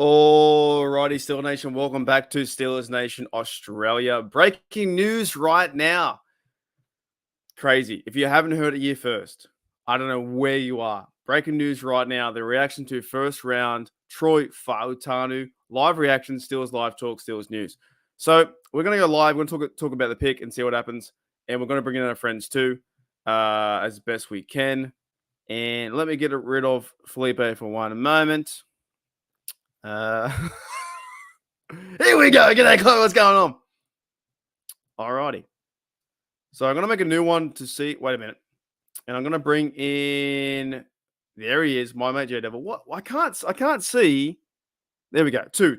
Alrighty, Steelers Nation. Welcome back to Steelers Nation Australia. Breaking news right now. Crazy. If you haven't heard it here first, I don't know where you are. Breaking news right now. The reaction to first round Troy FAUTANU. Live reaction, Steelers Live Talk, Steelers News. So we're going to go live. We're going to talk about the pick and see what happens. And we're going to bring in our friends too as best we can. And let me get rid of Felipe for one moment. Here we go. G'day, Chloe. What's going on? Alrighty. So I'm going to make a new one to see. Wait a minute. And I'm going to bring in. There he is, my mate J Devil. What? I can't see. There we go. Two.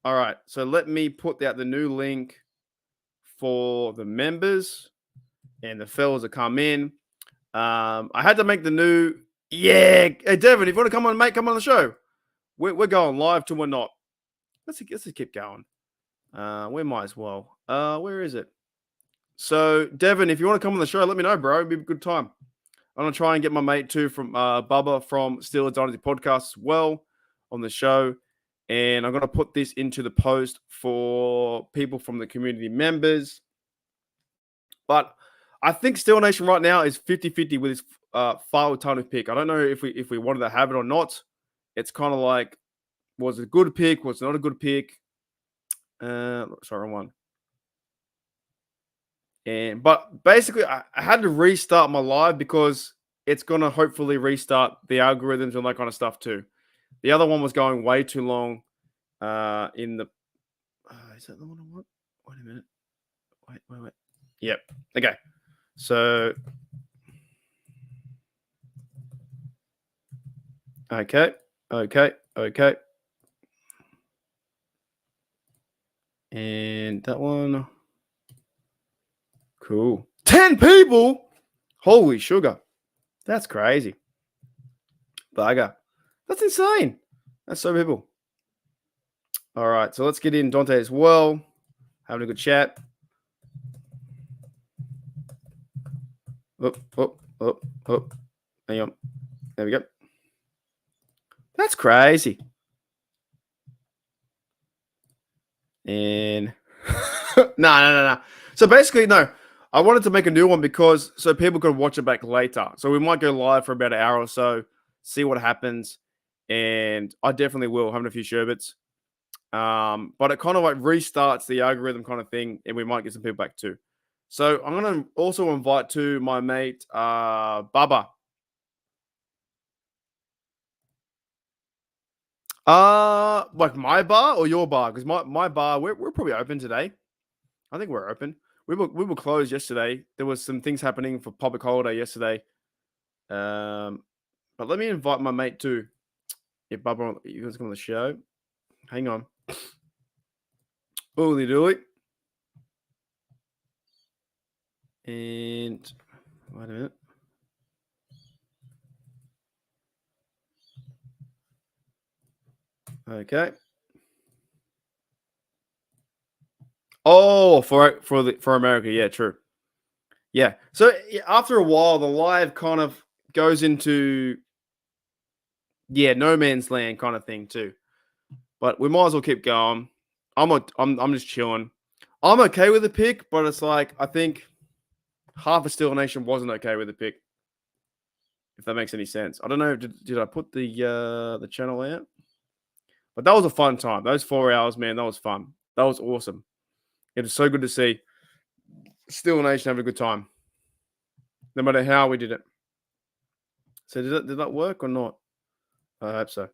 All right. So let me put out the new link for the members and the fellas that come in. I had to make the new. Yeah. Hey, Devin, if you want to come on, mate, come on the show. We're going live till we're not. Let's just keep going. We might as well. Where is it? So, Devin, if you want to come on the show, let me know, bro. It'd be a good time. I'm going to try and get my mate, too, from Bubba from Steelers Dynasty Podcast as well on the show. And I'm going to put this into the post for people from the community members. But I think Steelers Nation right now is 50-50 with his FAUTANU pick. I don't know if we wanted to have it or not. It's kind of like, was it a good pick? Was it not a good pick? Sorry, wrong one. But basically, I had to restart my live because it's going to hopefully restart the algorithms and that kind of stuff too. The other one was going way too long in the... is that the one I want? Wait a minute. Wait. Yep. Okay. So... Okay. And that one... Cool. 10 people? Holy sugar. That's crazy. Bugger. That's insane. That's so people. All right. So let's get in Dante as well. Having a good chat. Oh. Hang on. There we go. That's crazy. And no. So basically, no. I wanted to make a new one because so people could watch it back later. So we might go live for about an hour or so, see what happens. And I definitely will, having a few sherbets. But it kind of like restarts the algorithm kind of thing, and we might get some people back too. So I'm going to also invite to my mate, Bubba. Like my bar or your bar? Because my bar, we're probably open today. I think we're open. We were closed yesterday. There was some things happening for public holiday yesterday. But let me invite my mate too. If Bubba, you guys come on the show. Hang on. Holy dooly. And wait a minute. Okay. Oh, for America, yeah, true. Yeah. So after a while, the live kind of goes into no man's land kind of thing too. But we might as well keep going. I'm just chilling. I'm okay with the pick, but it's like I think half of Steel Nation wasn't okay with the pick. If that makes any sense. I don't know. Did I put the channel out? But that was a fun time. Those 4 hours, man, that was fun. That was awesome. It was so good to see Steel Nation having a good time. No matter how we did it. So did that work or not? I hope so.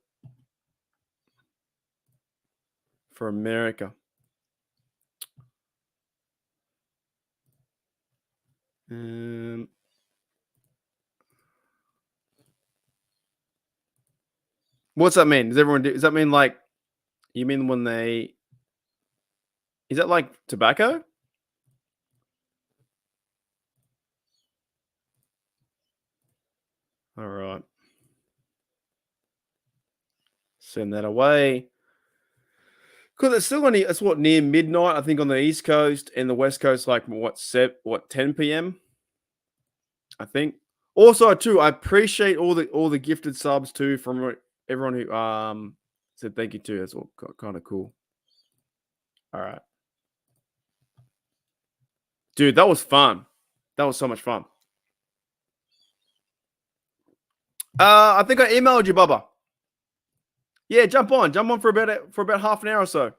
For America. What's that mean? Does that mean like you mean when they? Is that like tobacco? All right. Send that away. Because it's still it's near midnight, I think, on the East Coast, and the West Coast, like 10 p.m. I think. Also, too, I appreciate all the gifted subs too from everyone who Said thank you too. That's all kind of cool. All right. Dude, that was fun. That was so much fun. I think I emailed you, Bubba. Yeah, jump on for about half an hour or so.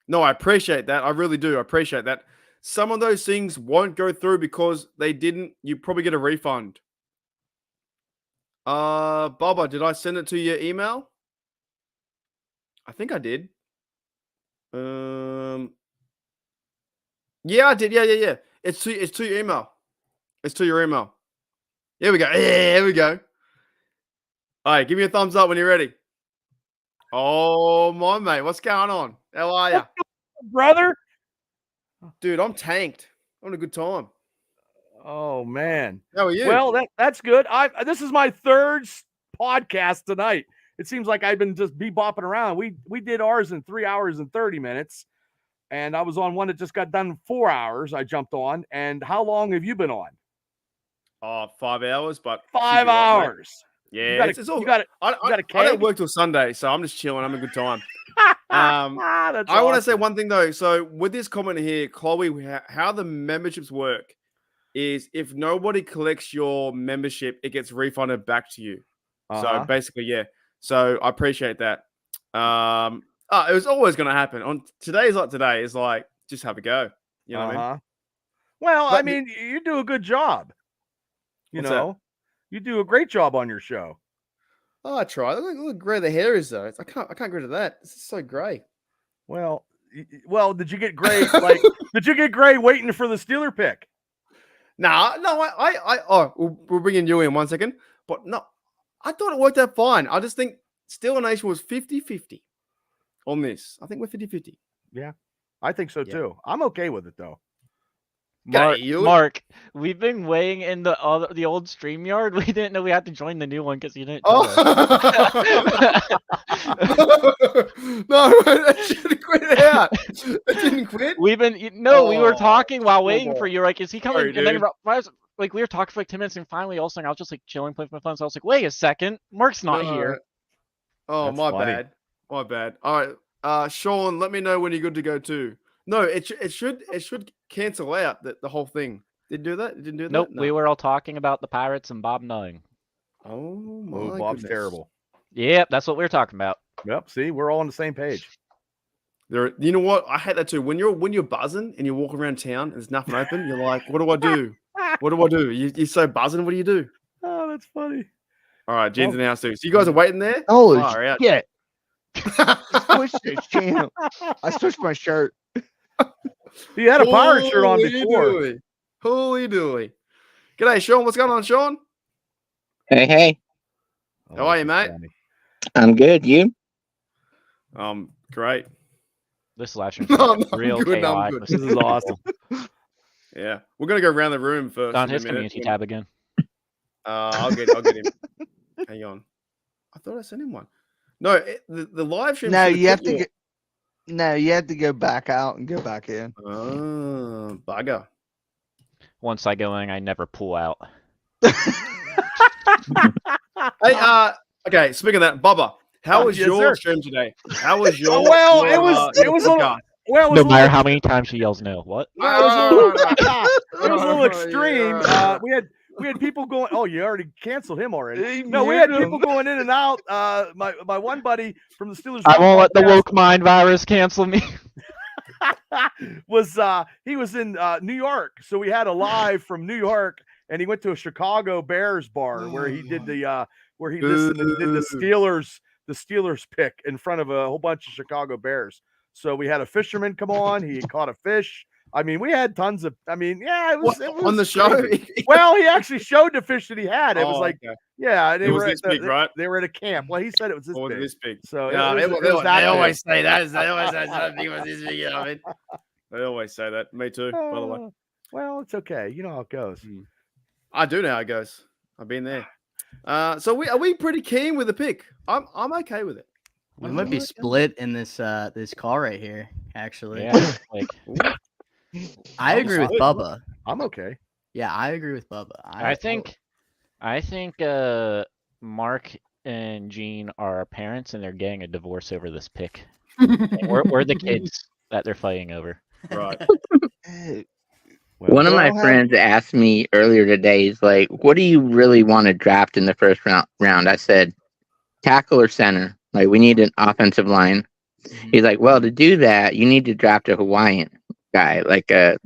No, I appreciate that. I really do. I appreciate that. Some of those things won't go through because they didn't. You probably get a refund. Bubba, did I send it to your email? I think I did. Yeah, I did. Yeah. It's to your email. It's to your email. Here we go. Yeah, here we go. All right, give me a thumbs up when you're ready. Oh, my mate. What's going on? How are you? Brother? Dude, I'm tanked. I'm having a good time. Oh, man. How are you? Well, that's good. This is my third podcast tonight. It seems like I've been just bebopping around. We did ours in 3 hours and 30 minutes, and I was on one that just got done in 4 hours. I jumped on. And how long have you been on? 5 hours, but 5 hours. Yeah, it's all. I don't work till Sunday, so I'm just chilling. I'm having a good time. I want to say one thing though. So with this comment here, Chloe, how the memberships work is if nobody collects your membership, it gets refunded back to you. So basically, yeah. So I appreciate that. It was always going to happen. On today's like today is like just have a go. You know what I mean? Well, I mean, you do a good job. You know, you do a great job on your show. Oh, I try. Look grey the hair is though. I can't get rid of that. It's so grey. Well, did you get gray? Did you get gray waiting for the Steeler pick? No. We're bringing you in 1 second. But no, I thought it worked out fine. I just think Steeler Nation was 50-50 on this. I think we're 50-50. Yeah, I think so too. I'm okay with it though. Mark, we've been waiting in the old StreamYard. We didn't know we had to join the new one because you didn't tell us. No, it should have quit out. It didn't quit. We were talking while waiting for you. Like, is he coming? And then we were talking for like 10 minutes, and finally, all of a sudden, I was just like chilling, playing with my phone. So I was like, wait a second, Mark's not here. Oh, that's funny. My bad. All right, Sean, let me know when you're good to go too. No, it should cancel out the whole thing. Did it do that? It didn't do that? Nope. No. We were all talking about the Pirates and Bob knowing. Oh my Bob's goodness. terrible. Yep, that's what we were talking about. Yep. See, we're all on the same page. You know what? I hate that too. When you're buzzing and you walk around town and there's nothing open, you're like, what do I do? What do I do? You're so buzzing. What do you do? Oh, that's funny. All right, Jen's in the house too. So you guys are waiting there? Oh, yeah. I switched my shirt. You had a pirate shirt on before. Holy dooly. G'day, Sean. What's going on, Sean? Hey. How are you, mate? I'm good. You? Great. This live stream real chaotic. This is awesome. Yeah. We're going to go around the room first. On his community tab again. I'll get him. Hang on. I thought I sent him one. No, the live stream. No, you have to get. No, you have to go back out and go back in. Oh, bugger. Once I go in, I never pull out. Hey, okay. Speaking of that, Bubba, how was your stream today? How was your? It was no matter how many times she yells no. What? It was a little extreme. We had people going. Oh, you already canceled him already. No, we had people going in and out. My one buddy from the Steelers. I won't let the woke mind virus cancel me. He was in New York, so we had a live from New York, and he went to a Chicago Bears bar where he did where he listened and did the Steelers pick in front of a whole bunch of Chicago Bears. So we had a fisherman come on. He caught a fish. I mean, we had tons of. I mean, yeah, it was on the show. Well, he actually showed the fish that he had. It was like, okay. Yeah, they were this big, right? They were at a camp. Well, he said it was this big. So yeah, they always say that. They always say something was this big. You know what I mean? They always say that. Me too. By the way. Well, it's okay. You know how it goes. I do know how it goes. I've been there. So are we pretty keen with the pick? I'm okay with it. We might be split in this call right here. Actually, yeah. I agree with Bubba. I'm okay. Yeah, I agree with Bubba. I think Mark and Gene are parents, and they're getting a divorce over this pick. We're the kids that they're fighting over. Right. Hey, One of But I my don't have- friends asked me earlier today, he's like, what do you really want to draft in the first round? I said, tackle or center. Like, we need an offensive line. He's like, well, to do that, you need to draft a Hawaiian guy. Like, You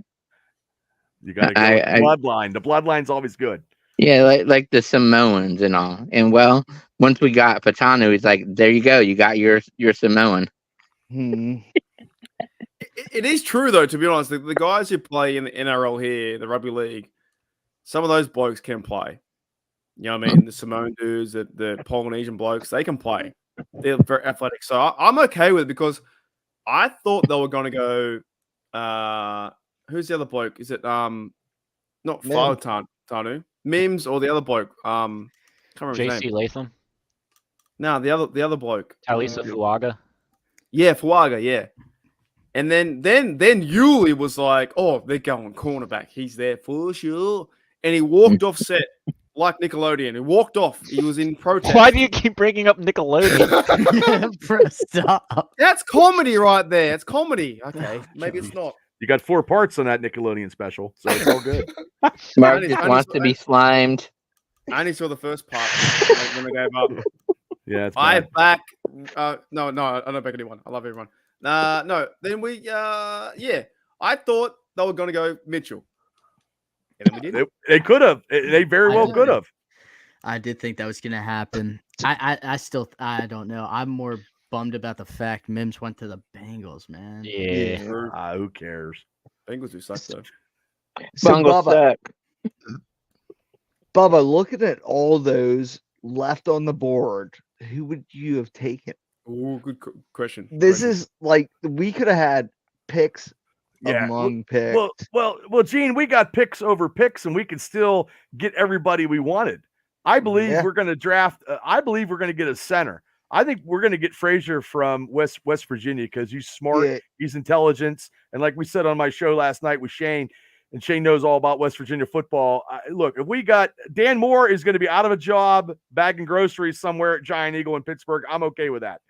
got to go with the bloodline. The bloodline's always good. yeah, like the Samoans and all. And well, once we got FAUTANU, he's like, there you go. You got your Samoan. It is true though, to be honest. The guys who play in the NRL here, the rugby league, some of those blokes can play. You know what I mean? The Samoan dudes, the Polynesian blokes, they can play. They're very athletic. So I'm okay with it because I thought they were going to go. Who's the other bloke? Is it not FAUTANU? Mims or the other bloke? Can't remember his JC name. Latham, No, the other bloke. Talisa Fuaga. Yeah, Fuaga, yeah. And then Yuli was like, oh, they're going cornerback. He's there for sure. And he walked off set like Nickelodeon. He walked off. He was in protest. Why do you keep bringing up Nickelodeon? Bro, stop. That's comedy right there. It's comedy. Okay, maybe it's not. You got 4 parts on that Nickelodeon special, so it's all good. Mark just wants to be slimed. I only saw the first part when they gave up. Yeah, it's I bad. back. No, I don't back anyone. I love everyone. No. Then we, yeah. I thought they were going to go Mitchell. And then we did. They could have. They very well could have. I did think that was gonna happen. I don't know. I'm more bummed about the fact Mims went to the Bengals, man. Yeah. Who cares? Bengals do suck though. So Bungles Bubba, suck. looking at all those left on the board, who would you have taken? Ooh, good question. This is like we could have had picks Yeah. among picks. Well, Gene, we got picks over picks, and we can still get everybody we wanted. I believe Yeah. we're going to draft. I believe we're going to get a center. I think we're going to get Frazier from West Virginia because he's smart, Yeah. he's intelligent, and like we said on my show last night with Shane, and Shane knows all about West Virginia football. Look, if we got Dan Moore is going to be out of a job, bagging groceries somewhere at Giant Eagle in Pittsburgh, I'm okay with that.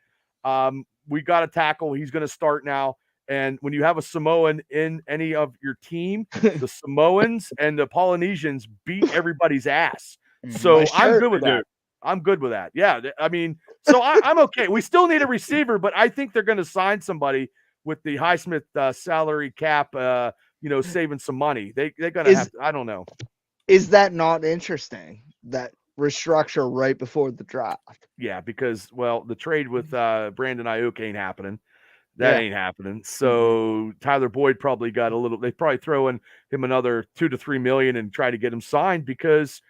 We got a tackle. He's going to start now. And when you have a Samoan in any of your team, the Samoans and the Polynesians beat everybody's ass. So I'm good with that. I'm good with that. Yeah. I mean, so I'm okay. We still need a receiver, but I think they're going to sign somebody with the Highsmith salary cap, saving some money. They're going to have to, I don't know. Is that not interesting? That restructure right before the draft. Yeah, because, well, the trade with Brandon Ayuk ain't happening. That Yeah. ain't happening. So Tyler Boyd probably got a little. They probably throw in him another $2 to $3 million and try to get him signed because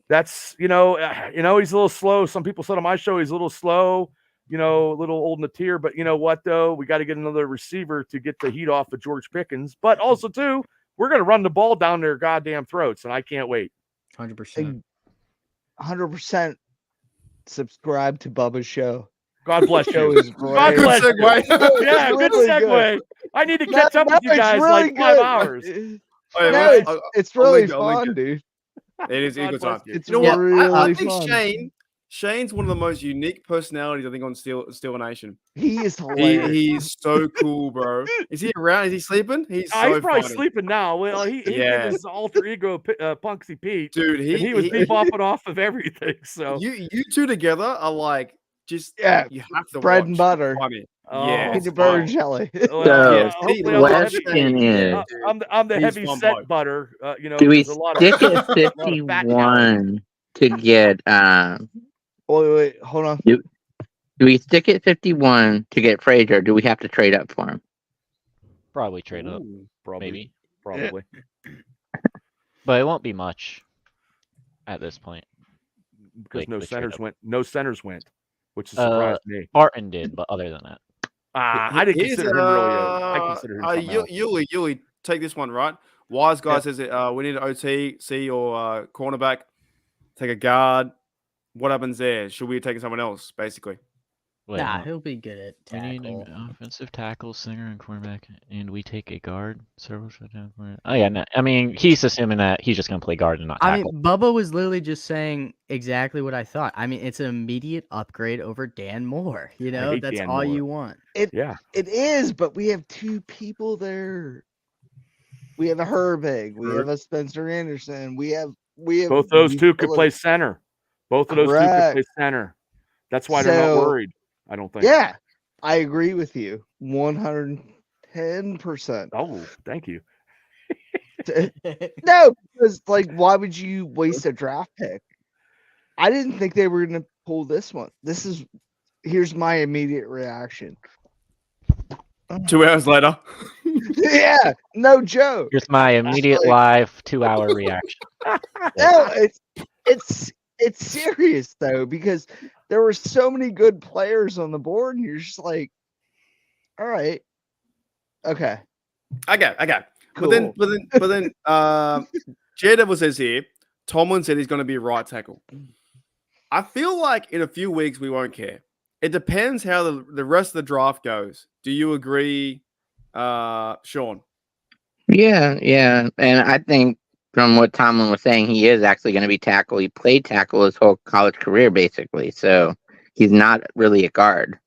that's he's a little slow. Some people said on my show he's a little slow, a little old in the tier. But you know what though, we got to get another receiver to get the heat off of George Pickens. But also too, we're gonna run the ball down their goddamn throats, and I can't wait. 100%. 100% subscribe to Bubba's show. God bless Show you. is great. God Good bless you. segue. Yeah, good Really segue. I need to catch up with you it's guys really like 5 good. hours. Oh, yeah, No, well, it's I'll really link it, I'll link fun, it. dude. It is a God good bless time. you. It's You know what? really I think fun. Shane's one of the most unique personalities I think on Steel Nation. He is hilarious. He's so cool, bro. Is he around? Is he sleeping? He's so He's probably funny. sleeping now. Well, he Yeah. did his alter ego, Punksy Pete, Dude, and he was bebopping off of everything. So, you two together are like just Yeah, you have to bread watch. and butter. It's funny. Oh, Yeah, it's it's Peanut butter fun. and jelly. well, So, Yeah, hopefully Steve, I'm the question heavy, is, I'm the He's heavy fun set bloke. butter. do we there's a lot of stick at a lot of fat calories. 51 to get Wait, hold on. do we stick at 51 to get Frazier? Or do we have to trade up for him? Probably trade up, Ooh. maybe, Probably. but it won't be much at this point. Because Like, no the trade centers up. went. No centers went, which is surprised me. Barton did, but other than that, I didn't Here's, consider him really. I consider him something else. Yuli, take this one, right? Wise guy Yeah. says it. We need an OT, see your cornerback, take a guard. What happens there? Should we have taken someone else, basically? Wait, Nah, no. he'll be good at We need tackle. an offensive tackle, singer, and cornerback, and we take a guard. Several shutdown. Oh yeah, no, I mean he's assuming that he's just gonna play guard and not I tackle. mean, Bubba was literally just saying exactly what I thought. I mean, it's an immediate upgrade over Dan Moore. You know, hate that's Dan all Moore. you want. Yeah. It is, but we have two people there. We have a Herbig. We have a Spencer Anderson. We have Both those two could play center. Both of those two could Correct. play center. That's why they're not So- worried. I don't think. Yeah, I agree with you 110%. Oh, thank you. No, because like, why would you waste a draft pick? I didn't think they were going to pull this one. Here's my immediate reaction. 2 hours later. Yeah, no joke. Here's my immediate like- live 2-hour reaction. No, it's serious though, because there were so many good players on the board, and you're just like, all right, okay, I got. cool. But then, Daredevil says here, Tomlin said he's going to be right tackle. I feel like in a few weeks we won't care. It depends how the rest of the draft goes. Do you agree, Sean? Yeah. And I think from what Tomlin was saying, he is actually going to be tackle. He played tackle his whole college career, basically. So he's not really a guard.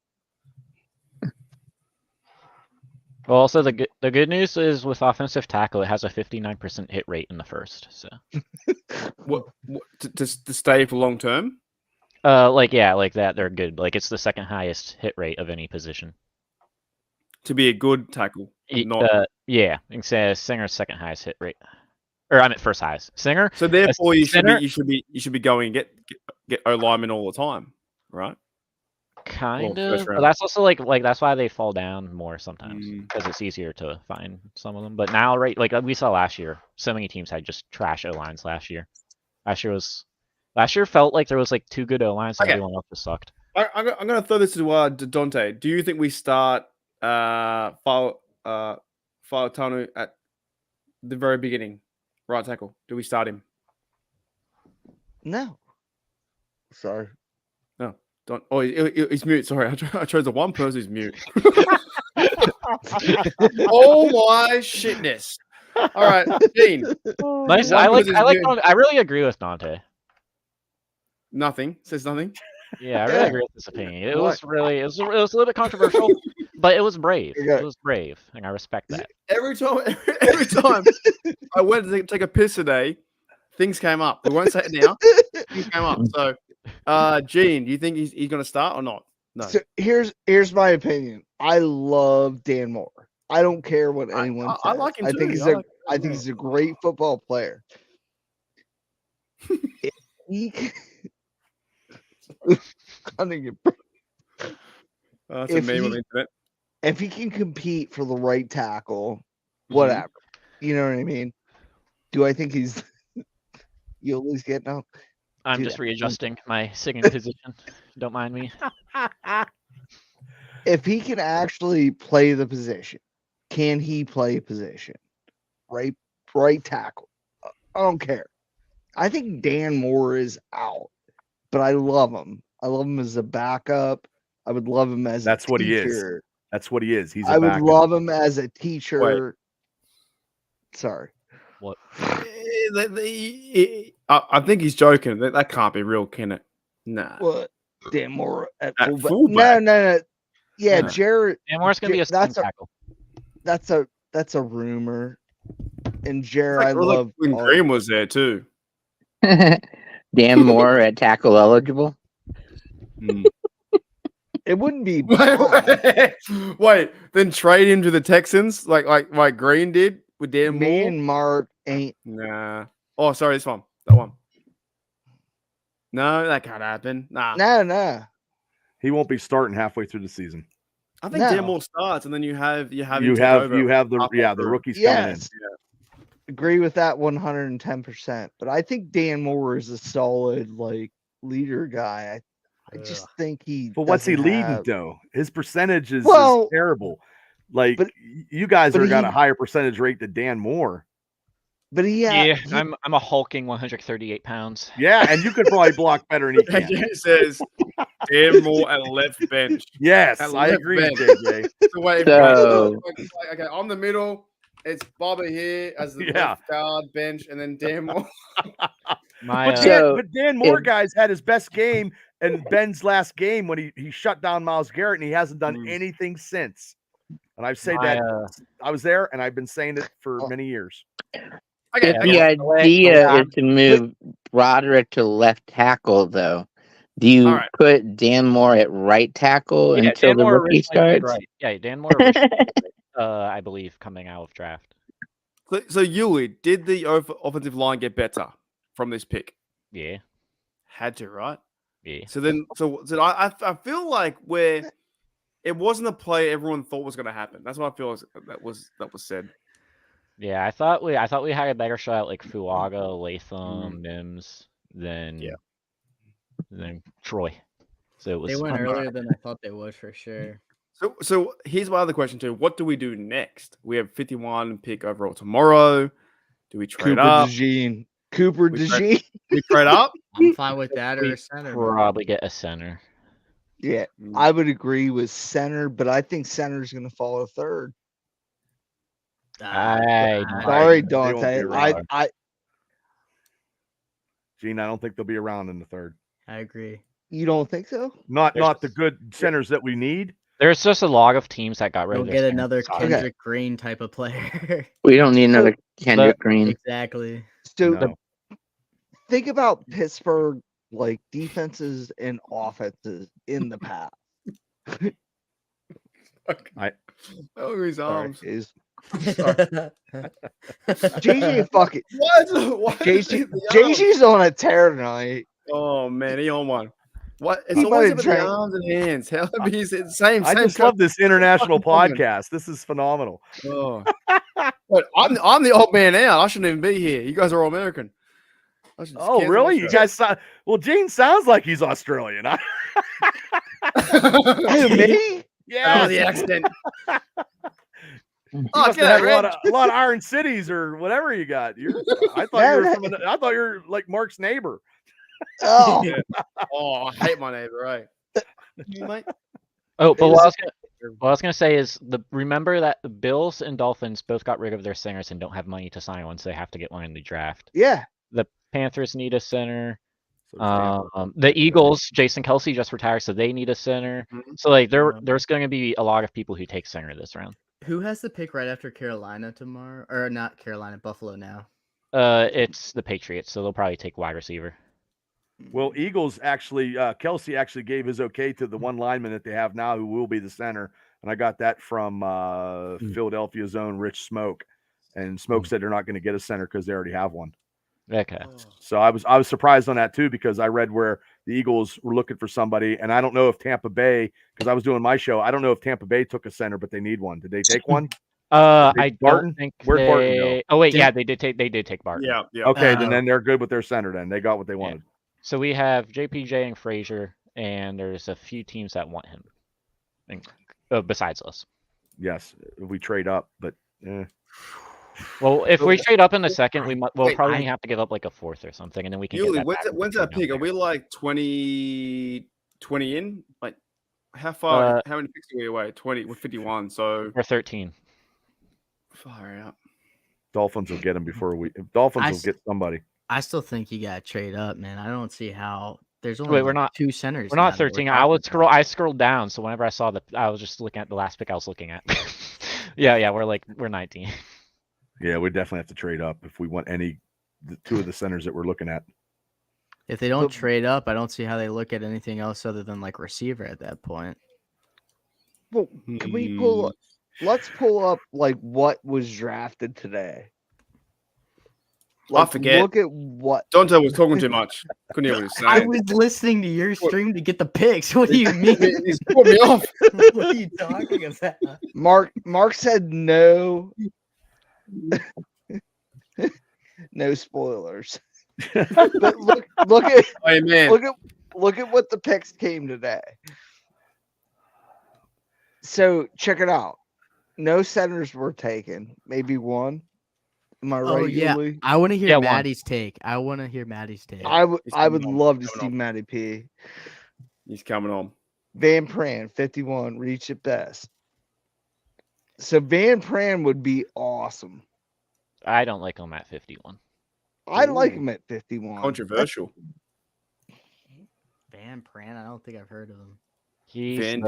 Well, also the good news is with offensive tackle, it has a 59% hit rate in the first. So, What to stay for long term? like that, they're good. Like it's the second highest hit rate of any position. To be a good tackle, not. Yeah, and say Singer's second highest hit rate, or I meant first highest. Singer. So therefore, you center- should be going and get O linemen all the time, right? Kind Well, first of. But round. that's also like that's why they fall down more sometimes Mm. because it's easier to find some of them. But now, right, like we saw last year, so many teams had just trash O lines last year. Last year felt like there was like 2 good O lines and Okay. everyone else just sucked. I'm going to throw this to Dante. Do you think we start FAUTANU at the very beginning, right tackle? Do we start him? No, sorry. Don't. Oh, he's mute. Sorry, I chose the one person who's mute. Oh my shitness! All right, Dean. Nice. One person's mute. I really agree with Dante. Nothing says nothing. Yeah, I really Yeah. agree with this opinion. It What? was a little bit controversial, but it was brave. You got It it. was brave, and I respect that. Every time I went to take a piss today, things came up. We won't say it now. Things came up. So, Gene, do you think he's going to start or not? No. So here's my opinion. I love Dan Moore. I don't care what anyone says. I like him I too. think he's I a like him I think he's a great football player. If he That's a if meme on he- the internet. if he can compete for the right tackle, whatever. You know what I mean? Do I think he's you'll at least get no? I'm Dude, just readjusting my singing position. Don't mind me. If he can actually play the position, can he play position? Right tackle. I don't care. I think Dan Moore is out, but I love him. I love him as a backup. I would love him as That's a what he is. teacher. That's what he is. He's a I would backup. love him as a teacher. Sorry. What? I think he's joking. That can't be real, can it? Nah. What? Dan Moore at At fullback. fullback? No. Yeah, No. Jared. And Moore's gonna be a That's swing a- tackle. That's a rumor. And Jared, I love. when all- Green was there too. Dan Moore at tackle eligible. It wouldn't be. Wait, then trade him to the Texans like Green did with Dan Me Moore? and Mark ain't. Nah. Oh, sorry, this one. That one. No, that can't happen. Nah. No. He won't be starting halfway through the season. I think Dan No. Moore starts, and then you have You him take have over the halfway through. rookies coming in. Yes. Agree with that 110%. But I think Dan Moore is a solid leader guy. I just think he. But what's he doesn't leading have- though? His percentage is Well, terrible. Like but- you guys but are got he- a higher percentage rate than Dan Moore. But I'm a hulking 138 pounds. Yeah, and you could probably block better than he can. It says Dan Moore at left bench. Yes, At I left agree, bench. JJ. So wait, So- okay, on the middle, it's Bobby here as the Yeah. left guard bench, and then Dan Moore. My But, So, Dan Moore, if- guys, had his best game in Ben's last game when he shut down Myles Garrett, and he hasn't done Mm. anything since. And I've said My, that I was there, and I've been saying it for many years. Okay, If okay. the idea is to move Broderick to left tackle, though, do you All right. put Dan Moore at right tackle Yeah, until Dan the Moore rookie originally played starts? right. Yeah, Dan Moore originally played right, I believe, coming out of draft. So Yuli, did the offensive line get better from this pick? Yeah, Had to, right? yeah. So I feel like it wasn't a play everyone thought was going to happen. That's what I feel that was said. Yeah, I thought we had a better shot at like Fuaga, Latham, Mims than Troy. So it was They went earlier than I thought they would for sure. So here's my other question too. What do we do next? We have 51 pick overall tomorrow. Do we trade Cooper up? DeJean. Cooper We DeJean. We trade up? I'm fine with that or we a center. probably get a center. Yeah, I would agree with center, but I think center's going to follow third. I Sorry, They won't Dante. be around. I Gene, I don't think they'll be around in the third. I agree. you don't think so? Not There's- the good centers that we need. There's just a lot of teams that got rid They'll of their get centers. another Okay. Kendrick Green type of player. We don't need another Kendrick Green. Exactly. So No. think about Pittsburgh like defenses and offenses in the past. Oh, his arms. Is JJ fucking What? JJ's on a tear tonight. Oh man, he on one. What? It's He always might about have the arms and hands. How he's the same. I just love this international podcast. This is phenomenal. Oh. But I'm the old man out. I shouldn't even be here. You guys are all American. I should just Oh, cancel really? the You show. guys well, Gene sounds like he's Australian. Who, me? Yeah. Oh, the accent. You Oh, must get have it, had Reg. a lot of Iron Cities or whatever you got. I thought you were like Mark's neighbor. Oh, Yeah. Oh, I hate my neighbor, right? You, mate? Oh, but It what was- I was gonna say is remember that the Bills and Dolphins both got rid of their centers and don't have money to sign one, so they have to get one in the draft. yeah. The Panthers need a center. So does Tampa. The Eagles, Jason Kelsey just retired, so they need a center. Mhm. So like there's going to be a lot of people who take center this round. Who has the pick right after Carolina tomorrow? Or not Carolina, Buffalo now. It's the Patriots, so they'll probably take wide receiver. Well, Eagles actually, Kelsey actually gave his okay to the one lineman that they have now who will be the center. And I got that from Philadelphia's own Rich Smoke. And Smoke said they're not going to get a center because they already have one. Okay. So I was surprised on that too, because I read where the Eagles were looking for somebody. And I don't know if Tampa Bay, because I was doing my show, I don't know if Tampa Bay took a center, but they need one. Did they take one? I Barton? don't think Where'd Barton go? they. Oh wait, yeah, they did take Barton. Yeah, yeah. Okay, Oh. then they're good with their center. Then they got what they wanted. So we have JPJ and Frazier, and there's a few teams that want him, besides us. Yes, if we trade up, but Well, if we trade up in the second, we'll Wait, probably have to give up like a fourth or something, and then we can. Yuli, get that back when's when that we pick? go Are we like 20 in? Like how far? How many picks are we away? 20 with 51. So We're 13. far out. Dolphins will get him before we. Dolphins I will s- get somebody. I still think you gotta trade up, man. I don't see how there's only Wait, we're like not- two centers. We're now not that we're 13. talking about. I scrolled down, so whenever I saw I was just looking at the last pick I was looking at. yeah, we're 19. Yeah, we definitely have to trade up if we want two of the centers that we're looking at. If they don't But- trade up, I don't see how they look at anything else other than like receiver at that point. Well, can we pull? Let's pull up like what was drafted today. I forget. Look at what. Dante was talking too much. Couldn't hear what he was I saying. was listening to your stream to get the picks. What do you mean? He's put me off. What are you talking about? Mark said no. No spoilers. But look at Hey man. look at what the picks came today. So check it out. No centers were taken. Maybe one. Am I right? Oh yeah, Yuli? I want to hear Yeah, one. Maddie's take. I want to hear Maddie's take. I would He's coming love to coming see on. Matty P. He's coming on. Van Pran, 51, reach at best. So Van Pran would be awesome. I don't like him at 51. I like Ooh. him at 51. Controversial. Van Pran, I don't think I've heard of him. He's Van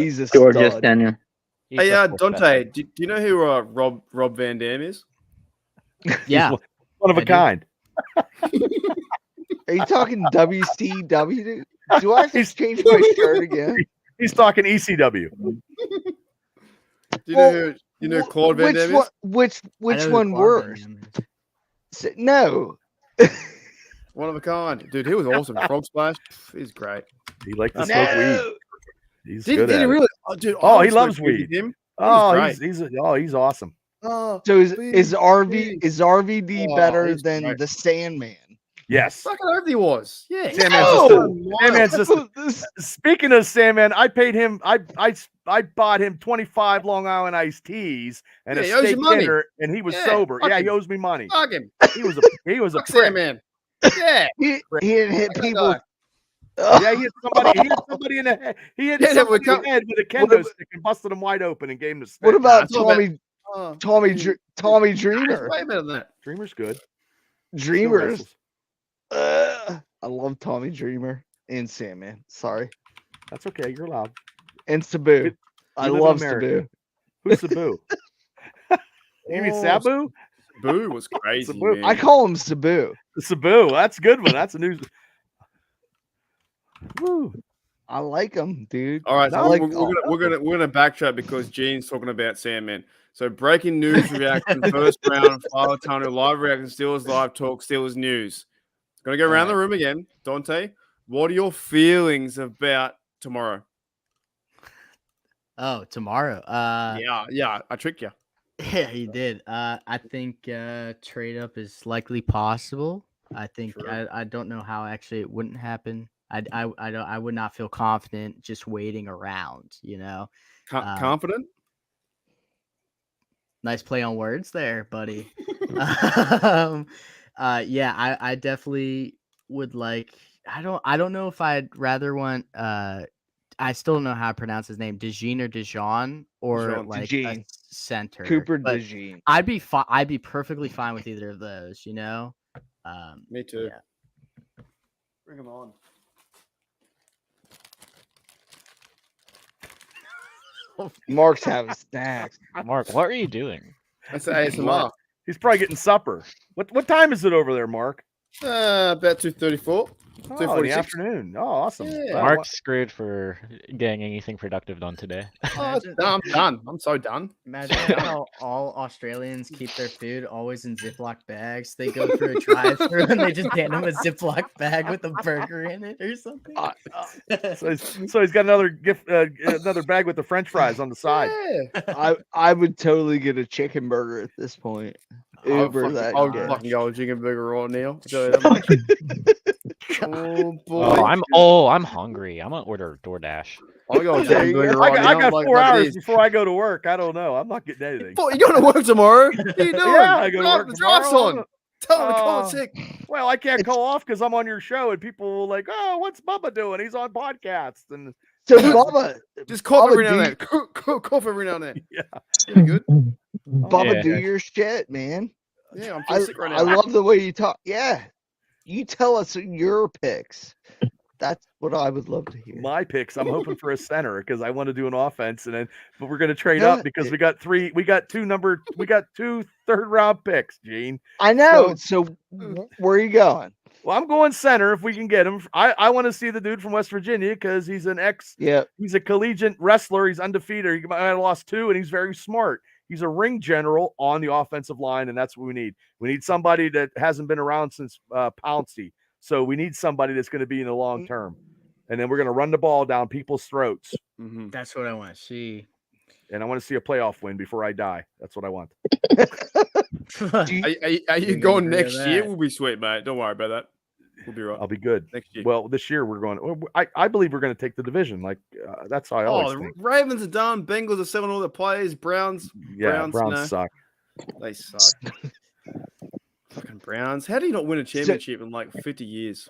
He's a Georgia stud. center. he's Hey, the full Dante, center. do you know who Rob Van Dam is? Yeah, One of I a do. kind. Are you talking WCW? Dude? Do I have to change my shirt again? He's talking ECW. Do you Well, know who Claude Van Dam is? Which I know who one Claude Van worse? Damme is. No. One of a kind. Dude, he was awesome. Frog Splash. He's great. He liked to smoke weed. No. He's Did good he at it. really? Oh, dude, Oh, I he would loves smoke weed weed. with him. Oh, great. he's awesome. Oh, So is please, RVD Oh, better he's than great. the Sandman? Yes. fucking hope he was. Yeah. Sandman's No! just speaking of Sandman, I paid him. I bought him 25 Long Island iced teas and Yeah, a he owes you steak money. dinner, and he was Yeah, sober. fuck Yeah, him. he owes me money. Fuck him. He was a Fuck prick. Sandman. Yeah. He didn't hit That people. guy. Yeah, he hit somebody in the head. He hit Yeah, somebody we in the head with a What kendo ab- stick and busted him wide open and gave him the stick. What about it's all about- Tommy He's Dreamer? way better than that. Dreamer's good. Still Dreamers. wrestles. I love Tommy Dreamer and Sandman. Sorry. That's okay. You're allowed. And Sabu. We I live in love America. Sabu. Who's Sabu? You mean Oh, Sabu? Boo was crazy, Sabu. man. I call him Sabu. Sabu. That's a good one. That's a new. Woo. I like him, dude. All right, so I like- we're gonna backtrack because Gene's talking about Sandman. So breaking news reaction, first round, FAUTANU live reaction, Steelers live talk, Steelers news. Gonna go around the room again. Dante, what are your feelings about tomorrow? Oh, tomorrow. Yeah, I tricked you. Yeah, you did. I think trade up is likely possible. I think True. I don't know how actually it wouldn't happen. I would not feel confident just waiting around. You know, Confident? nice play on words there, buddy. Yeah, I definitely would like. I don't know if I'd rather want. I still don't know how to pronounce his name. DeJean or Dijon or Dijon. like a DeJean. center. Cooper but DeJean. I'd be perfectly fine with either of those. You know. Me too. Yeah. Bring him on. Mark's having snacks. Mark, what are you doing? That's the ASMR. He's probably getting supper. What time is it over there, Mark? About 2:34. Oh, in the 2:46. afternoon. Oh, awesome. Yeah. Wow, Mark's screwed for getting anything productive done today. Oh, I'm done. I'm so done. Imagine how all Australians keep their food always in Ziploc bags. They go through a drive-through and they just hand them a Ziploc bag with a burger in it or something. So he's got another gift, another bag with the French fries on the side. Yeah. I would totally get a chicken burger at this point. Uber that I'll shit. fucking go with chicken burger right now. I'll tell you that much. Oh boy. I'm hungry. I'm gonna order DoorDash. I'll go with There chicken you go. burger I right got, now. I got like 4 hours this. before I go to work. I don't know. I'm not getting anything. You going to work tomorrow? What are you doing? Yeah, I go to work The drive's tomorrow. on. Tell him to call Oh. in sick. Well, I can't call off because I'm on your show, and people will like, "Oh, what's Bubba doing? He's on podcasts." And So Bubba, Just cough Bubba, every now do and then. Cough every now and then. yeah, Pretty good. Bubba, Yeah. do your shit, man. Yeah, I'm I, feeling sick right now. I love the way you talk. Yeah, you tell us your picks. That's what I would love to hear. my picks. I'm hoping for a center because I want to do an offense, and then but we're going to trade No, up because we got two third-round picks, Gene. I know. So where are you going? Well, I'm going center if we can get him. I want to see the dude from West Virginia because he's Yeah, he's a collegiate wrestler. He's undefeated. He might have lost 2, and he's very smart. He's a ring general on the offensive line, and that's what we need. We need somebody that hasn't been around since Pouncey. So we need somebody that's going to be in the long term. And then we're going to run the ball down people's throats. Mhm. That's what I want to see. And I want to see a playoff win before I die. That's what I want. Do you- Are you Didn't going even hear next year? that. We'll be sweet, mate. Don't worry about that. We'll be right. I'll be good. Next year. Well, this year we're going. I believe we're going to take the division. Like that's how I always the think. Ravens are done. Bengals are selling all their players. Browns, Yeah, Browns, Browns no. suck. they suck. Fucking Browns. How do you not win a championship in like 50 years?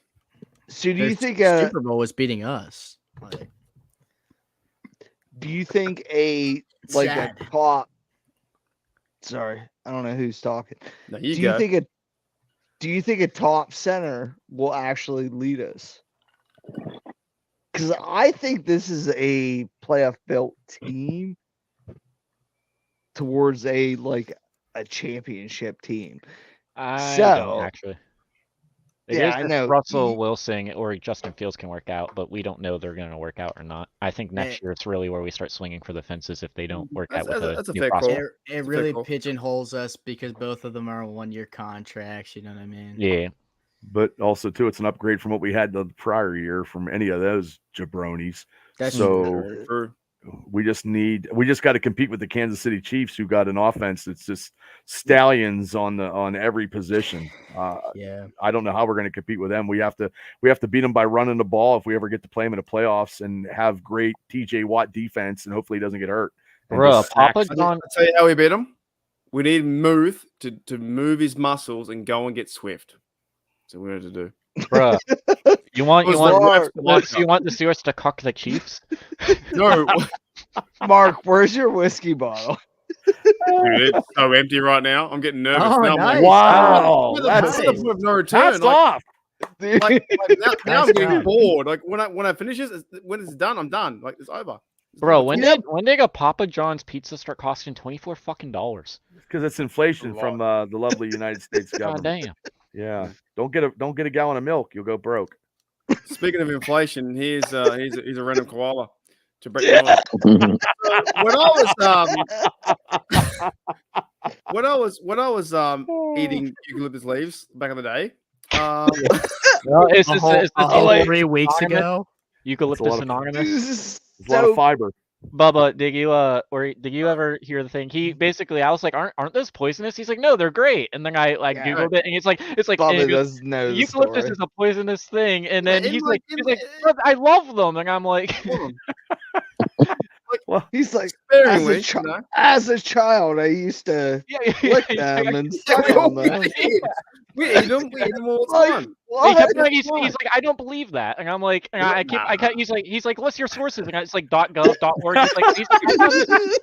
So do you think Super Bowl was beating us? Like, do you think a sad. top? Sorry, I don't know who's talking. No, you Do go. you think a top center will actually lead us? Because I think this is a playoff built team towards a championship team. I So- don't actually. It Yeah, is I if know. Russell Wilson or Justin Fields can work out, but we don't know they're going to work out or not. I think next Eh. year it's really where we start swinging for the fences if they don't work out That's- with that's a new fair call. prospect. It It's a really fair call. pigeonholes us because both of them are on 1-year contracts. You know what I mean? Yeah. But also too, it's an upgrade from what we had the prior year from any of those jabronis. That's So True. we just got to compete with the Kansas City Chiefs, who got an offense that's just stallions on every position. Yeah. I don't know how we're going to compete with them. We have to beat them by running the ball if we ever get to play them in the playoffs, and have great TJ Watt defense, and hopefully he doesn't get hurt. And Bruh, just sacks- Papa John. I'll tell you how we beat him. We need Muth to move his muscles and go and get Swift. That's what we had to do. Bruh. You want Was Lawrence the Steelers to cock the Chiefs? No, Mark, where's your whiskey bottle? dude, it's so empty right now. I'm getting nervous Oh, now. I'm nice. like, Wow, what's that's the point of no return? hats Like, off. Dude. now I'm Nice getting job. bored. Like when I finish this, when it's done, I'm done. Like it's over. It's Bro, done. when did a Papa John's pizza start costing $24 fucking dollars? Because it's inflation from the lovely United States God government. damn. Yeah, don't get a gallon of milk, you'll go broke. Speaking of inflation, he's a random koala to break the news. When I was eating eucalyptus leaves back in the day, No, it's A just whole, it's a the whole whole 3 weeks Anonymous. ago. Eucalyptus lot of- Anonymous. This There's a lot of fiber. Bubba, did you ever hear the thing? He basically, I was like, aren't those poisonous? He's like, no, they're great. And then I Yeah. googled it, and it's like, and Bubba he goes, doesn't know the eucalyptus story. is a poisonous thing. And then in he's like- like, in- "Look, I love them," and I'm like, He's like, sparingly, As a you know? as a child, I used to yeah, lick he's like, them and Yeah, suck we all on them. did. We eat them all the Like, time. He what? kept like, he's like, I don't believe that, and I'm like, and I keep, he's like, what's your sources? And it's like .gov, .org.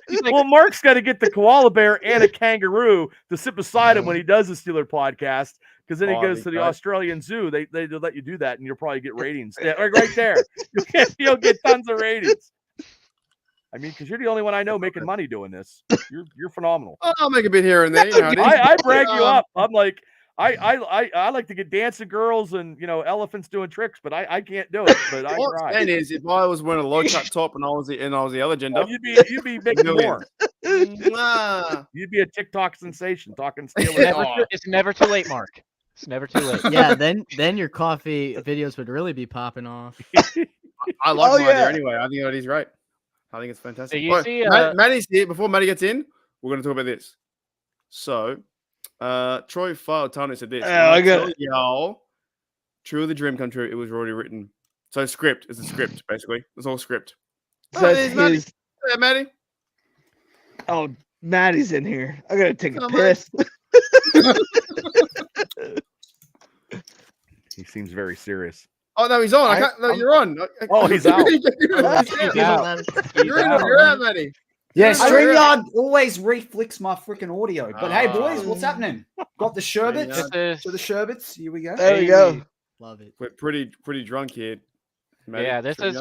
He's like, Well, Mark's got to get the koala bear and a kangaroo to sit beside him when he does the Steeler podcast, because then he Oh, goes to the okay. Australian Zoo. They let you do that, and you'll probably get ratings. Yeah, right there. You'll get tons of ratings. I mean, because you're the only one I know making money doing this. You're phenomenal. I'll make a bit here and there. You know, it is. I brag you Um, up. I'm like, I like to get dancing girls and elephants doing tricks, but I can't do it. But I What I'm try. saying is, if I was wearing a low cut top and I was the other gender, Oh, you'd be making more. mwah. You'd be a TikTok sensation talking it's Steelers. it's never too late, Mark. It's never too late. Yeah, then your coffee videos would really be popping off. I like Oh, my idea yeah. anyway. I think that is right. I think it's fantastic. So you Right, see, Maddie's here. Before Maddie gets in, we're going to talk about this. So, Troy FAUTANU said this. I got Tell y'all, true the dream come true. It was already written. So script is a script, basically. It's all script. So there's Maddie. his, Hey, Maddie. oh, Maddie's in here. I gotta take a Come on. piss. He seems very serious. Oh no, he's on. I can't. No, you're on. Oh, he's out. You're out. He's out. You're in. You're out, Maddie. Yeah, Yeah. StreamYard always reflicts my freaking audio. But hey, boys, Ah. what's happening? Got the sherbets. StreamYard. This To is, the sherbets. Here we go. There we go. Love it. We're pretty drunk here. Maddie. yeah, this is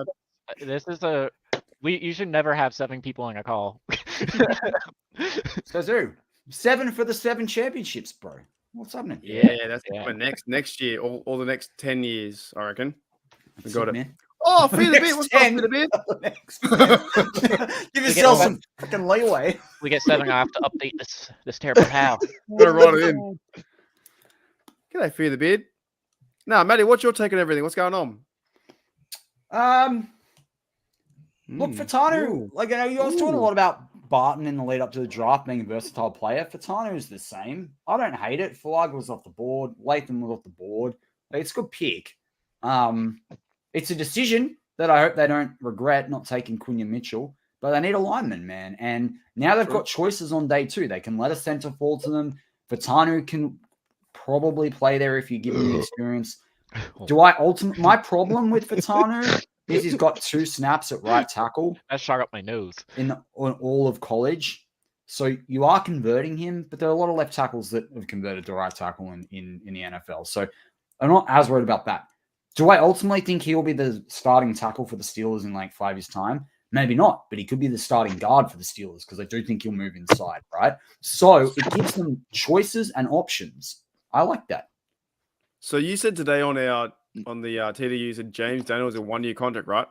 StreamYard. you should never have 7 people on a call. So, Zoo, 7 for the 7 championships, bro. What's happening? Yeah, that's Yeah. coming next year, all the next 10 years, I reckon. We got it. Man. Oh, feel the bit. Next What's up, 10. feel the bit? Next. Give yourself some fucking leeway. We get 7. I have to update this terrible how. Gotta write it in. G'day, feel the beard. Now, Maddie, what's your take on everything? What's going on? Look, FAUTANU, like, you was talking a lot about Barton in the lead up to the draft being a versatile player. FAUTANU is the same. I don't hate it. Flag was off the board. Latham was off the board. Like, it's a good pick. It's a decision that I hope they don't regret not taking Quinyon Mitchell, but they need a lineman, man. And now they've got choices on day 2. They can let a center fall to them. FAUTANU can probably play there if you give him the experience. My problem with Fatanu is he's got 2 snaps at right tackle. That shot up my nose. On all of college. So you are converting him, but there are a lot of left tackles that have converted to right tackle in the NFL. So I'm not as worried about that. Do I ultimately think he'll be the starting tackle for the Steelers in like 5 years' time? Maybe not, but he could be the starting guard for the Steelers because I do think he'll move inside, right? So it gives them choices and options. I like that. So you said today on the TDU that James Daniels a 1-year contract, right?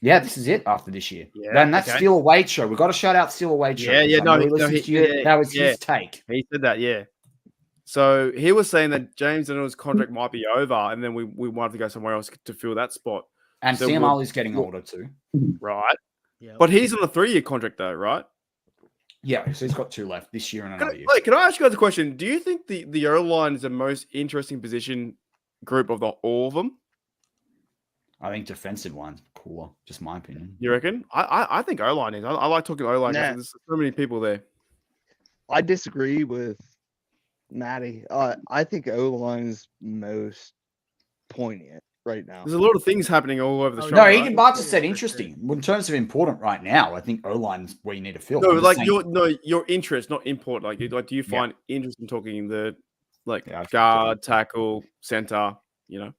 Yeah, this is it after this year. Yeah, Then that's okay. Steel Wade show. We've got to shout out Steel Wade show. That was his take. He said that, yeah. So he was saying that James Daniels' contract might be over, and then we might have to go somewhere else to fill that spot. And so Sam Ali's getting older too. Right. Yep. But he's on a 3-year contract though, right? Yeah, so he's got 2 left this year and another year. Can I ask you guys a question? Do you think the O-line is the most interesting position group of all of them? I think defensive line's cooler, just my opinion. You reckon? I think O-line is. I like talking O-line because there's so many people there. I disagree with Matty. I think O-line is most poignant right now. There's a lot of things happening all over the shop. No, right? Egan Bartz just said interesting. In terms of important right now, I think O-line's where you need to fill. No, like your interest, not important. Like do you find interest in talking the guard, tackle, center? You know,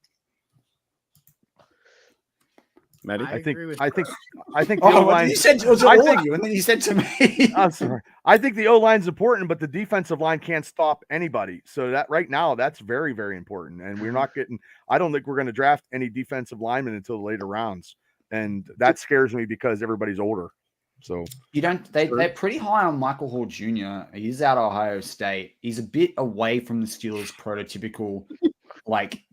Matty. I think the Oh, O-line. you said it was all of you, and then you said to me. I'm sorry. I think the O-line's important, but the defensive line can't stop anybody. So that right now, that's very, very important. And we're not getting. I don't think we're going to draft any defensive linemen until the later rounds, and that scares me because everybody's older. So You don't. They're pretty high on Michael Hall Jr. He's out of Ohio State. He's a bit away from the Steelers' prototypical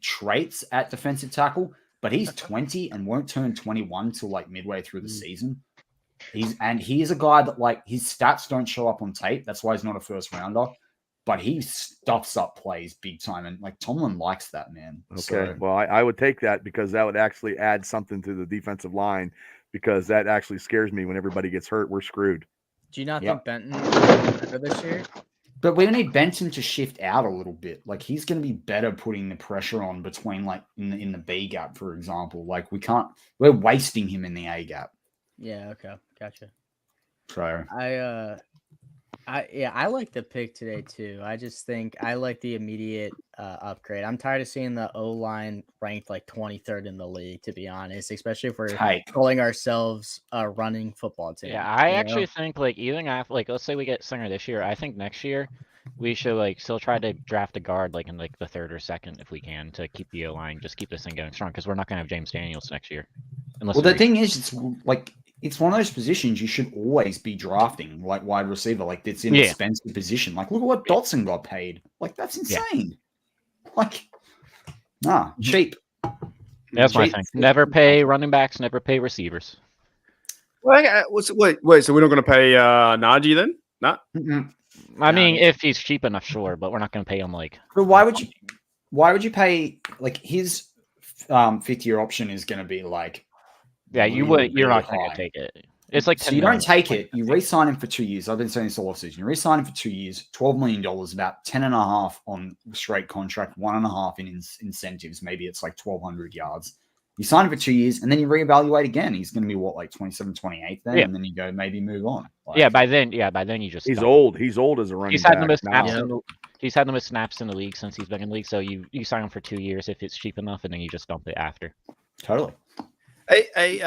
traits at defensive tackle, but he's 20 and won't turn 21 till like midway through the season. He is a guy that his stats don't show up on tape. That's why he's not a first rounder. But he stuffs up plays big time, and Tomlin likes that, man. Okay, So, well, I would take that because that would actually add something to the defensive line because that actually scares me when everybody gets hurt. We're screwed. Do you not think Benton will be better this year? But we need Benton to shift out a little bit. He's going to be better putting the pressure on between in the B gap, for example. We're wasting him in the A gap. Yeah. Okay. Gotcha. So I like the pick today too. I just think I like the immediate upgrade. I'm tired of seeing the O line ranked 23rd in the league, to be honest, especially if we're calling ourselves a running football team. Yeah, I actually think even after let's say we get center this year, I think next year we should still try to draft a guard in the 3rd or 2nd if we can to keep the O line, just keep this thing going strong because we're not going to have James Daniels next year. The thing is, it's one of those positions you should always be drafting, wide receiver. It's an expensive position. Look at what Dotson got paid. That's insane. Cheap. That's my thing. Never pay running backs, never pay receivers. Wait, so we're not going to pay Najee then? Nah. I mean, if he's cheap enough, sure, but we're not going to pay him But why would you pay his 5th-year option is going to be you would. You're not going to take it. It's so you don't take it. You re-sign him for 2 years. I've been saying this all offseason. You re-sign him for 2 years, $12 million, about 10.5 on straight contract, 1.5 in incentives. Maybe it's 1,200 yards. You sign him for 2 years, and then you reevaluate again. He's going to be 27, 28 then, and then you go maybe move on. By then you just. He's old. He's old as a running back. He's had the most snaps in the league since he's been in the league. So you sign him for 2 years if it's cheap enough, and then you just dump it after. Totally. Hey,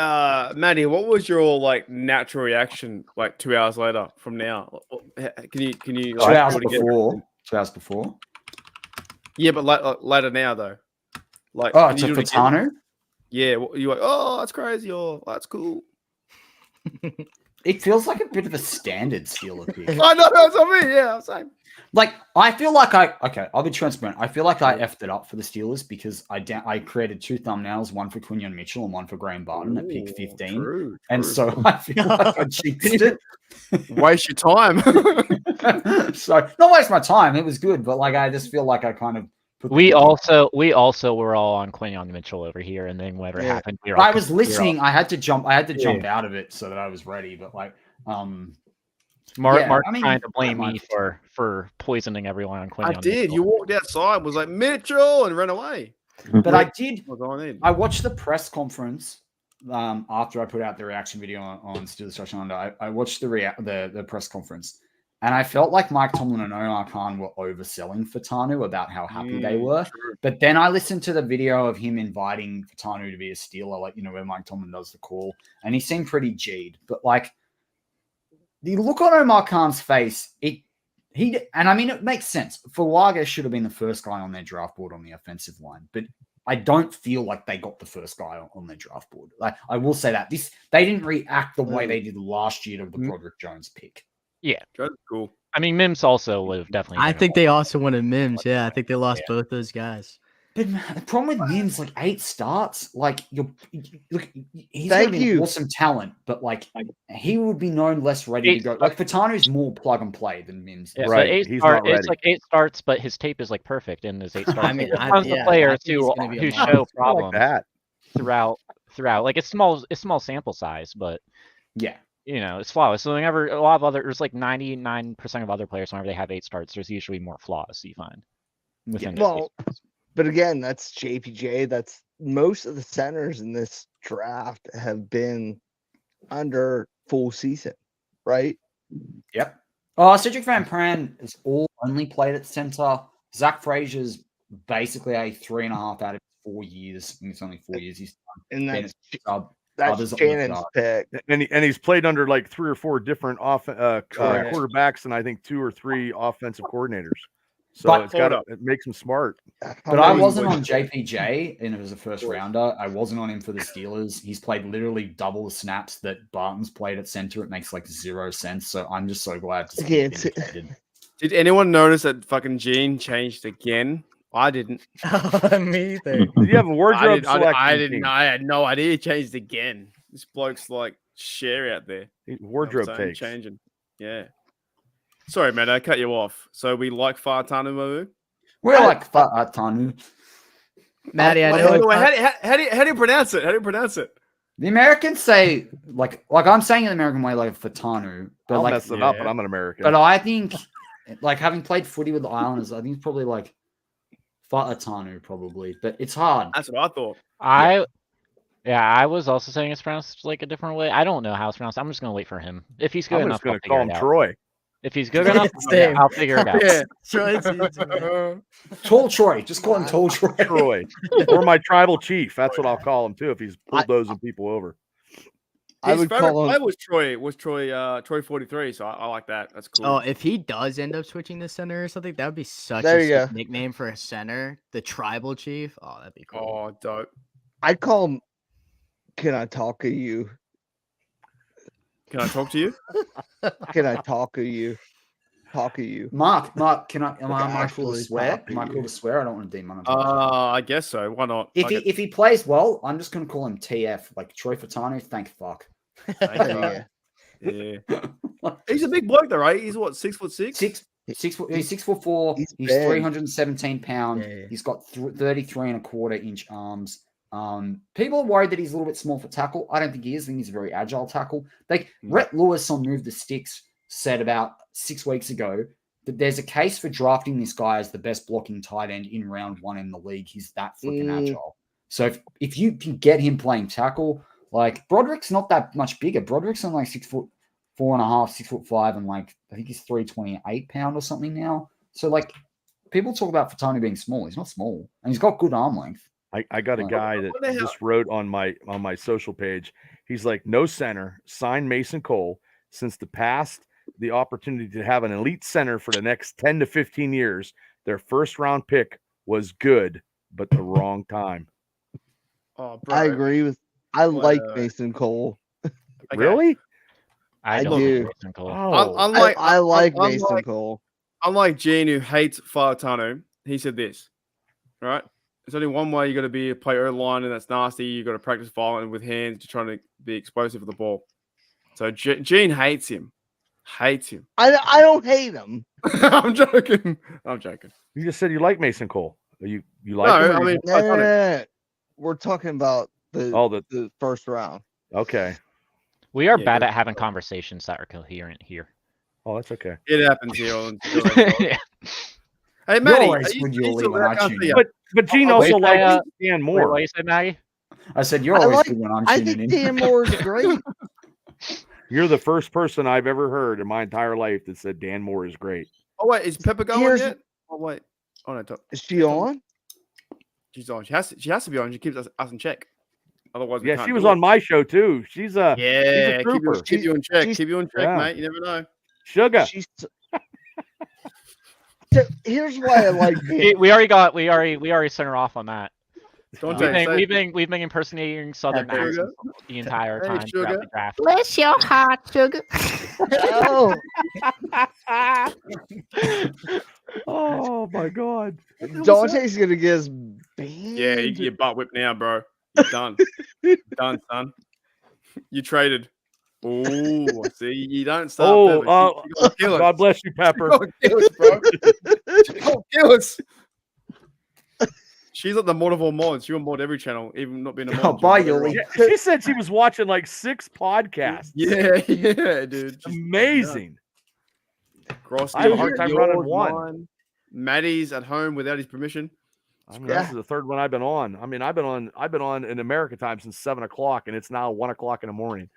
Maddie, what was your natural reaction 2 hours later from now? Can you 2 hours before? 2 hours before. Yeah, but later now though. To Fatanu? Yeah, you're oh, that's crazy, or that's cool. It feels like a bit of a standard Steeler pick. I know, that's what I mean. Yeah, I'm saying. I feel like I'll be transparent. I feel like I effed it up for the Steelers because I created 2 thumbnails, one for Quinyon Mitchell and one for Graham Barton at pick 15. True. So I feel like I jinxed it. Waste your time. So not waste my time. It was good, but I just feel like I kind of we also were all on Quinyon Mitchell over here, and then whatever happened, I was listening. I had to jump out of it so that I was ready. But Mark's trying to blame me for poisoning everyone on Quinyon. I did. Mitchell. You walked outside, was like Mitchell, and ran away. But I did. That's all I need. I watched the press conference after I put out the reaction video on Steelers Social Under. I watched the press conference, and I felt like Mike Tomlin and Omar Khan were overselling FAUTANU about how happy they were. True. But then I listened to the video of him inviting FAUTANU to be a Steeler, like, where Mike Tomlin does the call, and he seemed pretty G'd. But like the look on Omar Khan's face, and I mean, it makes sense. Fulaga should have been the first guy on their draft board on the offensive line, but I don't feel like they got the first guy on their draft board. Like, I will say that they didn't react the way they did last year to the Broderick Jones pick. Yeah, That's cool. I mean, Mims also would have definitely. I been think a- they also wanted Mims. Yeah, I think they lost both those guys. But the problem with Mims, like 8 starts, like look, he's Thank gonna be you. an awesome talent, but like he would be known less ready to go. Like FAUTANU's more plug and play than Mims. Yeah, Right, but he's not it's ready. like 8 starts, but his tape is like perfect in his 8 starts. I mean, There's I- tons yeah, of I players think he's gonna be a who monster. show Like problems that. throughout. Like it's small sample size, but Yeah. it's flawless. So whenever a lot of other, there's like 99% of other players, whenever they have 8 starts, there's usually more flaws you find within. those Well, 8 starts. but again, that's JPJ. That's most of the centers in this draft have been under full season, right? Yep. Cedric Van Pran is only played at center. Zach Frazier's basically a 3.5 out of 4 years. I think it's only 4 years he's And been that's a sub. that's others that Shannon's look pick. And he's played under like 3 or 4 different Correct. quarterbacks and I think 2 or 3 offensive coordinators. So But- it makes him smart. But I wasn't on JPJ, and it was a first rounder. I wasn't on him for the Steelers. He's played literally double the snaps that Barton's played at center. It makes like 0 sense. So I'm just so glad to see Yeah, it vindicated. Did anyone notice that fucking Gene changed again? I didn't. Me either. Did you have a wardrobe selection? I didn't. King? I had no idea he changed again. This bloke's like share out there. Wardrobe You know what I'm takes. saying? Changing. Yeah. Sorry, man. I cut you off. So we like FAUTANU, Mamu? We're like FAUTANU. Maddie, I Wait, know. wait, how do you pronounce it? How do you pronounce it? The Americans say like I'm saying in the American way like FAUTANU, but I'll like mess it up, yeah. but I'm an American. but I think like having played footy with the Islanders, I think it's probably like FAUTANU probably, but it's hard. That's what I thought. I was also saying it's pronounced like a different way. I don't know how it's pronounced. I'm just gonna wait for him. If he's good I'm enough, just going I'll to call figure him it out. Troy. If he's good enough, Same. I'll figure it out. Yeah. Troy's easy. Tall Troy, just call him Tall Troy. Troy. Or my tribal chief. That's what I'll call him too if he's bulldozing people over. I His would favorite call play him. was Troy 43. So I like that. That's cool. Oh, if he does end up switching to center or something, that would be such There a you sick go. nickname for a center. The tribal chief. Oh, that'd be cool. Oh, dope. I'd call him. Can I talk to you? Can I talk to you? Can I talk to you? Talk to you. Mark, am I cool actually to swear? talk to Am I cool you. to swear? I don't want to demonetize. I guess so. Why not? If he plays well, I'm just gonna call him TF, like Troy FAUTANU. Thank fuck. Yeah. Yeah. He's a big bloke though, right? He's what, 6'6"? He's 6'4". He's He's big. 317 pounds. Yeah. He's got 33.25-inch arms. People are worried that he's a little bit small for tackle. I don't think he is. I think he's a very agile tackle. Like Rhett Lewis on Move the Sticks said about 6 weeks ago that there's a case for drafting this guy as the best blocking tight end in round 1 in the league. He's that freaking agile. So if you can get him playing tackle, like Broderick's not that much bigger. Broderick's on like 6'4.5", 6'5", and like I think he's 328 pound or something now. So like people talk about FAUTANU being small. He's not small, and he's got good arm length. I got a What guy the that hell? just wrote on my social page. He's like, no center, sign Mason Cole. Since the opportunity to have an elite center for the next 10 to 15 years, their first round pick was good, but the wrong time. Oh, bro. I agree with. I Well, like Mason Cole. Okay. Really? I I don't do. think Mason Cole. Oh, Unlike I like Mason unlike, Cole. unlike Gene, who hates FAUTANU, he said this. Right? There's only one way you got to play O-line, and that's nasty. You got to practice violent with hands. You're trying to be explosive with the ball. So Gene hates him. Hates him. I don't hate him. I'm joking. I'm joking. you just said you like Mason Cole. You like No, him? or I you mean, just- FAUTANU. We're talking about the oh, the the first round. okay. We are Yeah, bad good. at having conversations that are coherent here. Oh, that's okay. It happens here. On Yeah. Hey, Matty, always are you good, still Yuli, when there? I I can't tune see in. you. But Gene Oh, also wait, likes Dan Wait, Moore. what you say, Maggie? I said you're I always like- good when I'm I tuning think in. Dan Moore is great. You're the first person I've ever heard in my entire life that said Dan Moore is great. Oh wait, is Pepper going Here's- yet? Oh wait. Oh no, Is she on? she's on. She has to be on. She keeps us in check. Otherwise, we Yeah, can't she was do it. on my show too. She's a Yeah, trooper. keep you in check. She's- Keep you in check, Yeah. mate. You never know. Sugar. She's so here's why I like Dan. We already sent her off on that. Dante, We've been impersonating Southern Sugar. accents the entire Hey, time throughout Sugar. the draft. Bless your heart, sugar. Oh, Oh my god. Dante's gonna get us banned. Yeah, you get your butt whipped now, bro. You're done. Done, son. You traded. Oh, see, you don't start. Oh, Pepper. She gonna kill us. God bless you, Pepper. She gonna kill us, bro. She gonna kill us. She's like the mod of all mods. She will mod every channel, even not being a mod. Oh, bye, She'll mod Yuli. everyone. She said she was watching like 6 podcasts. Yeah, dude. She's Amazing. Gross. I have a hard time running one. Mine. Maddie's at home without his permission. I mean, this is the third one I've been on. I mean, I've been on in America time since 7 o'clock, and it's now 1 o'clock in the morning.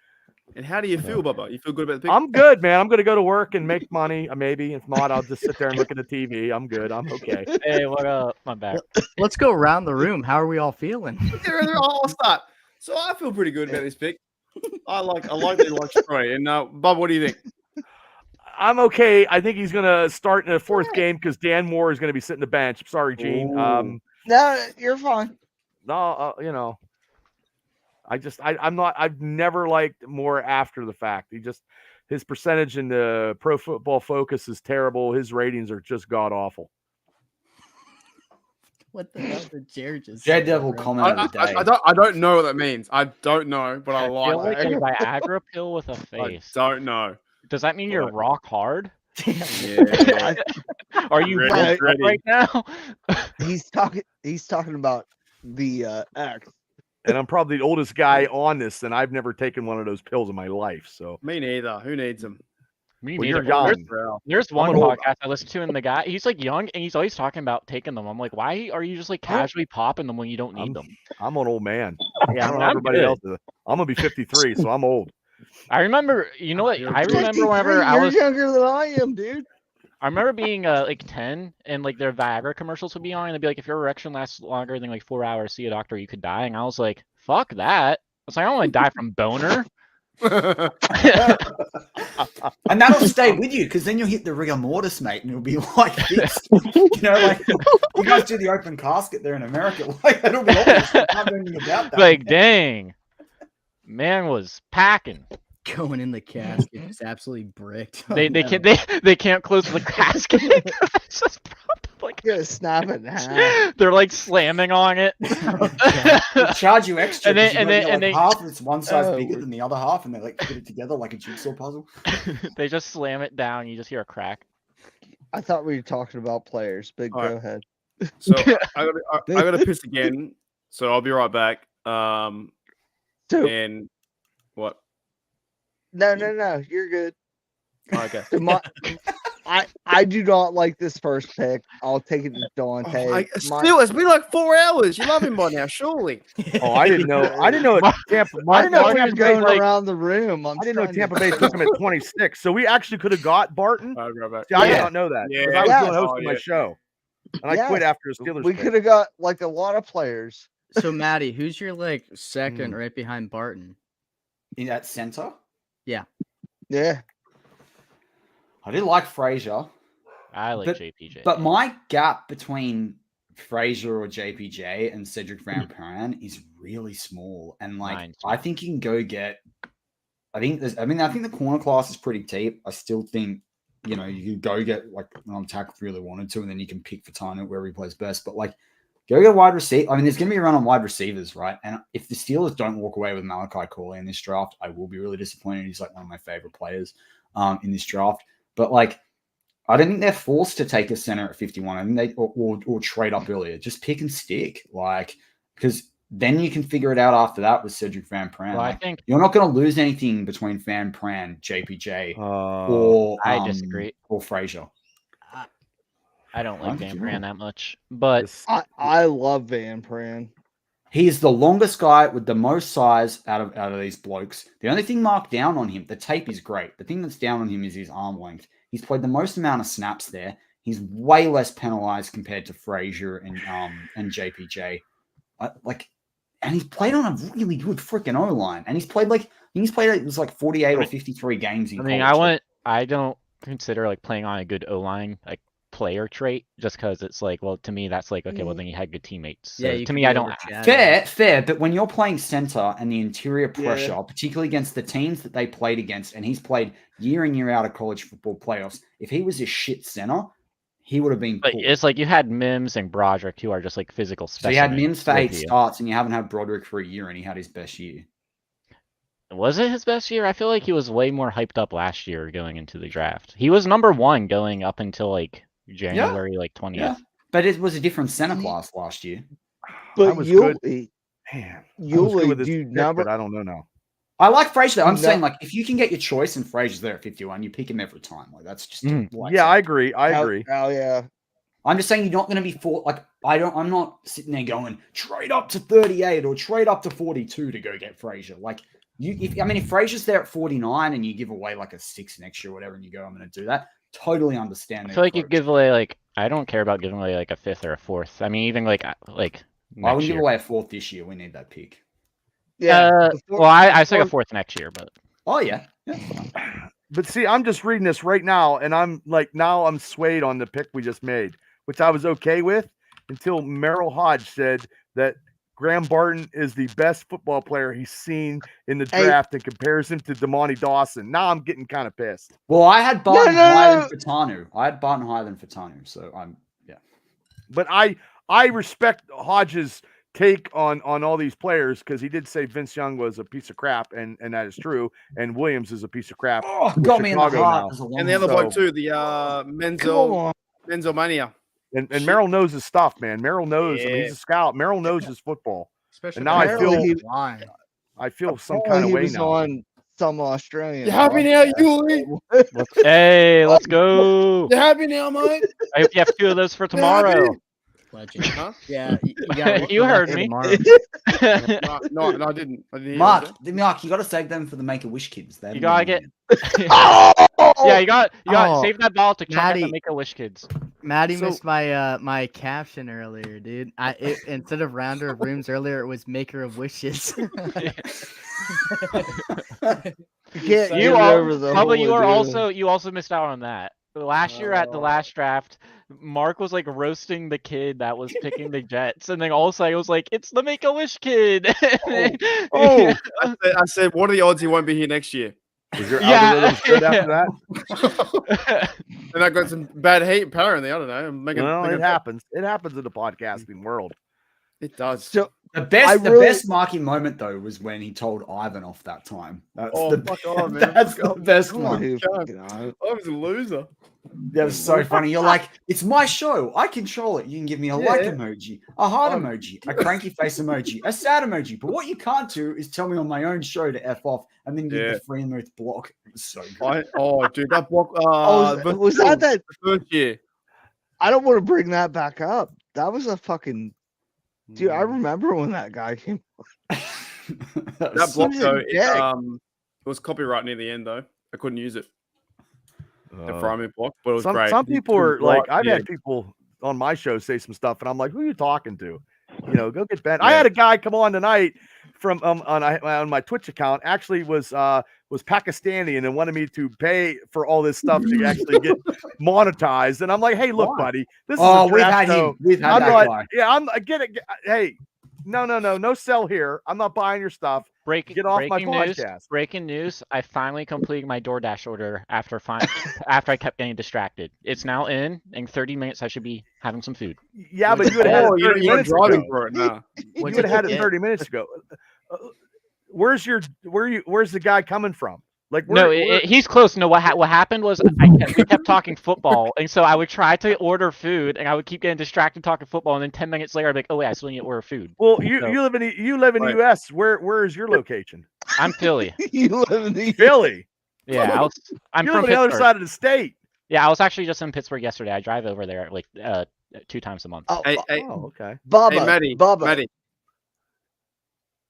And how do you feel, Bubba? You feel good about the pick? I'm good, man. I'm gonna go to work and make money. Maybe if not, I'll just sit there and look at the TV. I'm good. I'm okay. Hey, what up? My bad. Let's go around the room. How are we all feeling? I'll start. So I feel pretty good about this pick. I like that he likes Troy. And Bubba, what do you think? I'm okay. I think he's gonna start in the 4th game because Dan Moore is gonna be sitting the bench. Sorry, Gene. Ooh. No, you're fine. No, you know, I've never liked Moore after the fact. His percentage in the Pro Football Focus is terrible. His ratings are just god awful. What the hell did Jared just J say, Devil bro? comment of the day. I don't know what that means. I don't know, but I Feel like like it. a Viagra pill with a I face. don't know. Does that mean you're What? rock hard? Yeah. Are you Ready, roped up ready. right now? He's talking about the X. And I'm probably the oldest guy on this, and I've never taken one of those pills in my life. So Me neither. Who needs them? Me Well, you're neither. young. There's one an old- podcast I listen to, and the guy, he's like young, and he's always talking about taking them. I'm like, why are you just like casually popping them when you don't need them? I'm an old man. Yeah, I don't I'm know everybody good. else is. I'm gonna be 53, so I'm old. I remember, you know what? I remember 53, whenever I you're was, younger than I am, dude. I remember being like 10, and like their Viagra commercials would be on, and they'd be like, if your erection lasts longer than like 4 hours, see a doctor, you could die. And I was like, fuck that. I was like, I don't want to die from boner. And that'll stay with you because then you'll hit the rigor mortis, mate, and it'll be like fixed. You know, like you guys do the open casket there in America. Like that'll be obvious. You can't do anything about that. Like, dang, man was packing. Going in the casket, just absolutely bricked. They can't close the casket. It's just propped up, like You're gonna snap it in half. they're like slamming on it. They charge you extra. And then- 'cause you and might then- be and like half it's one size Oh. bigger than the other half, and they like put it together like a jigsaw puzzle. They just slam it down. You just hear a crack. I thought we were talking about players, but All go right. ahead. So I gotta piss again. So I'll be right back. So And what? no, you're good. Okay. So I do not like this first pick. I'll take it to Dante. Still, it's been like 4 hours. You love him by now, surely. Oh, I didn't know. I didn't know it. Tampa. I I didn't know thought we were Tampa Bay. going like- around the room. I didn't know Tampa Bay took him at 26. So we actually could have got Barton. I'll go back. See, I did Yeah. not know that. Yeah. Because I was Yes. doing hosting Oh, my yeah. show, and I Yes. quit after the Steelers. We pick. could have got like a lot of players. So Maddie, who's your like second right behind Barton? In that center, Yeah. I did like Frazier, I like But- JPJ. but my gap between Frazier or JPJ and Cedric Van Pran is really small, and like Mine too. I think you can go get. I think the corner class is pretty deep. I still think you can go get like tackle if you really wanted to, and then you can pick FAUTANU wherever he plays best. But like, go get a wide receiver. I mean, there's going to be a run on wide receivers, right? And if the Steelers don't walk away with Malachi Corley in this draft, I will be really disappointed. He's like one of my favorite players in this draft. But like, I don't think they're forced to take a center at 51. I think they or trade up earlier. Just pick and stick, like because then you can figure it out after that with Cedric Van Pran. well, I Like, think you're not going to lose anything between Van Pran, JPJ, or I disagree. or Frazier. I don't like Van sure. Pran that much, but I love Van Pran. He's the longest guy with the most size out of these blokes. The only thing marked down on him, the tape is great. The thing that's down on him is his arm length. He's played the most amount of snaps there. He's way less penalized compared to Frazier and JPJ. And he's played on a really good freaking O line. And it was like 48 or 53 games in college. I don't consider like playing on a good O line like player trait just because it's like, well, to me that's like, okay, well then you had good teammates. So Yeah, to me I don't. Fair, but when you're playing center and the interior pressure, particularly against the teams that they played against, and he's played year in year out of college football playoffs, if he was a shit center, he would have been. But it's like you had Mims and Broderick who are just like physical specimens. So you had Mims for 8 starts, and you haven't had Broderick for a year, and he had his best year. Was it his best year? I feel like he was way more hyped up last year going into the draft. He was number 1 going up until like January 20th. Yeah. But it was a different center class last year. But Yuli, but I don't know now. I like Frazier. I'm saying, like, if you can get your choice and Frazier's there at 51, you pick him every time. Like, that's just I agree. Oh yeah. I'm just saying you're not going to be I'm not sitting there going trade up to 38 or trade up to 42 to go get Frazier. Like, if Frazier's there at 49 and you give away like a 6 next year or whatever, and you go, I'm going to do that. Totally understand. I feel like you give away like, I don't care about giving away like a 5th or a 4th. I mean, even like I wouldn't give away a 4th this year. We need that pick. Yeah. Well, I say a 4th next year, but. Oh yeah. But see, I'm just reading this right now, and I'm swayed on the pick we just made, which I was okay with until Merrill Hodge said that Graham Barton is the best football player he's seen in the draft and compares him to Damani Dawson. Now I'm getting kind of pissed. Well, I had Barton higher than Fatanu. So But I respect Hodge's take on all these players because he did say Vince Young was a piece of crap, and that is true. And Williams is a piece of crap. Oh, got me in the heart. And the other bloke too, the Menzo Mania. And Merrill knows his stuff, man. Merrill knows. I mean, he's a scout. Merrill knows his football. Especially and now I feel some kind of way now. On some Australian. You happy now, Yuli? Hey, let's go. You happy now, mate? I hope you have 2 of those for tomorrow. Legend. Huh? Yeah, you heard me. No, I didn't. Mark, you got to save them for the Make-A-Wish kids. You gotta get. Oh! Yeah, you got save that ball to check out the Make-A-Wish kids. Maddie missed my my caption earlier, dude. Instead of rounder of rooms earlier, it was maker of wishes. You also missed out on that. Last year at the last draft, Mark was like roasting the kid that was picking the Jets, and then all of a sudden it was like, it's the Make-A-Wish kid. I said, what are the odds he won't be here next year? Is your algorithm good after that? And I got some bad hate, apparently. I don't know. It happens. It happens in the podcasting world. It does. So the best marking moment though was when he told Ivan off that time. That's the best one. I was a loser. That was so funny. You're like, it's my show. I control it. You can give me a like emoji, a heart emoji, a cranky face emoji, a sad emoji. But what you can't do is tell me on my own show to F off and then give the free move block. It was so good. Dude, that block. Was that the first year? I don't want to bring that back up. That was a fucking. Dude, I remember when that guy came. That block though, it was copyright near the end though. I couldn't use it. The fry block, but it was great. Some people are like, I've had people on my show say some stuff, and I'm like, who are you talking to? Go get Ben. I had a guy come on tonight from on my Twitch account. Actually, was Pakistani and then wanted me to pay for all this stuff to actually get monetized. And I'm like, hey, look, buddy, this is we've had him. We've had that guy. Yeah, I get it. Hey, no sell here. I'm not buying your stuff. Get off my podcast. Breaking news! I finally completed my DoorDash order after I kept getting distracted. It's now in 30 minutes. I should be having some food. Yeah, but you would have had it 30 minutes ago. For it now. You would have had it 30 minutes ago. Where's the guy coming from? Like, he's close. No, what happened was we kept talking football, and so I would try to order food, and I would keep getting distracted talking football, and then 10 minutes later, I'd be like, oh wait, I still need to order food. Well, you live in US. Where is your location? I'm Philly. You live in Philly. Yeah, I'm You're from on the other Pittsburgh. side of the state. Yeah, I was actually just in Pittsburgh yesterday. I drive over there like 2 times a month. Oh, Hey, hey, Oh, okay. Bubba, hey, Matty, Bubba. Matty.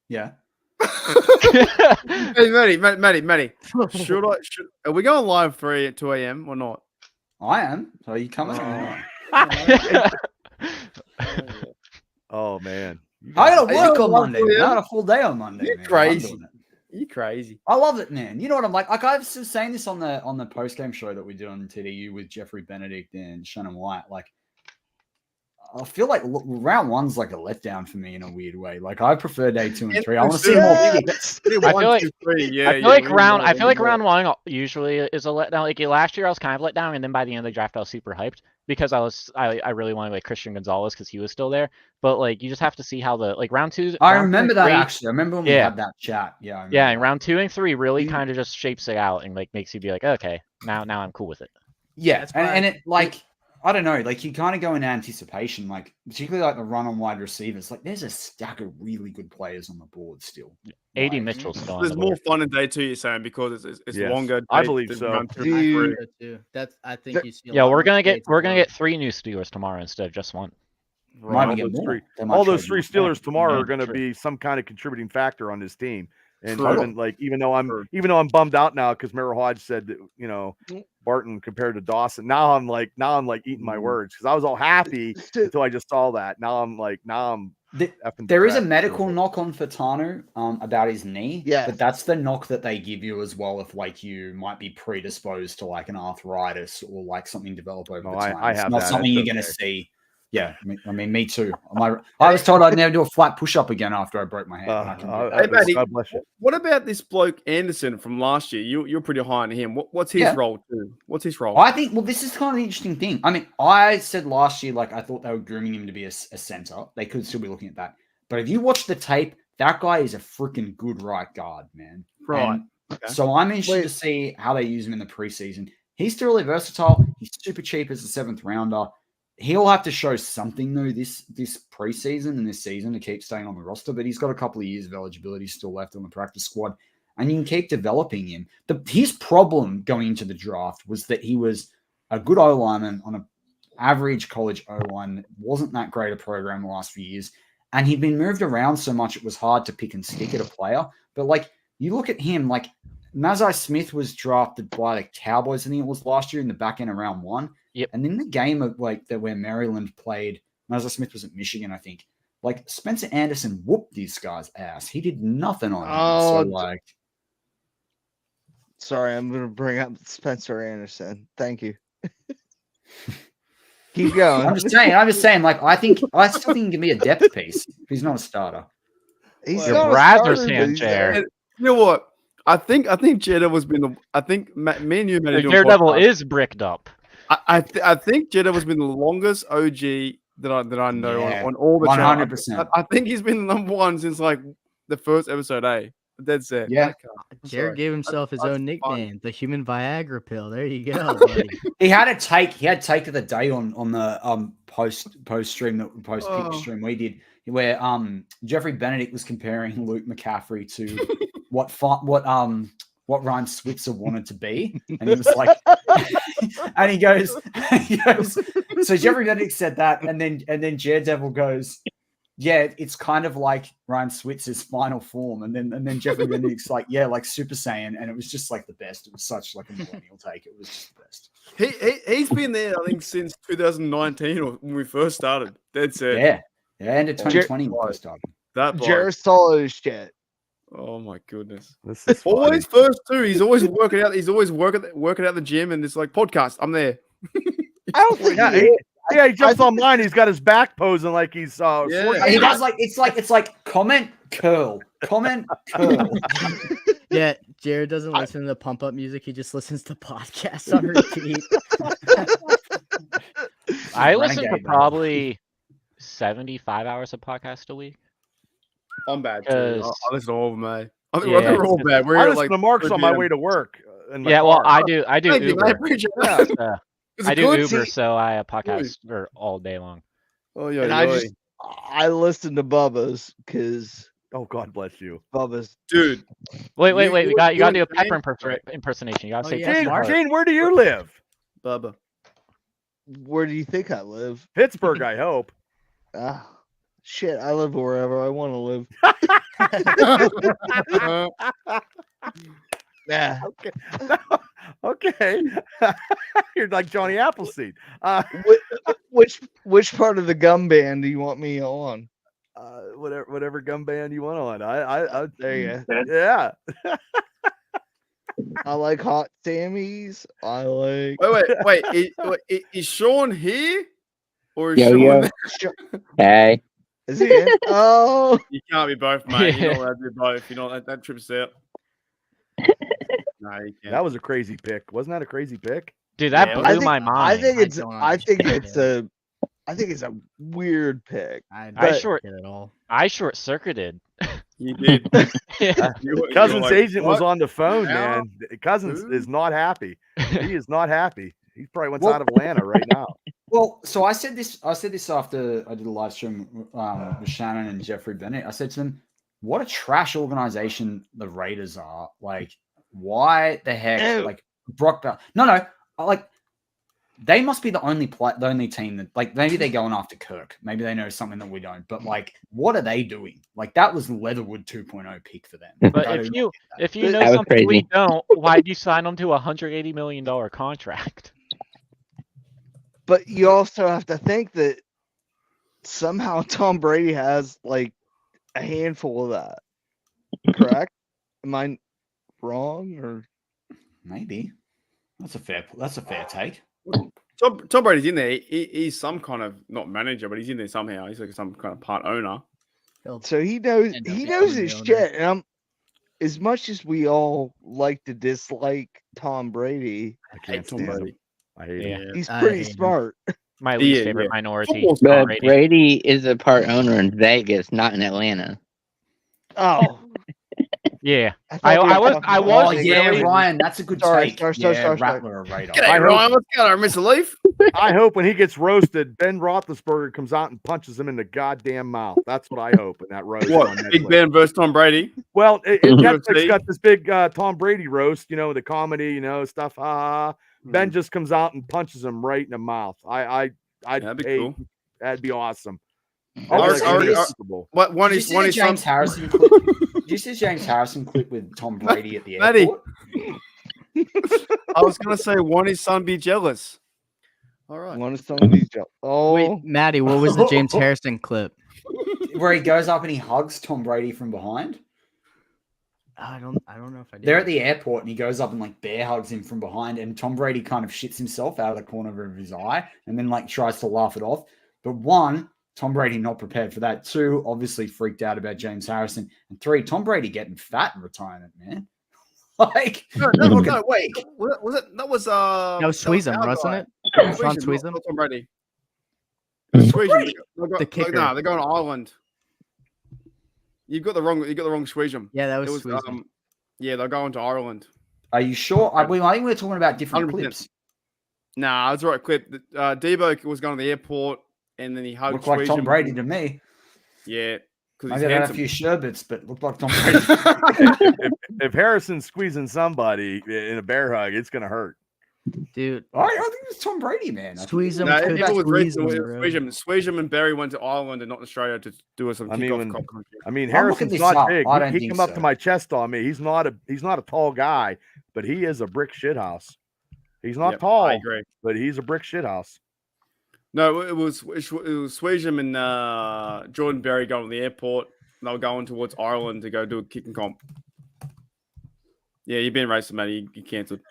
Yeah. Hey, Matty. Are we going live 3 at 2 a.m. or not? I am. So are you coming? or not? Oh man. I got to Are you work going on live Monday. 2 Man. I a.m.? had a full day on Monday. You're man. crazy. I'm doing it. You crazy. I love it, man. You know what I'm like? Like I was saying this on the post game show that we did on TDU with Jeffrey Benedict and Shannon White. Like, I feel like round one's like a letdown for me in a weird way. Like I prefer day 2 and 3. I want to see more. Yes. I feel like- 1, 2, 3. Yeah, I feel like we round. know I feel like more. round 1 usually is a letdown. Like last year, I was kind of let down, and then by the end of the draft, I was super hyped because I really wanted like Christian Gonzalez because he was still there. But like you just have to see how the like round 2. I round remember 2 and that 3 actually. I remember when we Yeah. had that chat. Yeah. I remember Yeah, and that. round 2 and 3 really You- kind of just shapes it out and like makes you be like, okay, now I'm cool with it. Yeah, That's and why it like I don't know, like you kind of go in anticipation, like particularly like the run on wide receivers. Like there's a stack of really good players on the board still. AD Like, Mitchell's still on There's the more board. fun in day 2, you're saying, because it's Yes, longer. I day believe than so. round 2 Do and you- 3. too. That's I think you see. A Yeah, lot we're more gonna get trades we're gonna for- get 3 new Steelers tomorrow instead of just 1. might All get those more. three, They might all those trade 3 more. Steelers tomorrow Yeah, are going to true. be some kind of contributing factor on this team. And True. even though I'm bummed out now because Merrill Hodge said that Barton compared to Dawson. Now I'm like eating my words because I was all happy until I just saw that. Now I'm effing. There is a depressed. medical knock on FAUTANU about his knee. Yes. But that's the knock that they give you as well if like you might be predisposed to like an arthritis or like something develop over No, time. I It's have not that. something That's you're gonna okay. see. Yeah, I mean, me too. I was told I'd never do a flat push-up again after I broke my hand. and I can do that. Hey, Matty, God bless you. what about this bloke Anderson from last year? You're pretty high on him. What's his Yeah. role too? What's his role? I think, well, this is kind of the interesting thing. I mean, I said last year, like, I thought they were grooming him to be a center. They could still be looking at that. But if you watch the tape, that guy is a freaking good right guard, man. Right. And Okay. so I'm interested Wait. to see how they use him in the preseason. He's still really versatile. He's super cheap as a 7th rounder. He'll have to show something though this preseason and this season to keep staying on the roster, but he's got a couple of years of eligibility still left on the practice squad, and you can keep developing him. His problem going into the draft was that he was a good O-lineman on an average college O-line, wasn't that great a program the last few years, and he'd been moved around so much it was hard to pick and stick at a player. But like you look at him, like Mazai Smith was drafted by the Cowboys, I think it was last year in the back end of round 1. Yep. And in the game of like that where Maryland played, Mazai Smith was at Michigan, I think. Like Spencer Anderson whooped this guy's ass. He did nothing on him. Oh, So like, Sorry, I'm going to bring up Spencer Anderson. Thank you. Keep going. I'm just saying. Like I still think he can be a depth piece. If he's not a starter. He's Your not a Brazzers starter, hand but he's chair. And you know what? I think Daredevil's been the. I think me and you, Matty, The doing Daredevil podcasts. is bricked up. I think Daredevil's been the longest OG that I know Yeah, on all the channels. 100%. I think he's been the number one since like the first episode. Dead set. Yeah. Okay. Jared Sorry. gave himself his That's own fun. nickname, the human Viagra pill. There you go, buddy. He had a take of the day on the post stream pick Oh. stream we did where Jeffrey Benedict was comparing Luke McCaffrey to what Ryan Switzer wanted to be, and he was like, and he goes, so Jeffrey Benedict said that, and then Daredevil goes, yeah, it's kind of like Ryan Switzer's final form, and then Jeffrey Benedict's like, yeah, like Super Saiyan, and it was just like the best. It was such like a millennial take. It was just the best. He's been there, I think, since 2019 or when we first started. Dead set. Yeah, end of 2020 we first started. That bloke. Jared solid as shit. Oh my goodness. This is funny. Always first too. He's always working out. He's always working out the gym, and it's like podcast. I'm there. I don't think Yeah, he is. he jumps online. He's got his back posing like he's Yeah. He does like it's like comment curl. Yeah, Jared doesn't listen to pump up music. He just listens to podcasts on repeat. I listen to Renegade, probably 75 hours of podcast a week. I'm bad too. 'Cause- I listen to all of them, mate. I think Yeah, we're all it's bad. We're I at, listen like to Marks on my 3 way to work. In my Yeah, well, car. I do Thank you, man. I Uber. appreciate that. Is I it do good? Uber, See- so I podcast all day long. Oh yeah, And I listen to Bubba's because Oh, God bless you. Bubba's. dude. Wait. You You gotta do a and Pepper Jane- impersonation. You gotta Oh, say yeah, Pepper Jane, smart. Hart. Jane, where do you live? Bubba. Where do you think I live? Pittsburgh, I hope. Ah, shit, I live wherever I want to live. Yeah. Okay. Okay. You're like Johnny Appleseed. Which part of the gum band do you want me on? Whatever gum band you want on. I There you go. yeah. I like hot Sammys. I like. Wait. Is Sean here? Or is Yo, Sean yo. Hey. Is he in? Oh, You can't be both, mate. You're not allowed to do both. You're not that trips out. No, you can't. That was a crazy pick. Wasn't that a crazy pick? Dude, that Yeah, blew I think- my mind. I think it's. don't I think understand it's a weird pick. I I don't short- get it all. I short circuited. You did. Cousins' like, agent was "What?" on the phone, Now? man. Cousins Who? is not happy. He is not happy. He probably wants out of Atlanta right now. Well, so I said this after I did a live stream with Shannon and Jeffrey Bennett. I said to them, "What a trash organization the Raiders are! Like, why the heck? Ew. Like Brock Bell? No, like they must be the only team that like maybe they're going after Kirk. Maybe they know something that we don't. But like, what are they doing? Like that was Leatherwood 2.0 pick for them. But Like, I if do you not get that. if you know That was something we crazy. don't, why'd you sign him to a $180 million contract? But you also have to think that somehow Tom Brady has like a handful of that. Correct? Am I wrong or? Maybe that's a fair take. Tom Brady's in there. He's some kind of not manager, but he's in there somehow. He's like some kind of part owner. So he knows End up he becoming knows the his owner. shit. And as much as we all like to dislike Tom Brady, I can't Tom stand him. Brady. I hate Yeah. him. he's I pretty hate him. smart. My He least is, favorite yeah. minority. Football's Tom But Brady. Brady is a part owner in Vegas, not in Atlanta. Oh, Yeah. thought I you were was- talking I about was Oh Vegas. yeah, really- Ryan, that's a good Sorry, take. sorry, yeah, sorry. Rattler, a Raider. G'day, Ryan. What's going on, Mr. Leaf? I hope when he gets roasted, Ben Roethlisberger comes out and punches him in the goddamn mouth. That's what I hope in that roast. What? on Big Netflix. Ben versus Tom Brady? Well, Mhm. Netflix UFC? got this big Tom Brady roast, the comedy, stuff. Ben just comes out and punches him right in the mouth. I'd That'd be pay. cool. That'd be awesome. Oh, That'd be I like was- uncomfortable. What one Did you is see one the is James some Harrison clip? Did you see the James Harrison clip with Tom Brady at the Matty. airport? I was gonna say one his son be jealous. All right. One of some of these jokes. Oh, Wait, Maddie, what was the James Harrison clip? Where he goes up and he hugs Tom Brady from behind. I don't know if I did. They're at the airport and he goes up and like bear hugs him from behind, and Tom Brady kind of shits himself out of the corner of his eye and then like tries to laugh it off. But one, Tom Brady not prepared for that. Two, obviously freaked out about James Harrison. And three, Tom Brady getting fat in retirement, man. Like, No, wait. Was it? That was That was Sweezum, our wasn't guy. it? Sweezum, Sean not Sweezum? Tom Brady. Mm. Sweezum. The kicker. No, they're going to Ireland. You got the wrong Sweezum. Yeah, that was, It was Sweezum. yeah, they're going to Ireland. are you sure? I think we're talking about different 100%. clips. Nah, that's the right clip. Debo was going to the airport and then he hugged Looked like Tom Sweezum. Brady to me. Yeah, because Maybe he's I had a handsome. few sherbets, but looked like Tom Brady. if Harrison's squeezing somebody in a bear hug, it's gonna hurt. Dude, I think it was Tom Brady, man. I think Squeeze it him. was- No, could if it was squeeze recent, him, it was bro. Sweezum and Barry went to Ireland and not Australia to do some I mean, kickoff when- competition. I mean, I'm looking Harrison's this not up. big. I don't He think come up so. to my chest on me. He's not a tall guy, but he is a brick shithouse. He's not Yep, tall, I agree. but he's a brick shithouse. No, it was Sweezum and Jordan Berry going to the airport. And they were going towards Ireland to go do a kicking comp. Yeah, you've been racist, man. You cancelled.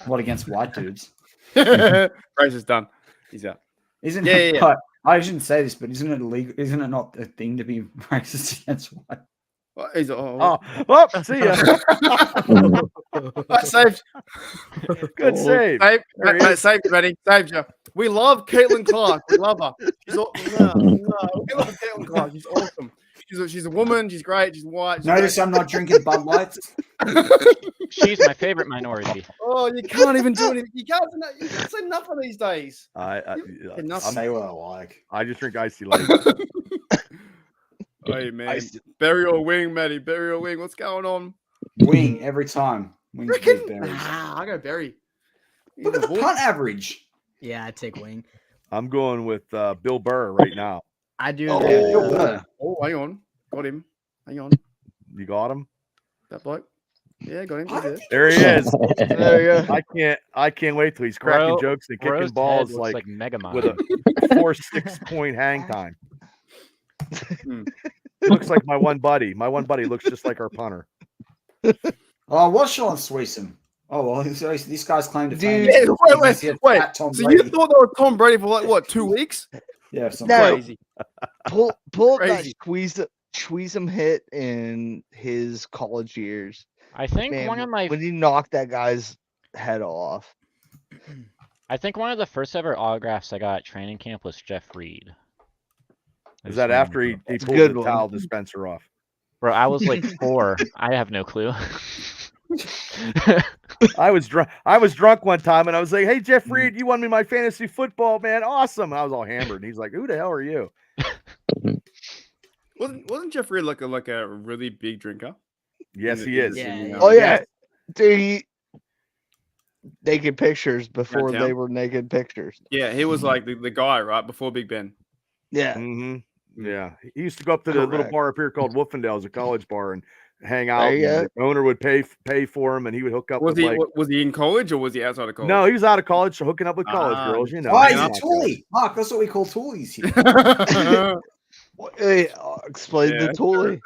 What against white dudes? Race is done. He's out. Isn't Yeah, it? yeah, yeah. I shouldn't say this, but isn't it illegal? Isn't it not a thing to be racist against white? Oh, he's, oh, See ya. I saved. Good save. Saved, There he mate, is. saved, Matty. Saved you. We love Caitlin Clark. We love her. We love Caitlin Clark. She's awesome. She's a woman. She's great. She's white. She's Notice great. I'm not drinking Bud Lights. She's my favorite minority. Oh, you can't even do anything. You can't say nothing these days. I'm- Say what I like. I just drink icy light. Hey man, bury or wing, Matty. Bury or wing. What's going on? Wing every time. Wings with berries. I go berry. Look at the punt average. Yeah, I'd take wing. I'm going with Bill Burr right now. I do. Oh, agree with Bill that. Burr. Oh, hang on. Got him. Hang on. You got him? That bloke. Yeah, got him. I He's don't there. think There he it was- is. There you go. I can't wait till he's cracking Bro- jokes and Bro's kicking head balls looks like Megamind. with a 4-6 point hang time. Hmm. Looks like my one buddy. My one buddy looks just like our punter. Oh, what's Sean Sweeson? Oh, well, this guy's claimed to fame. Dude, is he had wait. fat Tom So Brady. you thought that was Tom Brady for like what, 2 weeks? Yeah, some No. Crazy. Pull up that Crazy. squeeze him hit in his college years. I think Man, one of my when he knocked that guy's head off. I think one of the first ever autographs I got at training camp was Jeff Reed. I Is just that after he remember. pulled good the one. towel dispenser off? Bro, I was like 4. I have no clue. I was drunk one time and I was like, "Hey Jeff Reed, you won me my fantasy football, man. Awesome." I was all hammered. And he's like, "Who the hell are you?" Wasn't Jeff Reed like a really big drinker? Yes, In he the- is. in the, Yeah. Oh yeah. Dude, naked pictures before Town? they were naked pictures. Yeah, he was like the guy, right? Before Big Ben. Yeah. Mm-hmm. Yeah, he used to go up to the little Correct. bar up here called Wolfendale's, a college bar, and hang out. There you And the owner would pay for him, and he would hook up Was with he like. was he in college or was he outside of college? No, he was out of college, so hooking up with college Ah, girls. You know, Oh, he's hanging a out there. toolie. Mark, that's what we call toolies here. Hey, explain Yeah. the toolie.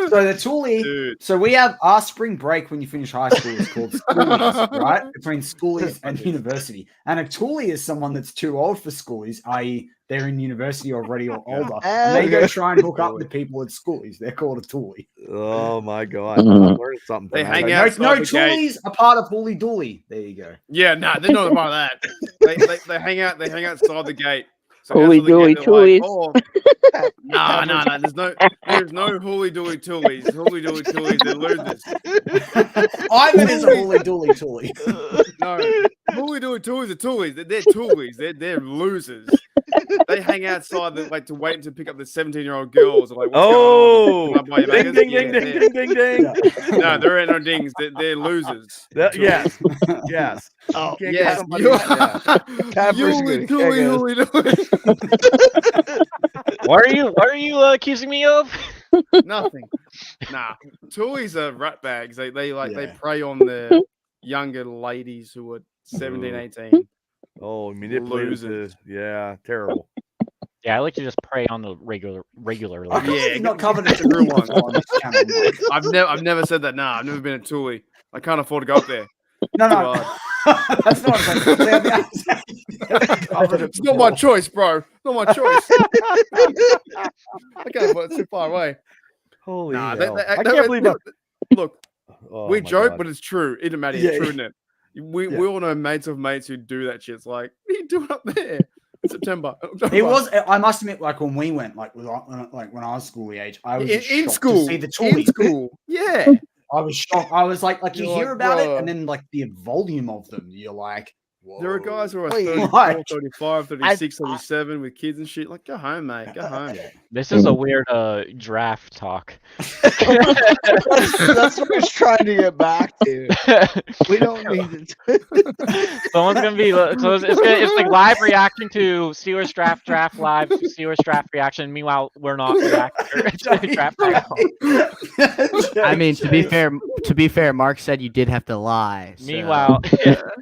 So the toolie. Dude. So we have our spring break when you finish high school is called schoolies, right? Between schoolies and university. And a toolie is someone that's too old for schoolies, i.e., they're in university already or older. And they go try and hook up with people at schoolies. They're called a toolie. Oh my god, Mhm. I learned something. They tonight. hang No, out no outside the gate. toolies are part of Hooly Dooly. There you go. Yeah, no, they're not about that. They hang out. They hang outside the gate. So Holy outside the dooly gate, they're like, toolies. oh, no. There's no holy dooly toolies. Holy dooly toolies. They're losers. Ivan is a Hooly Dooly toolie. No, holy dooly toolies are toolies. They're toolies. They're losers. They hang outside like to wait to pick up the 17-year-old girls. They're like, what's Oh, going on? Can I buy you ding, maggots? ding, Yeah, ding, ding, ding, ding, ding. No, there ain't no dings. They're losers. Yes, yes. Oh, Can't get Yes, somebody- you yeah. Capper's Holy gonna dooly, kick us. holy dooly. What are you accusing me of? Nothing. Nah. Toolies are rat bags. They they Yeah. prey on the younger ladies who are 17, Ooh. 18. Oh, manipulated. Losers. Yeah, terrible. Yeah, I like to just prey on the regular. I can't Yeah, believe you've not covered get it the real one. on this channel. Mike. I've never said that. Nah, I've never been a toolie. I can't afford to go up there. No, Too no. hard. That's not what I'm saying. It's not my choice, bro. Not my choice. Okay, but it's too far away. Holy Nah, hell. I can't believe that. Look, Oh, we my joke, God. but it's true. It doesn't matter. Yeah, It's true, isn't it? We all know mates of mates who do that shit. It's like, what are you doing up there in September? It was. I must admit, like when we went, like when I was school age, I was just in shocked school. to see the In toolies. school. Yeah. I was shocked. I was like you You're hear like, about it, "Bruh." and then like the volume of them, you're like, whoa. There are guys who are Wait, 34, what? 35, 36, 37 with kids and shit. Like, go home, mate. Go home. This is a weird draft talk. that's what I was trying to get back to. We don't need it. Someone's gonna be so it's like live reaction to Steelers draft live Steelers draft reaction. Meanwhile, we're not reacting to draft. I mean, to be fair, Mark said you did have to lie. so- Meanwhile,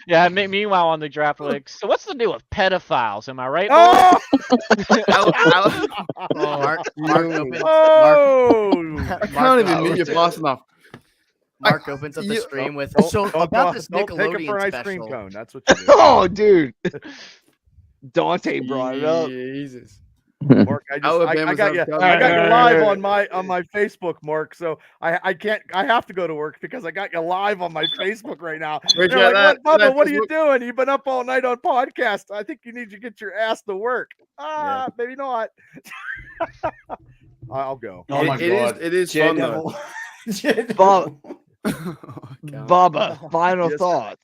meanwhile on the draft, like, so what's the deal with pedophiles? Am I right? Oh! Mark opens, Oh! I can't even mute you opens- fast enough. Mark opens up the You- stream with Don't about this take him for Nickelodeon an ice cream special. cone. That's what you do. Oh, dude. Dante brought it up. Jesus. Mark, I Alabama's got you. have- I got you Alright, live alright. on my Facebook, Mark. So I can't. I have to go to work because I got you live on my Facebook right now. Appreciate They're like, that. "What, Bubba, That what are you Facebook- doing? You've been up all night on podcast. I think you need to get your ass to work." Maybe not. I'll go. Oh my god! It is fun though. Bob, Oh, God. Bubba, final Yes. thoughts.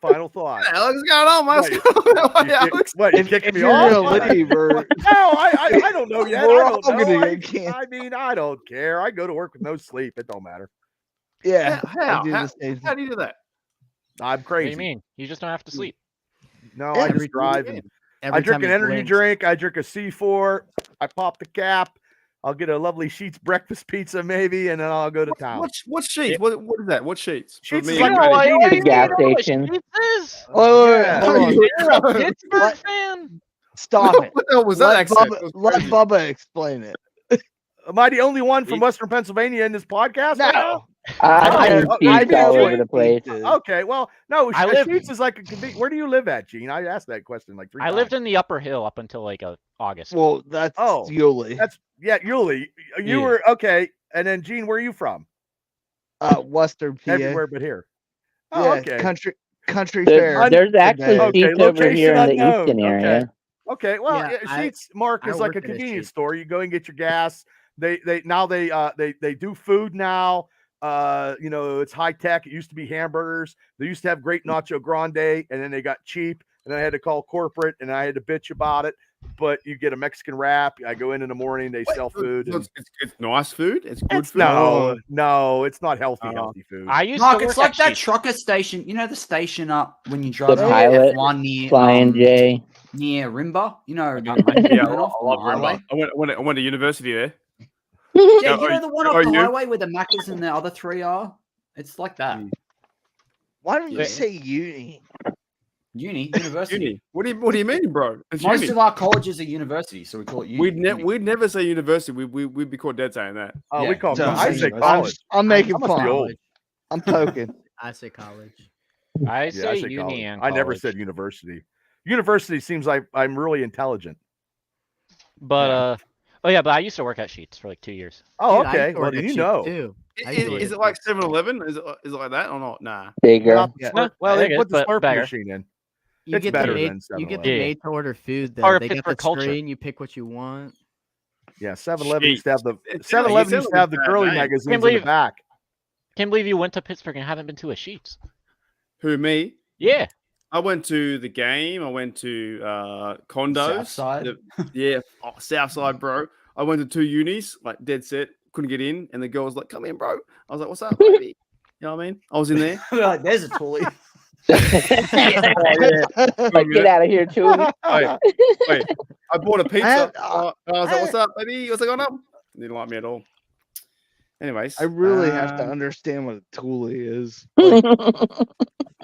Final thought. What the hell is going on, man? Right. What's going on, You- Alex? What, you If, kicking if me you're off? gonna leave, or No, I don't know yet. We're I all don't know. gonna get canceled. I mean, I don't care. I go to work with no sleep. It don't matter. yeah, How? I do How- the same How do you do that? I'm What crazy. do you mean? You just don't have to sleep. No, I Every just drive and I Every drink time an he energy blinks- drink. I drink a C4. I pop the cap. I'll get a lovely Sheets breakfast pizza maybe, and then I'll go to town. What sheets? What is that? What sheets? For Sheets me is and like Maddie. a convenience gas store. station. Yeah. Hold on. You're a Pittsburgh What? fan? Stop it. What the hell was that Let accent? Bubba, That was let crazy. Bubba explain it. Am I the only one from Western Pennsylvania in this podcast right now? I know- do I Sheets know all what over the place. Okay, well, no, I live- Sheets is like a convenience. Where do you live at, Gene? I asked that question like 3 I times. lived in the upper hill up until like August. Well, that's Oh, Yulee. That's Yulee. You Yeah. were okay, and then Gene, where are you from? Western PA. Everywhere but here. Oh, Yeah, okay. country There- fair. there's actually today. Okay, Sheets over here in the location unknown. Easton area. Okay. Okay, well, Yeah, Sheets Mark I is like work a at a convenience Sheetz. store. You go and get your gas. They do food now. It's high tech. It used to be hamburgers. They used to have great nacho grande, and then they got cheap. And I had to call corporate, and I had to bitch about it. But you get a Mexican wrap. I go in the morning. They sell food. So and- it's nice food. It's good It's food. no, it's not healthy. Oh. Healthy food. I used Mark, to work it's like at that Sheetz. trucker station. You know the station up when you drive The up pilot, F1 near Flying J. near Rimba. You know, Yeah, the I off love on the highway. Rimba. I went to university there. Yeah, Are you know you- the one are up the you? highway where the Maccas and the other 3 are. It's like that. Why don't you Yeah. say uni? University. Uni. What do you mean, bro? It's Most uni. of our colleges are university, so we call it uni. We'd never say university. We'd be caught dead saying that. Oh, Yeah, we call it. so I I'm- say I'm- college. I'm making I must be fun. old. I'm poking. I say college. I Yeah, say I say uni college. and I never college. said university. University seems like I'm really intelligent. But but I used to work at Sheetz for like 2 years. Oh, Dude, I okay. used to Well, work then at you Sheetz, know. too. I Is, used to work is at it like Sheetz. 7-Eleven? Is it like that or not? Nah. Bigger. Not the Yeah. Slurp- well, I they think it put is, the but Slurpee better. machine in. You It's get better the than made, 7-Eleven. you get the Yeah. made to order food though. Part of They got Pittsburgh the culture. screen. You pick what you want. Yeah, 7-Eleven used to have the It's- 7-Eleven you used sound to have the like a bad girly name. magazines Can't in the believe- back. Can't believe you went to Pittsburgh and haven't been to a Sheetz. Who, me? Yeah. I went to the game. I went to condos. Southside? Southside, bro. I went to 2 unis, like dead set. Couldn't get in, and the girl was like, "Come in, bro." I was like, "What's up, baby?" You know what I mean? I was in there. Like, there's a toolie. Like, get out of here, too. Wait, I bought a pizza. had- I was like, "What's up, baby?" What's going on? Didn't like me at all. Anyways, I really have to um, understand what a toolie is. Like,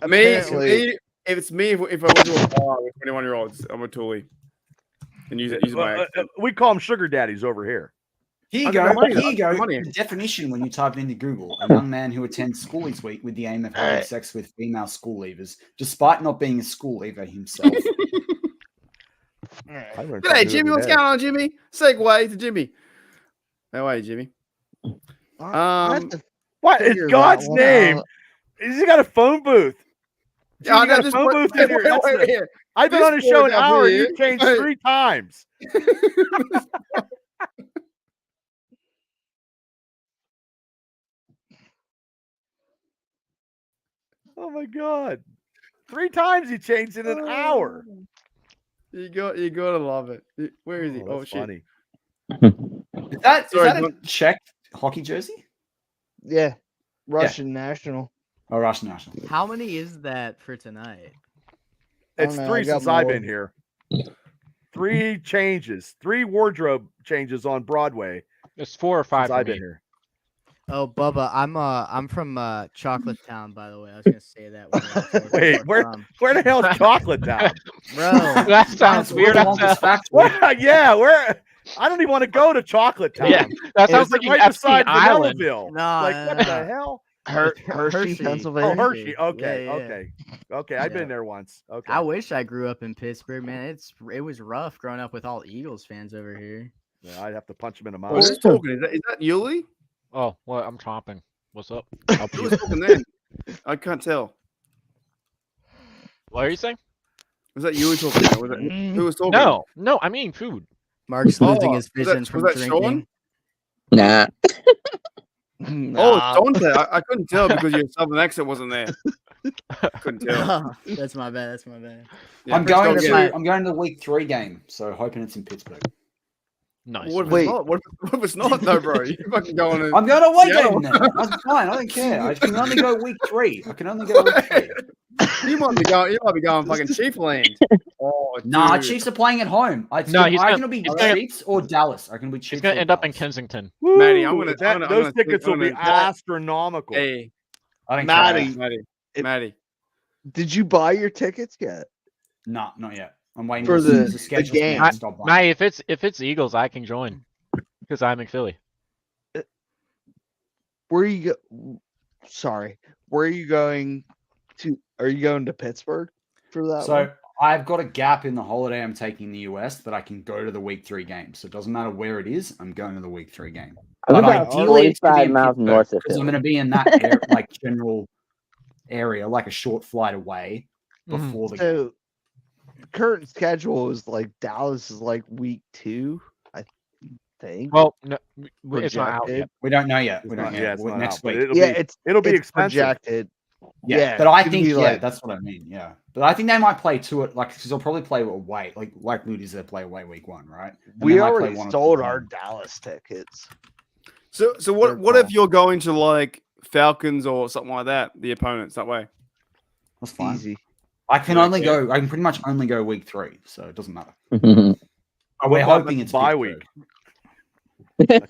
apparently- if it's me, if I went to a bar with 21-year-olds, I'm a toolie. And use my accent. We call them sugar daddies over here. Here I you got go. money, Here I you got go. money. The definition when you type it into Google: a young man who attends school each week with the aim of having sex with female school leavers, despite not being a school leaver himself. I learn G'day, something Jimmy. every What's day. going on, Jimmy? Segue to Jimmy. How are you, Jimmy? I have to What in figure that God's one name? out. He's got a phone booth. Jimmy, you got a this phone booth in here. That's the- here. I've been this on the show an board up hour. here- You changed Hey. 3 times. Oh my God. 3 times he changed in an hour. You gotta love it. Where is he? Oh, Oh, that's shit. funny. Is that Sorry, a don't- Czech hockey jersey? Yeah, Russian national. Or Russian national? How many is that for tonight? I It's don't know, 3 I got since I've more. been here. 3 changes, 3 wardrobe changes on Broadway It's 4 or 5 since for I've me. been here. Oh, Bubba, I'm from Chocolate Town, by the way. I was gonna say that. when we were Wait, where- from. Where the hell's Chocolate Town? Bro? That sounds weird. Willy Wonka's factory. Well, yeah, where? I don't even want to go to Chocolate Town. Yeah, that It's sounds like an right Epstein beside Island. Vanillaville. No, Like no, what no. the hell? Hershey, Pennsylvania. Oh, Hershey. Okay, Yeah, yeah. okay. I've Yeah. been there once. Okay. I wish I grew up in Pittsburgh, man. It was rough growing up with all Eagles fans over here. Yeah, I'd have to punch him in the Oh, mouth. who's talking? Is that Yuli? Oh, well, I'm chomping. What's up? Who was talking then? I can't tell. What are you saying? Was that Yuli talking? Then? Was that, who was talking? No, I'm eating food. Mark's losing his was that- vision from was that Sean? drinking. Nah. Oh, Dante. I couldn't tell because your southern accent wasn't there. Couldn't tell. That's my bad. That's my bad. Yeah, I'm Chris going Dawson. Dawson. to I'm going to the week 3 game, so hoping it's in Pittsburgh. Nice. What if Wait. it's not? What if it's not, though, bro? You fucking going to. I'm going away Yeah. game now. That's fine. I don't care. I can only go week 3. I can only go week 3. You might be going fucking Chief land. Oh, Nah, dude. Chiefs are playing at home. I No, he's reckon gonna- it'll be he's gonna- Chiefs or Dallas. I reckon it'll be Chiefs. He's gonna or end up in Dallas. Kensington. Matty, I'm Woo, gonna- those tickets will be I'm gonna- astronomical. Hey, I think Matty. Did you buy your tickets yet? No, not yet. I'm waiting For for the schedule. game. Matty, if it's Eagles, I can join because I'm in Philly. Where are you go? Sorry, where are you going to? Are you going to Pittsburgh for that? So one? I've got a gap in the holiday I'm taking in the US that I can go to the week 3 game. So it doesn't matter where it is. I'm going to the week 3 game. I'm But about ideally, it's gonna 45 be in miles Pittsburgh, north of because I'm Philly. going to be in that general area, like a short flight away Mhm. before the game. So current schedule is like Dallas is like week 2, I think. Well, no, it's not out Projected. yet. We don't know yet. We It's don't not- know yeah, yet. it's not Next out, but week. it'll be it's expensive. projected. Yeah, but I it's gonna think be like- that's what I mean. Yeah, but I think they might play to it, like because they'll probably play away, like Ludi said, play away week 1, right? And we they might play already 1 or 2 sold our games. Dallas tickets. So Third what if call. you're going to like Falcons or something like that? The opponents that way. That's fine. Easy. I can Yeah, only yeah. go. I can pretty much only go week 3, so it doesn't matter. Oh, We're about hoping the it's bye Pittsburgh. week? If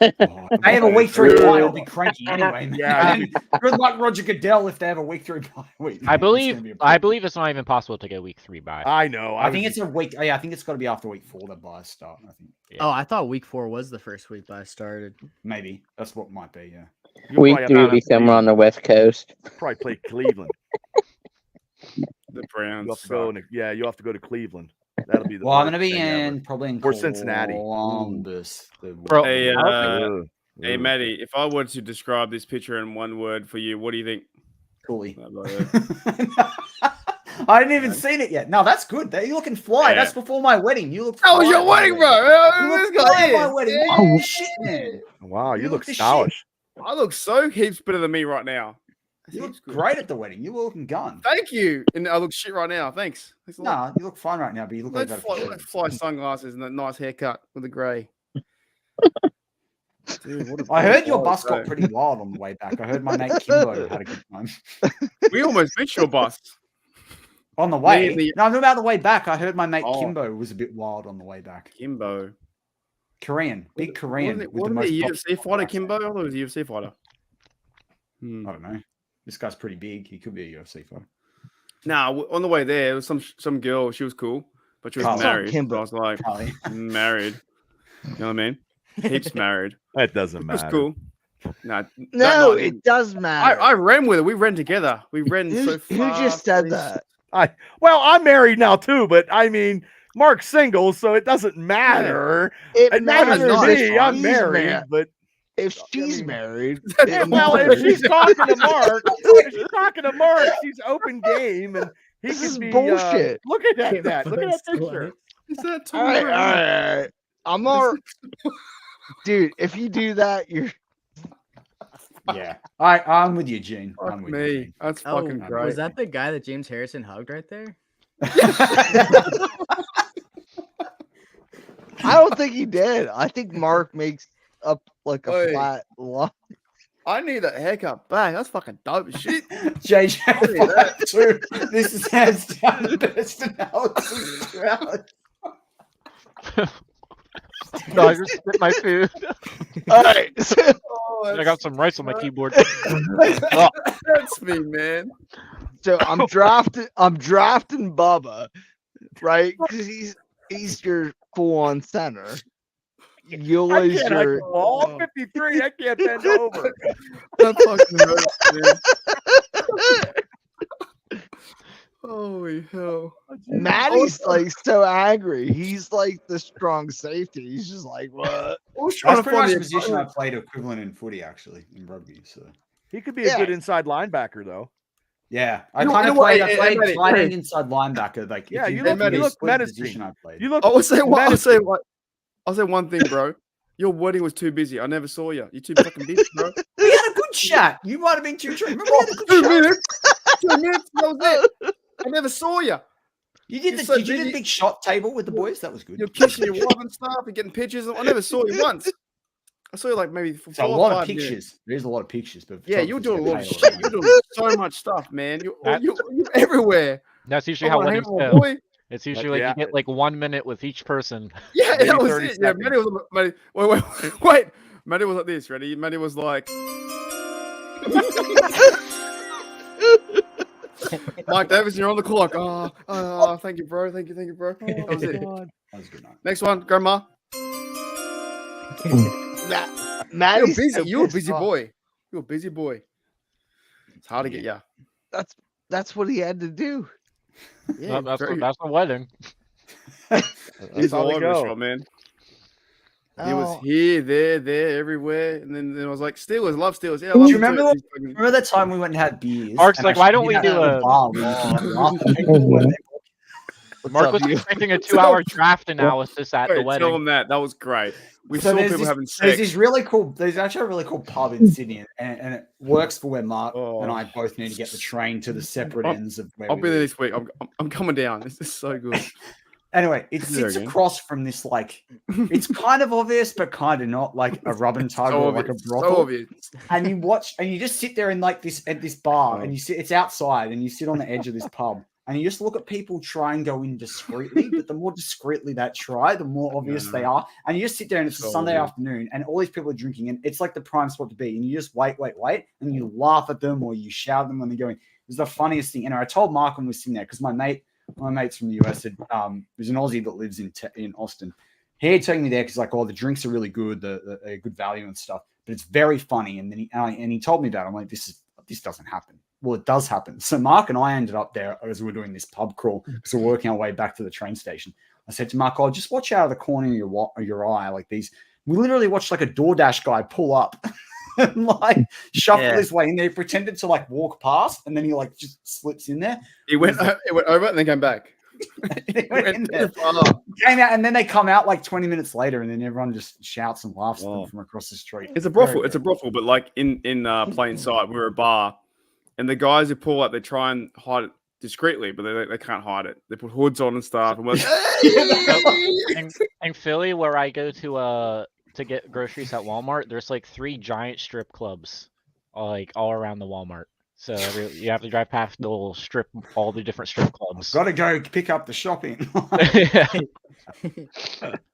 they have a week 3 bye, I'll be cranky anyway. Man. Yeah, Good luck, Roger Goodell, if they have a week 3 bye week. I man. It's gonna be a believe problem. it's not even possible to go week 3 by. I know. I think it's a week. Yeah, I think it's got to be after week 4 that buys start. I think Oh, I thought week 4 was the first week I started. maybe that's what it might be. Yeah. you'll Week probably 3 have will be to somewhere on the West Coast. probably play Cleveland. The Browns. You have to go. You have to go to Cleveland. That'll be the. Well, I'm going to worst be thing ever. in probably in Or Cincinnati. Columbus. Bro, Hey, Ugh. Hey, Matty, if I were to describe this picture in one word for you, what do you think? Coolly. That I didn't even seen it yet. No, that's good. You're looking fly. Yeah. That's before my wedding. You look. was fly your at my wedding, bro. You Let's look go fly at here. my wedding. Yeah. Oh shit, man! Wow, you You look look the shit. stylish. I look so heaps better than me right now. You Heaps look good. great at the wedding. You were looking gun. Thank you. And I look shit right now. Thanks. Thanks a lot. Nah, you look fine right now, but you look like Those that. fly sunglasses and that nice haircut with the grey. Dude, what a I heard your ball, bus bro. got pretty wild on the way back. I heard my mate Kimbo had a good time. We almost missed your bus. On the way. Me and the- No, I'm about the way back. I heard my mate Oh. Kimbo was a bit wild on the way back. Kimbo. Korean, big Korean. Wasn't with the most it a pop- UFC fighter, Kimbo? I thought it was a UFC fighter. I don't know. This guy's pretty big. He could be a UFC fighter. Nah, on the way there, there was some girl. She was cool, but she was Carly. married. So Kimbo. I was like, Carly. married. You know what I mean? Heaps married. That doesn't It was matter. cool. Nah, No, that night- it does matter. I ran with her. We ran together. We ran so who far. just said that? Well, I'm married now too, but I mean, Mark's single, so it doesn't matter. It matters to not. me. I'm She's married, married. but If she's married, yeah, it well, if matters. she's talking to Mark, she's open game, and he This can is be bullshit. Look at that! Look at that picture. Is that all right, all right, all right. I'm all, dude. If you do that, you're. Yeah. I'm with you, Gene. Fuck I'm with you, me. Gene. That's Oh, fucking great. was that the guy that James Harrison hugged right there? I don't think he did. I think Mark makes up like a Oi. flat line. I need that haircut back. That's fucking dope as shit. JJ, this is hands down the best analysis. No, I just spit my food. All right. So, I got some rice on my keyboard. That's me, man. so I'm drafting Bubba, right? Because he's your full-on center. You'll I is can't. I your. go all 53. I can't bend over. That fucking hurts, man. Holy hell. Maddie's like so angry. He's like the strong safety. He's just like, what? I was trying That's to pretty much find the the position I played equivalent in footy, actually, in rugby. So He could be a good inside linebacker, though. yeah, I You know- kind you of know what, played. I hey, played hey, tight hey. end inside linebacker. Like, Yeah, if you look look- at you the look split menacing. position I played. You look. I'll say menacing. I'll say one thing, bro. Your wedding was too busy. I never saw you. You're too fucking busy, bro. We had a good chat. You might have been too true. Remember, we had a good 2 chat. minutes. 2 minutes. That was it. I never saw you. You did You're the so did you do the busy. big shot table with the boys? That was good. You're kissing your wife and stuff. You're getting pictures. I never saw you once. I saw you like maybe for So a 4 or lot of 5 minutes. pictures. There's a lot of pictures, but Yeah, you're doing a lot of photographer's shit. getting You're paid doing so much stuff, man. You're everywhere. That's usually I how wanna hang weddings with my go. boy. It's usually like yeah. you get like 1 minute with each person. Yeah, Maybe that was 30 it. Yeah, seconds. Matty was Matty, wait. Matty was like this, ready? Matty was like Mike Davis, you're on the clock. Oh, thank you, bro. Thank you, bro. That was it. God. That was a good night. Next one, Grandma. You're Maddie's busy. so You're a pissed busy off. boy. You're a busy boy. It's hard to get ya. That's what he had to do. Yeah, That's very- the wedding. he's how all they over the go. shop, man. He was Oh, here, there, everywhere, and then I was like, Steelers, love Steelers. Yeah, I Do love you them too. remember He's fucking- Remember that time we went and had beers? Mark's and like, I why don't showed we you do that at the a- bar with laughing people when they what's Mark up, was you? expecting a 2-hour draft analysis at the Wait, tell wedding. him that. That was great. We So saw there's people this- having There's sex. this really cool. There's actually a really cool pub in Sydney, and it works for where Mark Oh. and I both need to get the train to the separate I'll- ends of where I'll we be there live. this week. I'm coming down. This is so good. Anyway, it There sits again. across from this like it's kind of obvious, but kind of not, like a rub and tug So or like a obvious. brothel. So obvious. And you watch and you just sit there in like this at this bar, and you sit. It's outside, and you sit on the edge of this pub, and you just look at people try and go in discreetly. But the more discreetly they try, the more obvious they are. And you just sit there, and it's a So Sunday obvious. afternoon, and all these people are drinking, and it's like the prime spot to be. And you just wait, and you laugh at them or you shout at them when they're going. It's the funniest thing. And I told Mark when we were sitting there because my mate's from the US, had, there's an Aussie that lives in Austin. He had taken me there because like, oh, the drinks are really good, they're good value and stuff, but it's very funny. And then he told me about it. I'm like, this doesn't happen. Well, it does happen. So Mark and I ended up there as we were doing this pub crawl because we're working our way back to the train station. I said to Mark, oh, just watch out of the corner of your eye. Like these, we literally watched like a DoorDash guy pull up and like shuffle his way in there. He pretended to like walk past, and then he like just slips in there. It went over and then came back. He went in there, Oh, came out, and then they come out like 20 minutes later, and then everyone just shouts and laughs at Oh. them from across the street. it's a brothel. Very It's a brothel, but like in plain sight, we're a bar, and the guys who pull up, they try and hide it discreetly, but they can't hide it. They put hoods on and stuff. And we're like, In Philly, where I go to get groceries at Walmart, there's like 3 giant strip clubs, like all around the Walmart. So you have to drive past the little strip, all the different strip clubs. Gotta go pick up the shopping.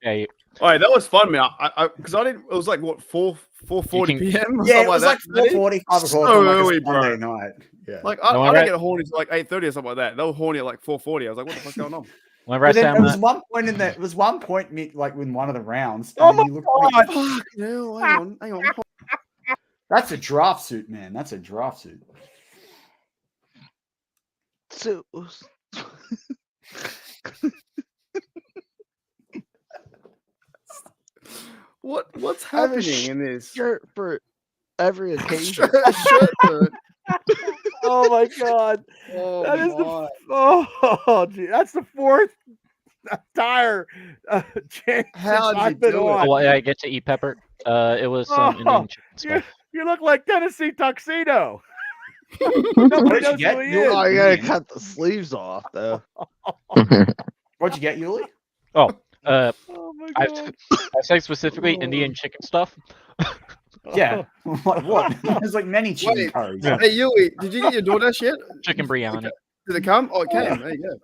Yeah, all right, that was fun, man. Because I didn't. It was like what 4:40 p.m. or Yeah, something it was like like that. 4:40, 5 o'clock So on like early, a bro. Sunday night. Yeah. Like No, I I don't read- get horny until like 8:30 or something like that. They were horny at like 4:40. I was like, what the fuck's going on? whenever I But say then I'm there was at, one point in there. It was one point like in one of the rounds. Oh and then you look like, Fuck, no, hang on. that's a draft suit, man. That's a draft suit. So, What's I have a happening in this? shirt for every occasion. Shirt for- Oh my god. Oh, That is my. gee, that's the 4th tire change How'd since you I've been do it? on. oh, I get to eat pepper. It was some Indian chicken stuff. You look like Tennessee Tuxedo. What Nobody did you knows get? who he You- is. Oh, you gotta cut the sleeves off though. What'd you get, Yuli? Oh, Oh my I god. I say specifically Indian chicken stuff. Yeah. What? There's like many chicken Wait. curries. Hey, Yui, did you get your DoorDash yet? Chicken biryani. Did it come? Oh, it came. There you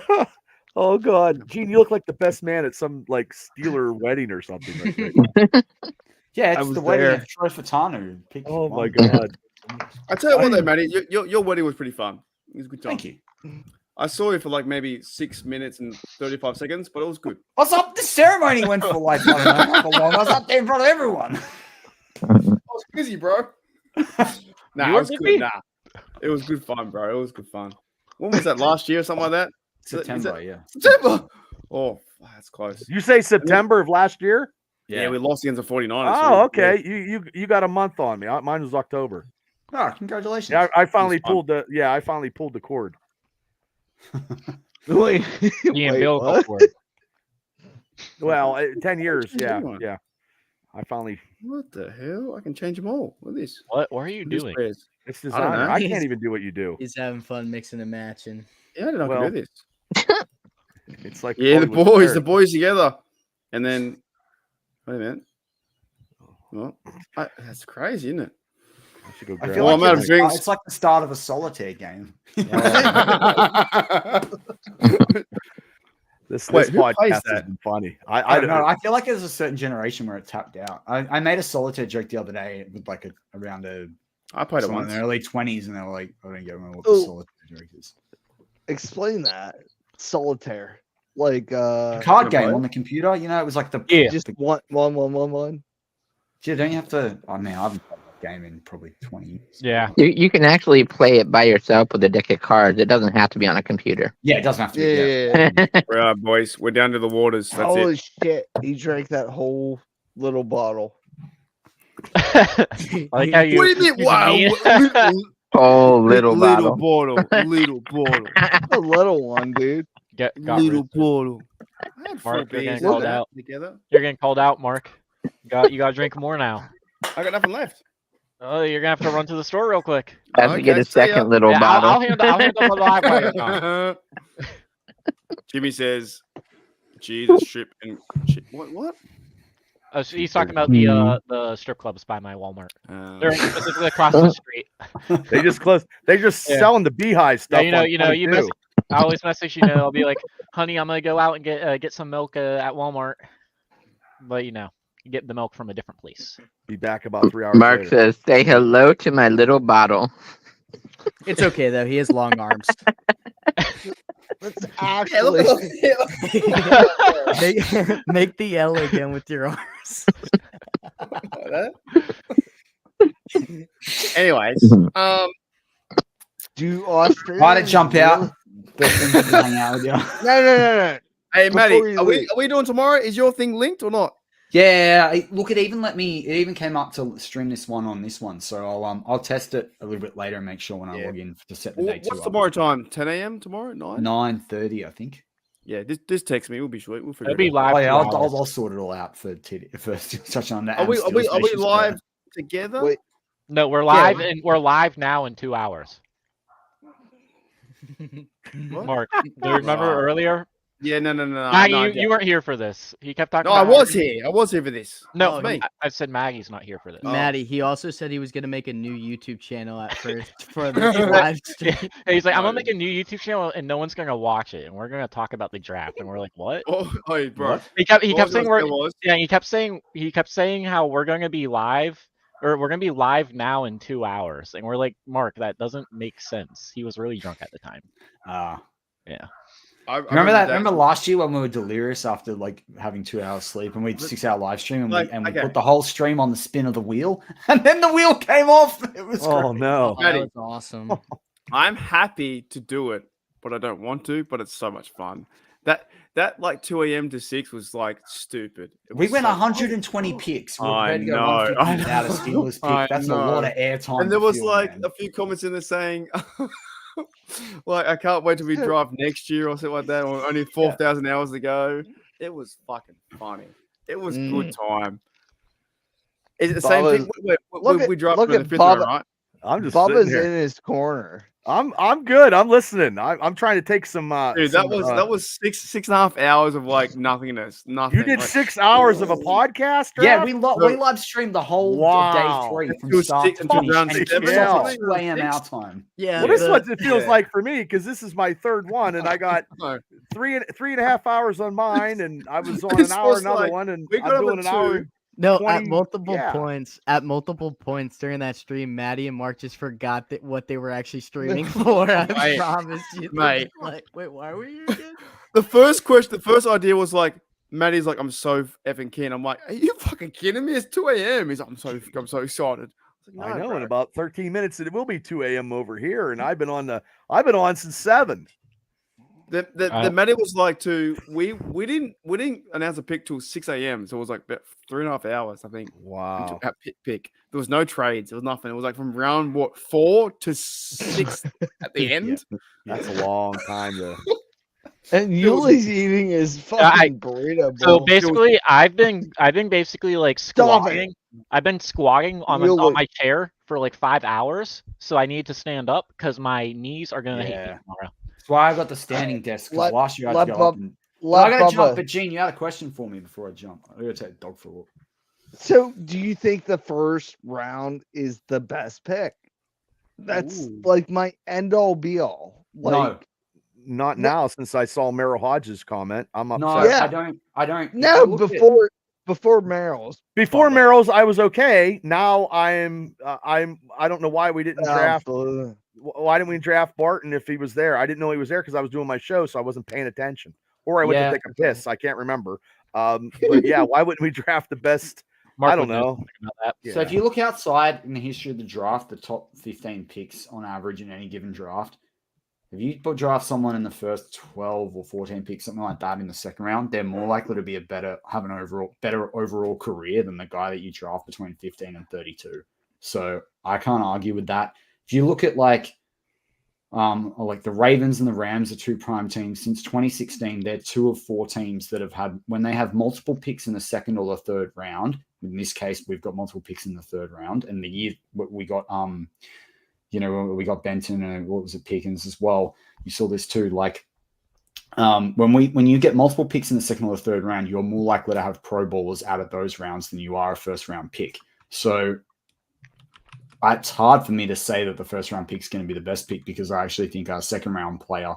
go. Oh god, Gene, you look like the best man at some like Steeler wedding or something. Like that. Yeah, I it's was the wedding there. of Troy Fatanu. Pick Oh my one. god. I tell you what, though, Matty, your wedding was pretty fun. It was a good time. Thank you. I saw you for like maybe 6 minutes and 35 seconds, but it was good. I was up. The ceremony went for like I don't know how long. I was up there in front of everyone. I was busy, bro. Nah, You it were was busy? good. Nah, it was good fun, bro. It was good fun. When was that? Last year or something like that? Is that- September, yeah. September. Oh, that's close. You say September of last year? Yeah, we lost against the 49ers. Oh, okay. You got a month on me. Mine was October. Oh, congratulations. Yeah, I finally fun. pulled the cord. Wait, The wait, umbilical what? cord. Well, 10 years. change Yeah, anyone. yeah. I finally. What the hell? I can change them all. Look at this. What are you Look at this doing? prayers. It's I don't designer. know. I can't even do what you do. He's having fun mixing and matching. Yeah, I didn't know I Well, could do this. It's like Yeah, the Hollywood boys, Squares. the boys together. And then, wait a minute. Well, that's crazy, isn't it? I should go I grab feel Well, like I'm out of it's, drinks. it's like the start of a solitaire game. this Wait, who plays podcast has that? been funny. I don't know. I feel like there's a certain generation where it tapped out. I made a solitaire joke the other day with like around I played it someone in once. their early 20s, and they were like, I don't get what Oh. the solitaire joke is. Explain that. Solitaire. Like A card you game play it? on the computer, you know, it was like the just one. Yeah, don't you have to? I mean, I haven't played that game in probably 20 years. Yeah. You can actually play it by yourself with a deck of cards. It doesn't have to be on a computer. Yeah, it doesn't have to be. Yeah. All right, boys, we're down to the waters. That's Holy it. shit. He drank that whole little bottle. I like how you. What do you mean? you Wow, demean- Oh, little bottle. bottle, little bottle, A little one, dude. got little roasted. bottle. I had 4 Mark, you're beers getting called and that out. together. You're getting called out, Mark. You got to drink more now. I got nothing left. Oh, you're gonna have to run to the store real quick. Have to get a see ya. second little Yeah, bottle. I'll handle the live while you're gone. Jimmy says, "Jesus, strip and what? So he's talking about the strip clubs by my Walmart. They're specifically across the street. They just close. They just Yeah. selling the beehive stuff. Yeah, you on you 22. mess, I always message I'll be like, honey, I'm gonna go out and get some milk at Walmart, but you get the milk from a different place. Be back about 3 hours Mark later. says, "Say hello to my little bottle." It's okay though. He has long arms. That's actually make the L again with your arms. Anyways, do Australia. Why to jump out? Best thing to hang out with you. No. hey Matty, Before you are leave. we doing tomorrow? Is your thing linked or not? Yeah, look, it even came up to stream this one on this one, so I'll test it a little bit later and make sure when I log in to set the day What's to tomorrow time? 10 a.m. tomorrow? 9? 9:30, I think. Yeah, just text me. We'll be sweet. We'll figure It'll be it out. live. Oh yeah, 2 I'll hours. sort it all out for such on that. Are we live together? Wait. No, we're live and we're live now in 2 hours. What? Mark, do you remember earlier? Yeah, no. Maggie, you weren't here for this. He kept talking. No, I about was here. I was here for this. No, That's me. I said Maggie's not here for this. Oh. Maddie, he also said he was gonna make a new YouTube channel at first for the live stream. He's like, I'm No. gonna make a new YouTube channel and no one's gonna watch it, and we're gonna talk about the draft, and we're like, what? Oh, bro. He kept What saying was- he kept saying how we're gonna be live, or we're gonna be live now in 2 hours, and we're like, Mark, that doesn't make sense. He was really drunk at the time. Yeah. I Remember that? day. Remember last year when we were delirious after like having 2 hours sleep and we had 6-hour live stream and we okay. put the whole stream on the spin of the wheel and then the wheel came off. It was Oh great. no. That Maddie. was awesome. I'm happy to do it, but I don't want to. But it's so much fun. That like 2 a.m. to 6 was like stupid. It We was went so 120 picks. We were I prepared to go know, 150 I without a know, Steelers pick. I That's a know. lot of airtime. And there to was fill, like man. a few comments in there saying, like, I can't wait till we drive next year or something like that, or only 4,000 hours to go. It was fucking funny. It was good time. Is it the same thing? We drive look through at the fifth Bubba. row, right? I'm just Bubba's sitting here. in his corner. I'm good. I'm listening. I'm trying to take some. Dude, that was 6.5 hours of like nothingness. Nothing. You did like, 6 hours of a podcast. Yeah, Draft? we live streamed the whole Wow. of day 3 from It was start six to until finish, round and it seven. kicked off Yeah. at 2 a.m. our time. Yeah. Well, this is the- what it feels Yeah. like for me because this is my third one, and I got No. three and a half hours on mine, and I was on This an hour was another like- one, and we got I'm up doing at an hour. 2. and- No, 20 at multiple yeah. points. At multiple points during that stream, Maddie and Mark just forgot what they were actually streaming for. I Mate, promise you. They're mate. just like, wait, why were you again? The first idea was like, Maddie's like, I'm so effing keen. I'm like, are you fucking kidding me? It's 2 a.m. He's like, I'm so excited. I was like, I "No, know bro." in about 13 minutes it will be 2 a.m. over here, and I've been on since 7. The Maddie was like, we didn't announce a pick till 6 a.m. So it was like about 3.5 hours, I think. Wow. At pick. There was no trades. There was nothing. It was like from round 4 to 6 at the end. That's a long time to. And Yuli's eating his fucking burrito So bowl. basically, I've been basically like Stop it. squatting. I've been squatting on Really? my chair for like 5 hours. So I need to stand up because my knees are gonna hate me Yeah. tomorrow. That's why I got the standing desk. Because Let- last year I let had to go up Bub- and. Let I gotta jump, Bubba- but Gene, you had a question for me before I jump. I gotta take the dog for a walk. So, do you think the first round is the best pick? That's Ooh. like my end all be all. Like, Not No. now, since I saw Merrill Hodges' comment. I'm No, upset. Yeah. I don't. if no, you look at- before Merrill's. Before Bubba. Merrill's, I was okay. Now I don't know why we didn't draft. Absolutely. Why didn't we draft Barton if he was there? I didn't know he was there because I was doing my show, so I wasn't paying attention. Or I went Yeah. to take a piss. I can't remember. But yeah, why wouldn't we draft the best? Mark I don't would know know. something about that. So if you look outside in the history of the draft, the top 15 picks on average in any given draft, if you draft someone in the first 12 or 14 picks, something like that in the second round, they're more likely to be better overall career than the guy that you draft between 15 and 32. So I can't argue with that. If you look at like the Ravens and the Rams are two prime teams since 2016. They're 2 of 4 teams that have had, when they have multiple picks in the second or the third round. In this case, we've got multiple picks in the third round, and the year we got we got Benton and what was it, Pickens as well. You saw this too. Like when you get multiple picks in the second or the third round, you're more likely to have Pro Bowlers out of those rounds than you are a first round pick. So it's hard for me to say that the first round pick is going to be the best pick, because I actually think our second round player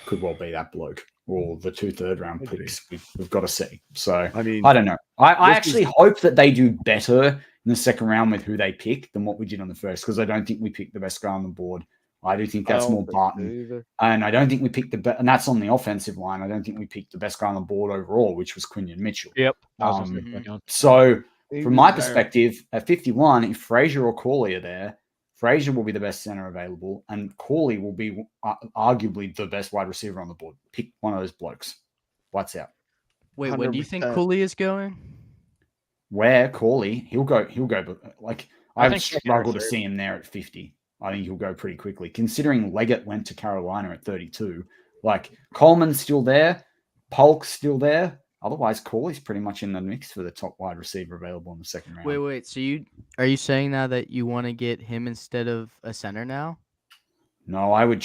could well be that bloke, or the 2 third round picks. We've got to see. So I mean, I don't know. I actually hope that they do better in the second round with who they pick than what we did on the first, because I don't think we picked the best guy on the board. I do think that's more Barton. And I don't think we picked the best, and that's on the offensive line. I don't think we picked the best guy on the board overall, which was Quinion Mitchell. Yep. So from my perspective, at 51, if Frazier or Corley are there, Frazier will be the best center available, and Corley will be arguably the best wide receiver on the board. Pick one of those blokes. Lights out. Wait, where do you think 100%. Cooley is going? Where Corley, he'll go. Like I I think struggle to see him there at 50. I think he'll go pretty quickly, considering Leggett went to Carolina at 32. Like Coleman's still there, Polk's still there. Otherwise, Corley's pretty much in the mix for the top wide receiver available in the second round. Wait. So are you saying now that you want to get him instead of a center now? No, I would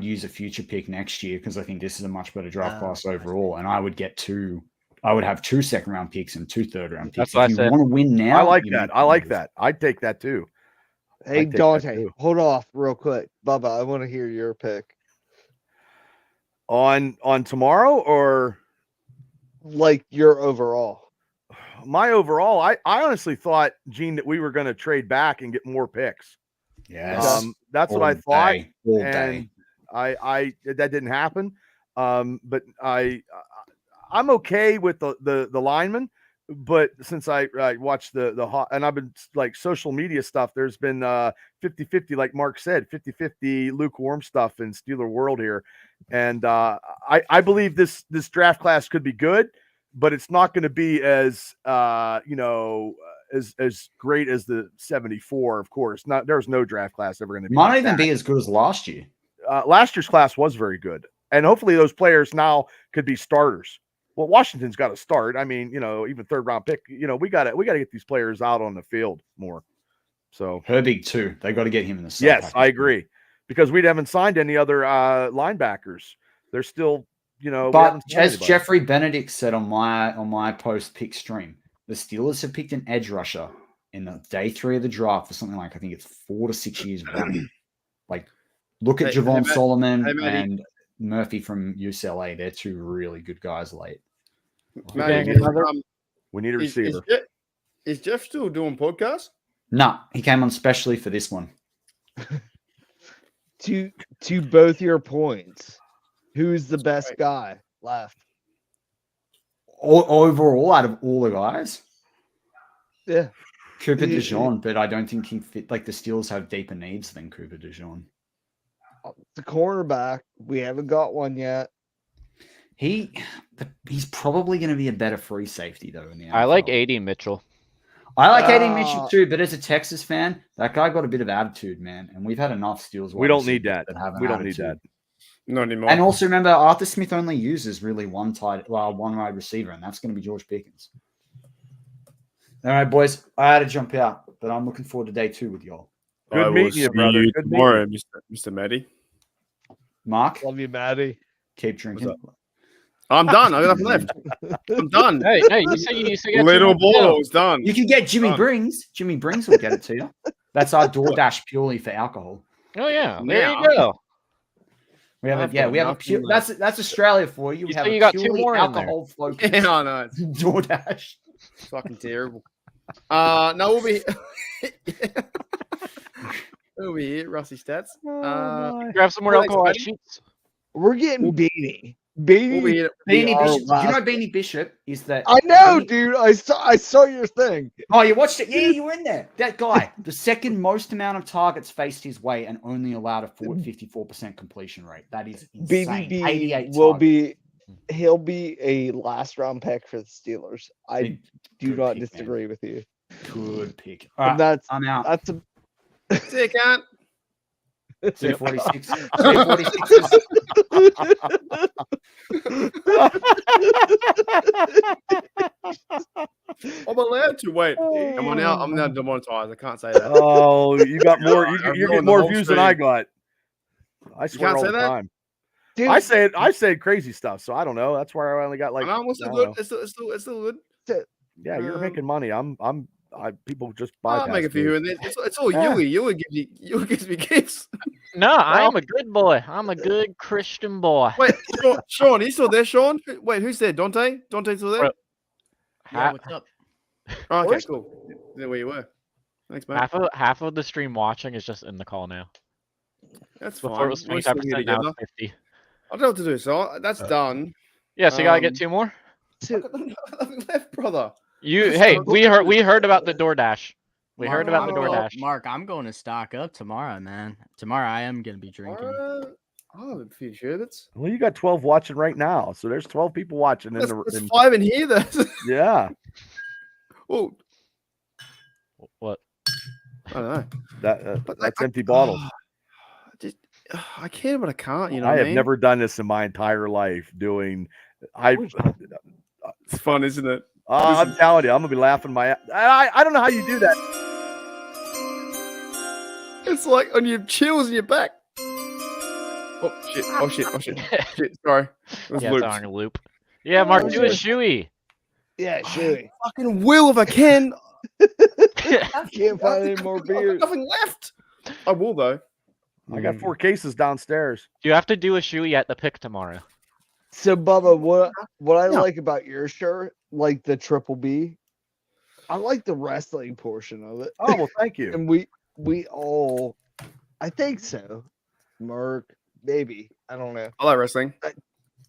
use a future pick next year, because I think this is a much better draft class overall. And I would have 2 second round picks and 2 third round picks. That's what if I you said. want to win now, I like that. I like that. I'd take that too. Hey, take that Dante, too. hold off real quick. Bubba, I want to hear your pick. On tomorrow, or Like your overall. my overall, I honestly thought, Gene, that we were going to trade back and get more picks. Yes. That's what I thought. All And day. I that didn't happen. But I'm okay with the lineman. But since I watched the hot, and I've been like social media stuff, there's been 50-50, like Mark said, 50-50 lukewarm stuff in Steeler world here. And I believe this draft class could be good, but it's not going to be as as great as the 74, of course. There's no draft class ever going to be. Might like even that. be as good as last year. Last year's class was very good, and hopefully those players now could be starters. Well, Washington's got to start. I mean, even third round pick. We got to get these players out on the field more. So Herbig too. They got to get him in the sub yes, package. I agree, because we haven't signed any other linebackers. They're still, we But haven't signed as anybody. Jeffrey Benedict said on my post pick stream, the Steelers have picked an edge rusher in the day 3 of the draft for something like, I think it's 4 to 6 years running. Like, look at Javon Solomon and Murphy from UCLA. They're 2 really good guys late. we need a receiver. Is Jeff still doing podcasts? No, he came on specially for this one. To both your points, who's the best guy left? Overall, out of all the guys, Yeah, Cooper DeJean, but I don't think he fit. Like, the Steelers have deeper needs than Cooper DeJean. the cornerback. We haven't got one yet. He's probably going to be a better free safety though in the NFL. I like AD Mitchell. I like AD Mitchell too, but as a Texas fan, that guy got a bit of attitude, man, and we've had enough Steelers. We don't need that. have We an don't need attitude. that. Not anymore. And also remember, Arthur Smith only uses really one wide receiver, and that's going to be George Pickens. All right, boys, I had to jump out, but I'm looking forward to day 2 with y'all. Good I will meeting you, see brother. you Good meeting tomorrow, Mr. Maddie. Mark, Love you, Maddie. keep drinking. I'm done. I got nothing left. I'm done. Hey, you said you got Little two more to go. balls done. You can get Jimmy Done. Brings. Jimmy Brings will get it to you. That's our DoorDash purely for alcohol. Oh yeah, there Now. you go. We have I've a, yeah, got we have a nothing pure, left. that's Australia for you. We You have say a you got two purely more in there. alcohol focused Yeah, I know. It's DoorDash. fucking terrible. No, we'll be we'll be here, Rusty Stats. Grab some more Thanks, alcohol buddy. sheets. We're getting Beanie. We'll Beanie. be here. Beanie our Bishop. Do you know last- Beanie Bishop is that? I know, Beanie- dude. I saw your thing. Oh, you watched it? Yeah, you were in there. That guy, the second most amount of targets faced his way and only allowed a 54% completion rate. That is insane. BDB 88 will targets. he'll be a last round pick for the Steelers. I do Good not pick, man. disagree with you. Good pick. But All right, that's I'm out. that's a See you, cunt. 246. 246 is I'm allowed to wait. I'm now demonetized. I can't say that. Oh, you got more. I'm You're going getting the more whole views than I stream. got. I swear can't all say the that? time. dude. I say crazy stuff, so I don't know. That's why I only got like. I know, it's I still don't good. know. It's still good. Yeah, you're Um, making money. People just I'll bypass make a few me. here and there. It's all Yeah. Yui gives me gifts. No, I am a good boy. I'm a good Christian boy. Wait, Sean, are you still there, Sean? Wait, who's there? Dante? Dante's still there? Bro. Yeah, what's up? Oh, okay, Where's- cool. There where you were. Thanks, mate. Half of the stream watching is just in the call now. That's Before fine. it was We're still here 25%, now together. it's 50. I don't know what to do, so that's done. Yeah, so you gotta Um, get two more. I've got nothing left, brother. Hey, we heard about the DoorDash. We heard about the Mark, DoorDash. Mark, I'm going to stock up tomorrow, man. Tomorrow I am going to be drinking. I'll have a few sherbets. Well, you got 12 watching right now, so there's 12 people watching. There's 5 in here. Yeah, Oh, What? I don't know. But that's like, empty bottles. I can, but I can't. You know, I what have mean? never done this in my entire life. It's fun, isn't it? I'm telling you, I'm gonna be laughing my. I don't know how you do that. It's like on your chills in your back. Oh shit! Oh shit! Oh shit! Shit! Sorry. It was Yeah, loops. it's on a loop. Yeah, Mark, do a shoey. Yeah, sure. Fucking will if I can. Can't find any more I've got beers. nothing left. I will though. I got 4 cases downstairs. You have to do a shoey at the pick tomorrow. So, Bubba, what I Yeah. like about your shirt, like the triple B, I like the wrestling portion of it. Oh well, thank you. And we all, I think so. Mark, maybe, I don't know. I like wrestling.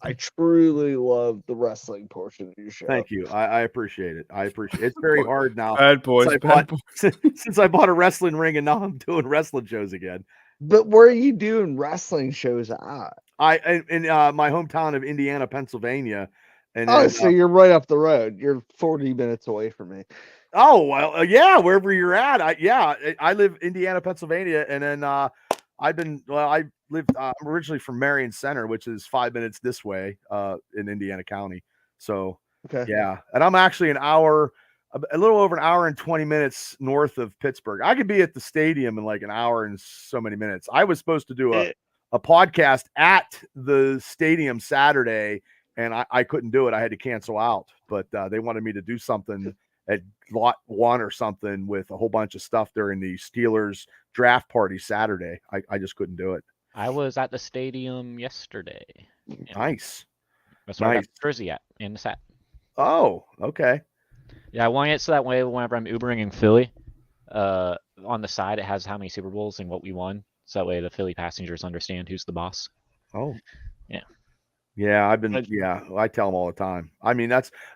I truly love the wrestling portion of your show. Thank you. I appreciate it. I appreciate it. It's very hard now. Bad boys. Since I Bad bought- boys. Since I bought a wrestling ring and now I'm doing wrestling shows again. But where are you doing wrestling shows at? In my hometown of Indiana, Pennsylvania. And Oh, then, so you're right up the road. You're 40 minutes away from me. oh well, yeah, wherever you're at. I live Indiana, Pennsylvania, and then I lived. I'm originally from Marion Center, which is 5 minutes this way in Indiana County. So Okay. yeah, and I'm actually a little over an hour and 20 minutes north of Pittsburgh. I could be at the stadium in like an hour and so many minutes. I was supposed to do a podcast at the stadium Saturday, and I couldn't do it. I had to cancel out, but they wanted me to do something at lot 1 or something with a whole bunch of stuff during the Steelers draft party Saturday. I just couldn't do it. I was at the stadium yesterday. Nice. That's where I got Nice. the jersey at in the set. Oh, okay. Yeah, I want it so that way whenever I'm Ubering in Philly, on the side it has how many Super Bowls and what we won. So that way the Philly passengers understand who's the boss. Oh, Yeah. Yeah, I tell them all the time. I mean,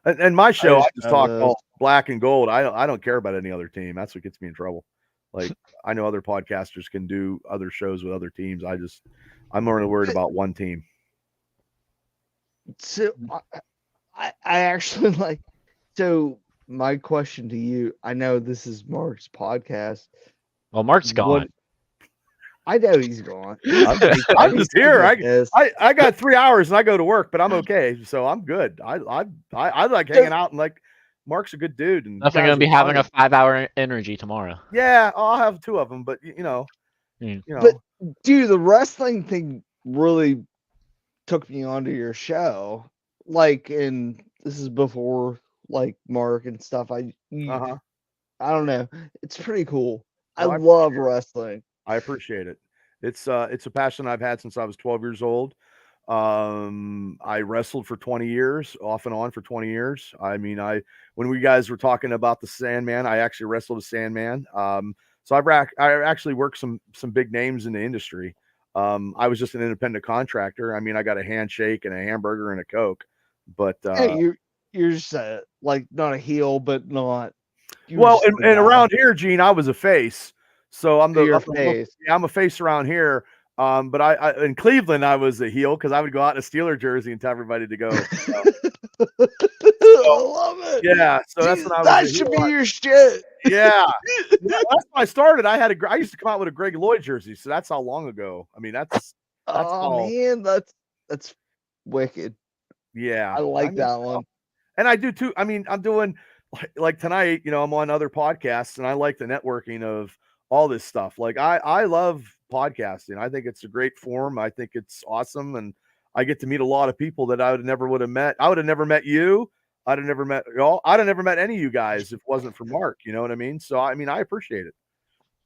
and my show, I just talk all black and gold. I don't care about any other team. That's what gets me in trouble. Like, I know other podcasters can do other shows with other teams. I'm only worried about one team. So I actually like, so my question to you, I know this is Mark's podcast. Well, Mark's gone. I know he's gone. I'm just here. Yes. I got 3 hours and I go to work, but I'm okay. So I'm good. I like hanging out, and like Mark's a good dude. And Definitely gonna be having a 5-hour energy tomorrow. yeah, I'll have 2 of them, but But dude, the wrestling thing really took me onto your show. like, and this is before like Mark and stuff. I don't know. It's pretty cool. Well, I I love wrestling. I appreciate it. It's a passion I've had since I was 12 years old. I wrestled for 20 years, off and on for 20 years. I mean, when we guys were talking about the Sandman, I actually wrestled a Sandman. So I actually worked some big names in the industry. I was just an independent contractor. I mean, I got a handshake and a hamburger and a Coke, but Hey, you're just like not a heel, but not. Well, and around here, Gene, I was a face. So I'm You're a the face. yeah, I'm a face around here. But I in Cleveland, I was a heel because I would go out in a Steeler jersey and tell everybody to go. I love it. Yeah, so that's Dude, when I was. that should be your shit. Yeah, that's when I started. I used to come out with a Greg Lloyd jersey, so that's how long ago. I mean, that's oh man, that's wicked. Yeah, I like that one. And I do too. I mean, I'm doing like tonight. You know, I'm on other podcasts, and I like the networking of all this stuff. Like I love podcasting. I think it's a great form. I think it's awesome, and I get to meet a lot of people that I would have met. I would have never met you. I'd have never met y'all. I'd have never met any of you guys if it wasn't for Mark. You know what I mean? So I mean, I appreciate it.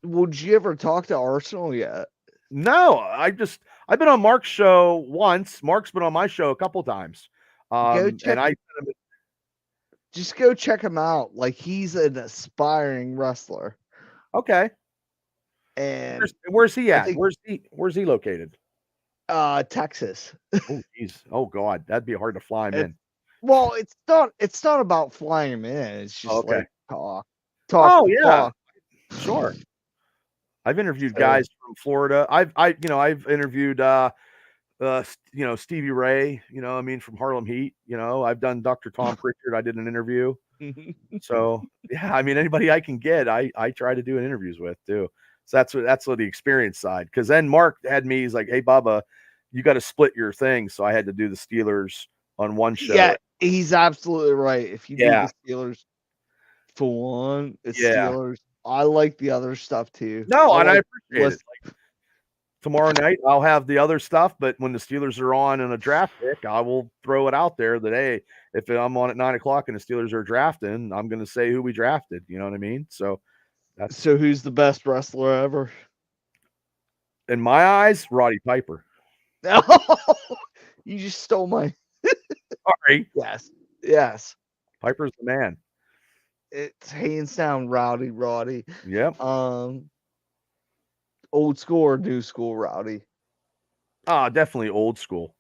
Would you ever talk to Arsenal yet? No, I've been on Mark's show once. Mark's been on my show a couple times. Just go check him out. Like, he's an aspiring wrestler. Okay. And where's he at? Where's he located? Texas. Oh, geez. Oh God, that'd be hard to fly him in. Well, it's not about flying him in. It's just like talk. Oh yeah, talk. Sure. I've interviewed guys from Florida. I've interviewed Stevie Ray, I mean, from Harlem Heat. I've done Dr. Tom Pritchard. I did an interview. So yeah, I mean, anybody I can get, I try to do interviews with too. So that's what the experience side. Because then Mark had me. He's like, "Hey, Bubba, you got to split your thing." So I had to do the Steelers on one show. Yeah, he's absolutely right. If you do the Steelers for one, it's Steelers. I like the other stuff too. No, and I appreciate it. Like, tomorrow night I'll have the other stuff, but when the Steelers are on in a draft pick, I will throw it out there that, hey, if I'm on at 9:00 and the Steelers are drafting, I'm going to say who we drafted. You know what I mean? So who's the best wrestler ever? In my eyes, Roddy Piper. You just stole my. Sorry. Yes. Piper's the man. It's hands down Roddy. Yep. Old school or new school Rowdy? Definitely old school.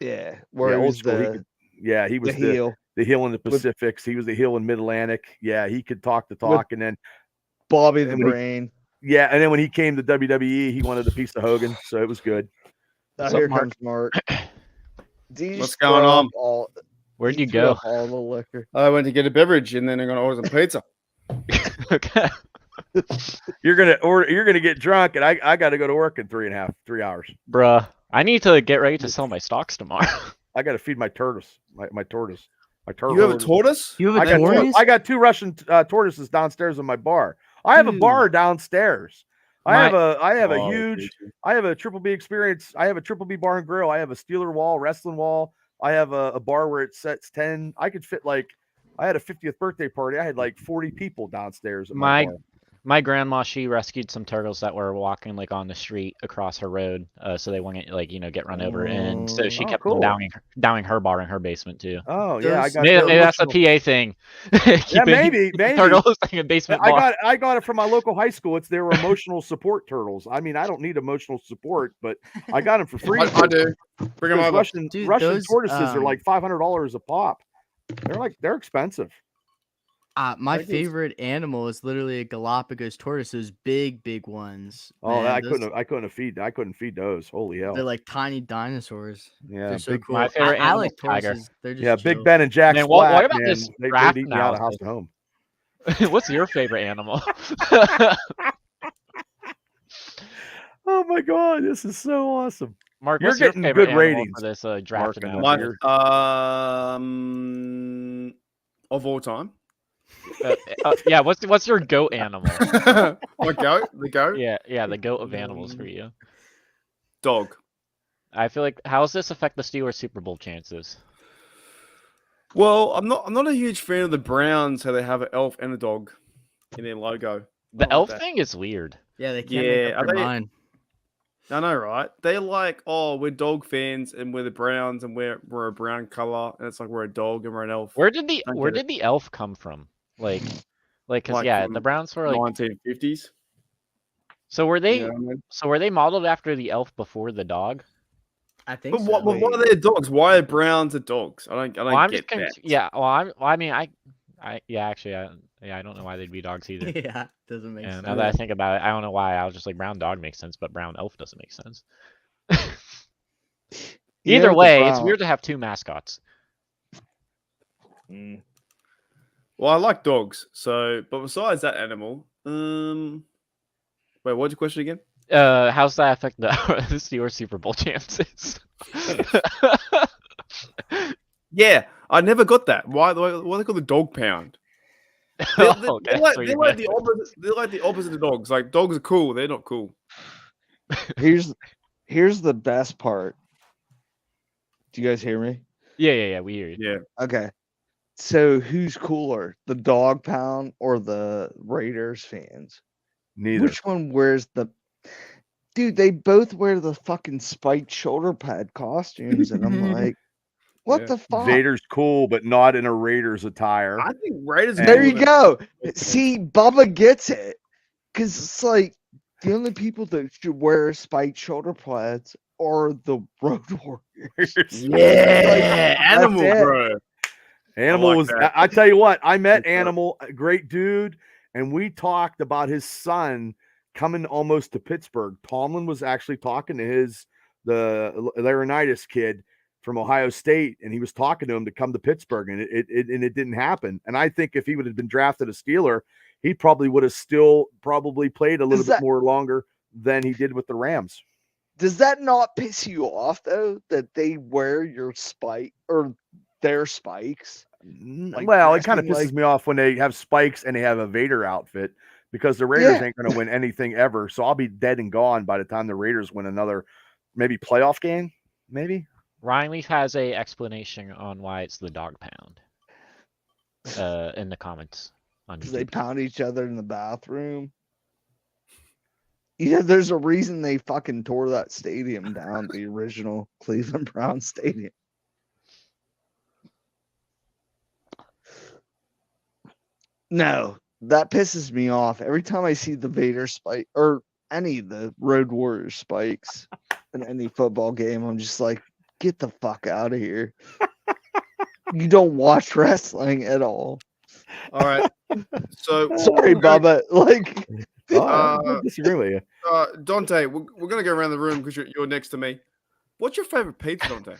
Yeah. Where old school. He was the heel. The heel in the Pacifics. He was the heel in Mid-Atlantic. Yeah, he could talk the talk. And then Bobby the Brain. And then when he came to WWE, he wanted a piece of Hogan, so it was good. Here comes Mark. What's going on? Where'd you go? All the liquor. I went to get a beverage, and then I'm gonna order some pizza. Okay. You're gonna get drunk, and I got to go to work in 3 hours. Bruh, I need to get ready to sell my stocks tomorrow. I got to feed my tortoise. My tortoise. My turtle. You have a tortoise? You have a tortoise? I got 2 Russian tortoises downstairs in my bar. I have a bar downstairs. I have a Triple B experience. I have a Triple B bar and grill. I have a Steeler wall, wrestling wall. I have a bar where it sets 10. I could fit I had a 50th birthday party. I had 40 people downstairs. At my bar. My grandma, she rescued some turtles that were walking on the street across her road, so they wouldn't get run over, and so she kept them downing her bar in her basement too. Oh yeah, I got maybe that's a PA thing. Yeah, maybe turtles in a basement. I got it from my local high school. They were emotional support turtles. I mean, I don't need emotional support, but I got them for free. I do. Bring them over. Russian tortoises are $500 a pop. They're expensive. My favorite animal is literally a Galapagos tortoise, those big ones. Oh, man, I couldn't feed those. Holy hell. They're like tiny dinosaurs. Yeah. They're so cool. My favorite I like tiger. tortoises. They're just Big Ben and Jack Splat, what about man, this they'd draft eat me out of house and home. What's your favorite animal? Oh my God, this is so awesome. Mark, you're getting good ratings for this draft. Of all time. Yeah, what's your goat animal? My goat? The goat? Yeah, the goat of animals for you. Dog. I feel like, how does this affect the Steelers Super Bowl chances? Well, I'm not a huge fan of the Browns, how they have an elf and a dog in their logo. The I like elf that. thing is weird. Yeah, they can't make Yeah, up are their they? mind. I know, right? They're like, oh, we're dog fans and we're the Browns and we're a brown color, and it's like we're a dog and we're an elf. Where did the Don't where get it. did the elf come from? Cause Like yeah, from the Browns were like. 1950s. So were they? You know what I mean? So were they modeled after the elf before the dog? I think But so. why are they dogs? Why are Browns are dogs? I don't Well, I'm get just that. yeah. Well, I mean, actually, I don't know why they'd be dogs either. Yeah, doesn't make And sense. now that I think about it, I don't know why. I was just like brown dog makes sense, but brown elf doesn't make sense. You Either know, the way, it's Brown- weird to have two mascots. Well, I like dogs. So, but besides that animal, wait, what's your question again? How's that affect the the Steelers Super Bowl chances? Yeah, I never got that. Why they call the dog pound? They're, they're, Okay, they're like, so they're you like meant- the opposite. They're like the opposite of dogs. Like dogs are cool. They're not cool. Here's the best part. Do you guys hear me? Yeah, we hear you. Yeah. Okay. So who's cooler, the dog pound or the Raiders fans? Neither. Which one wears the dude? They both wear the fucking spiked shoulder pad costumes, and I'm like, what Yeah. the fuck? Vader's cool, but not in a Raiders attire. I think Raiders. are There cooler you than- go. Okay. See, Bubba gets it. Because it's like the only people that should wear spiked shoulder pads are the Road Warriors. Yeah, animal, it. bro. Animal like was. that. I tell you what, I met Good stuff. Animal, a great dude, and we talked about his son coming almost to Pittsburgh. Tomlin was actually talking to the laryngitis kid from Ohio State, and he was talking to him to come to Pittsburgh, and it didn't happen. And I think if he would have been drafted a Steeler, he probably would have still probably played a little bit more longer than he did with the Rams. Does that not piss you off though that they wear your spike or their spikes? Like, Well, it kind of dressing pisses like- me off when they have spikes and they have a Vader outfit because the Raiders Yeah. ain't going to win anything ever. So I'll be dead and gone by the time the Raiders win another maybe playoff game. Maybe. Ryan Leaf has a explanation on why it's the dog pound. In the comments on 'Cause they YouTube. pound each other in the bathroom. Yeah, there's a reason they fucking tore that stadium down, the original Cleveland Browns stadium. No, that pisses me off. Every time I see the Vader spike or any of the Road Warrior spikes in any football game, I'm just like, get the fuck out of here. You don't watch wrestling at all. All right. So Sorry, Bubba. Like, Oh, I don't disagree with you. Dante, we're gonna go around the room because you're next to me. What's your favorite pizza, Dante?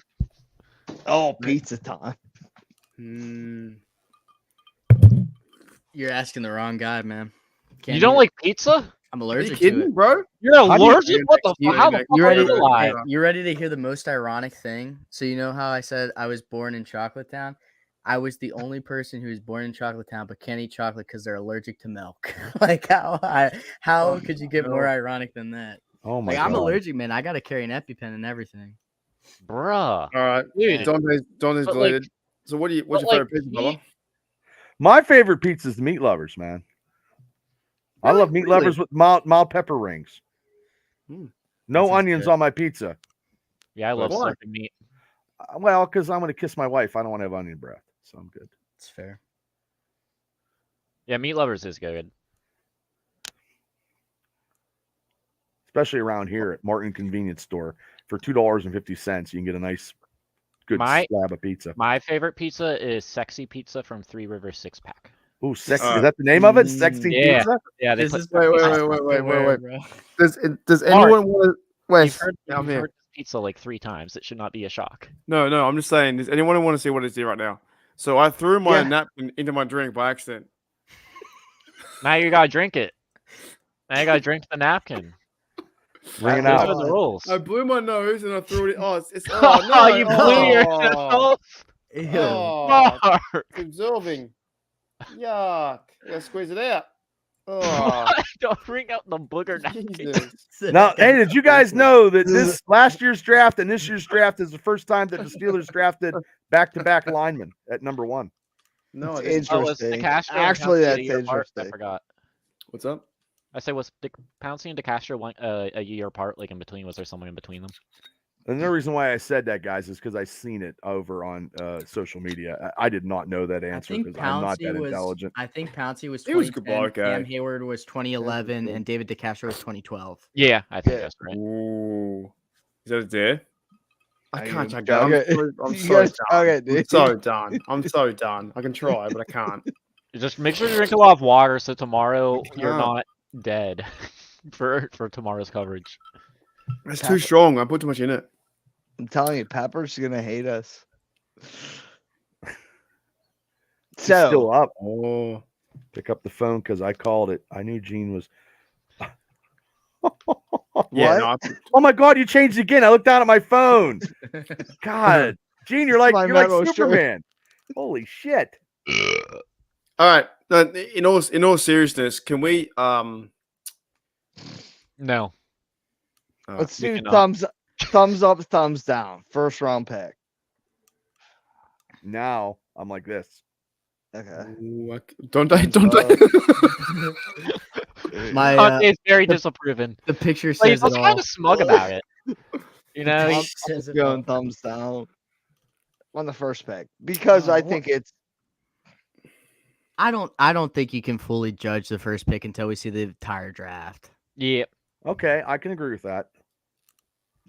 oh, pizza time. You're asking the wrong guy, man. Can't You don't eat it. like pizza? I'm Are you allergic kidding to me, it. bro? You're do you- allergic? What the You, fuck? How the fuck you are ready? you alive? You ready to hear the most ironic thing? So you know how I said I was born in Chocolate Town? I was the only person who was born in Chocolate Town but can't eat chocolate because they're allergic to milk. Like how could you get more ironic than that? Oh my Like god. I'm allergic, man. I gotta carry an EpiPen and everything. Bruh. All right, Dude. Dante's But, like- deleted. So what's your but, favorite like, pizza, he- Bubba? My favorite pizza is the Meat Lovers, man. I Really? love Meat Really? Lovers with mild pepper rings. Hmm. No sounds onions good. on my pizza. Yeah, I love Why? stuffing meat. Well, because I'm going to kiss my wife. I don't want to have onion breath. So I'm good. It's fair. Yeah, Meat Lovers is good. Especially around here at Martin Convenience Store. For $2.50, you can get a nice, good My- slab of pizza. My favorite pizza is Sexy Pizza from Three Rivers 6-pack. Ooh, sexy. Uh, is that the name of it? Sexy yeah. pizza? Yeah, they This put is Wait, wait, this is wait, wait, wait, rare, wait. bro. Does anyone want to? Wait, You've heard, I'm you've here. heard this pizza like 3 times. It should not be a shock. No, I'm just saying. Does anyone want to see what it's here right now? So I threw my Yeah. napkin into my drink by accident. Now you gotta drink it. Now you gotta drink the napkin. Bring it Those out. are the rules. I blew my nose and I threw it. Oh, it's Oh, oh no! you blew your oh, nose. Ew. oh, Mark. it's absorbing. Yuck! I gotta squeeze it out. Oh, Don't bring out the booger napkin. Jesus. Now, hey, did you guys know that this last year's draft and this year's draft is the first time that the Steelers drafted back-to-back linemen at number 1? No, I It's didn't. Oh, was interesting. DeCastro and Actually, Pouncey that's a year apart? I interesting. forgot. What's up? I say, was Pouncey and DeCastro a year apart, like in between? Was there someone in between them? And the reason why I said that, guys, is because I seen it over on social media. I did not know that I answer think because I'm not that Pouncey was. intelligent. I think Pouncey was He was a good 2010. bloke, Cam eh? Hayward was 2011, cool. and David DeCastro was 2012. Yeah, I think Yeah. that's right. Ooh. Is that a dare? I Okay, can't check out. okay. I'm You so guys- done. okay, I'm dude. so done. I'm so done. I can try, but I can't. Just make sure you drink a lot of water so tomorrow you're can't. not dead for tomorrow's coverage. It's too strong. I put too much in it. I'm telling you, Pepper's gonna hate us. It's So still up. Oh, Pick up the phone because I called it. I knew Gene was. yeah. What? No, Oh my God! You changed again. I looked down at my phone. God, Gene, you're like My you're like memo shirt. Superman. Holy shit! all right. No, in all seriousness, can we No. let's we do cannot. thumbs up, thumbs down. First round pick. Now I'm like this. Okay. don't I? My Conte is very disapproving. the picture But he's says it also kind all. of smug about it. You know, I'm he's, Says it going all. thumbs down on the first pick because I think it's I don't think you can fully judge the first pick until we see the entire draft. yeah. Okay, I can agree with that.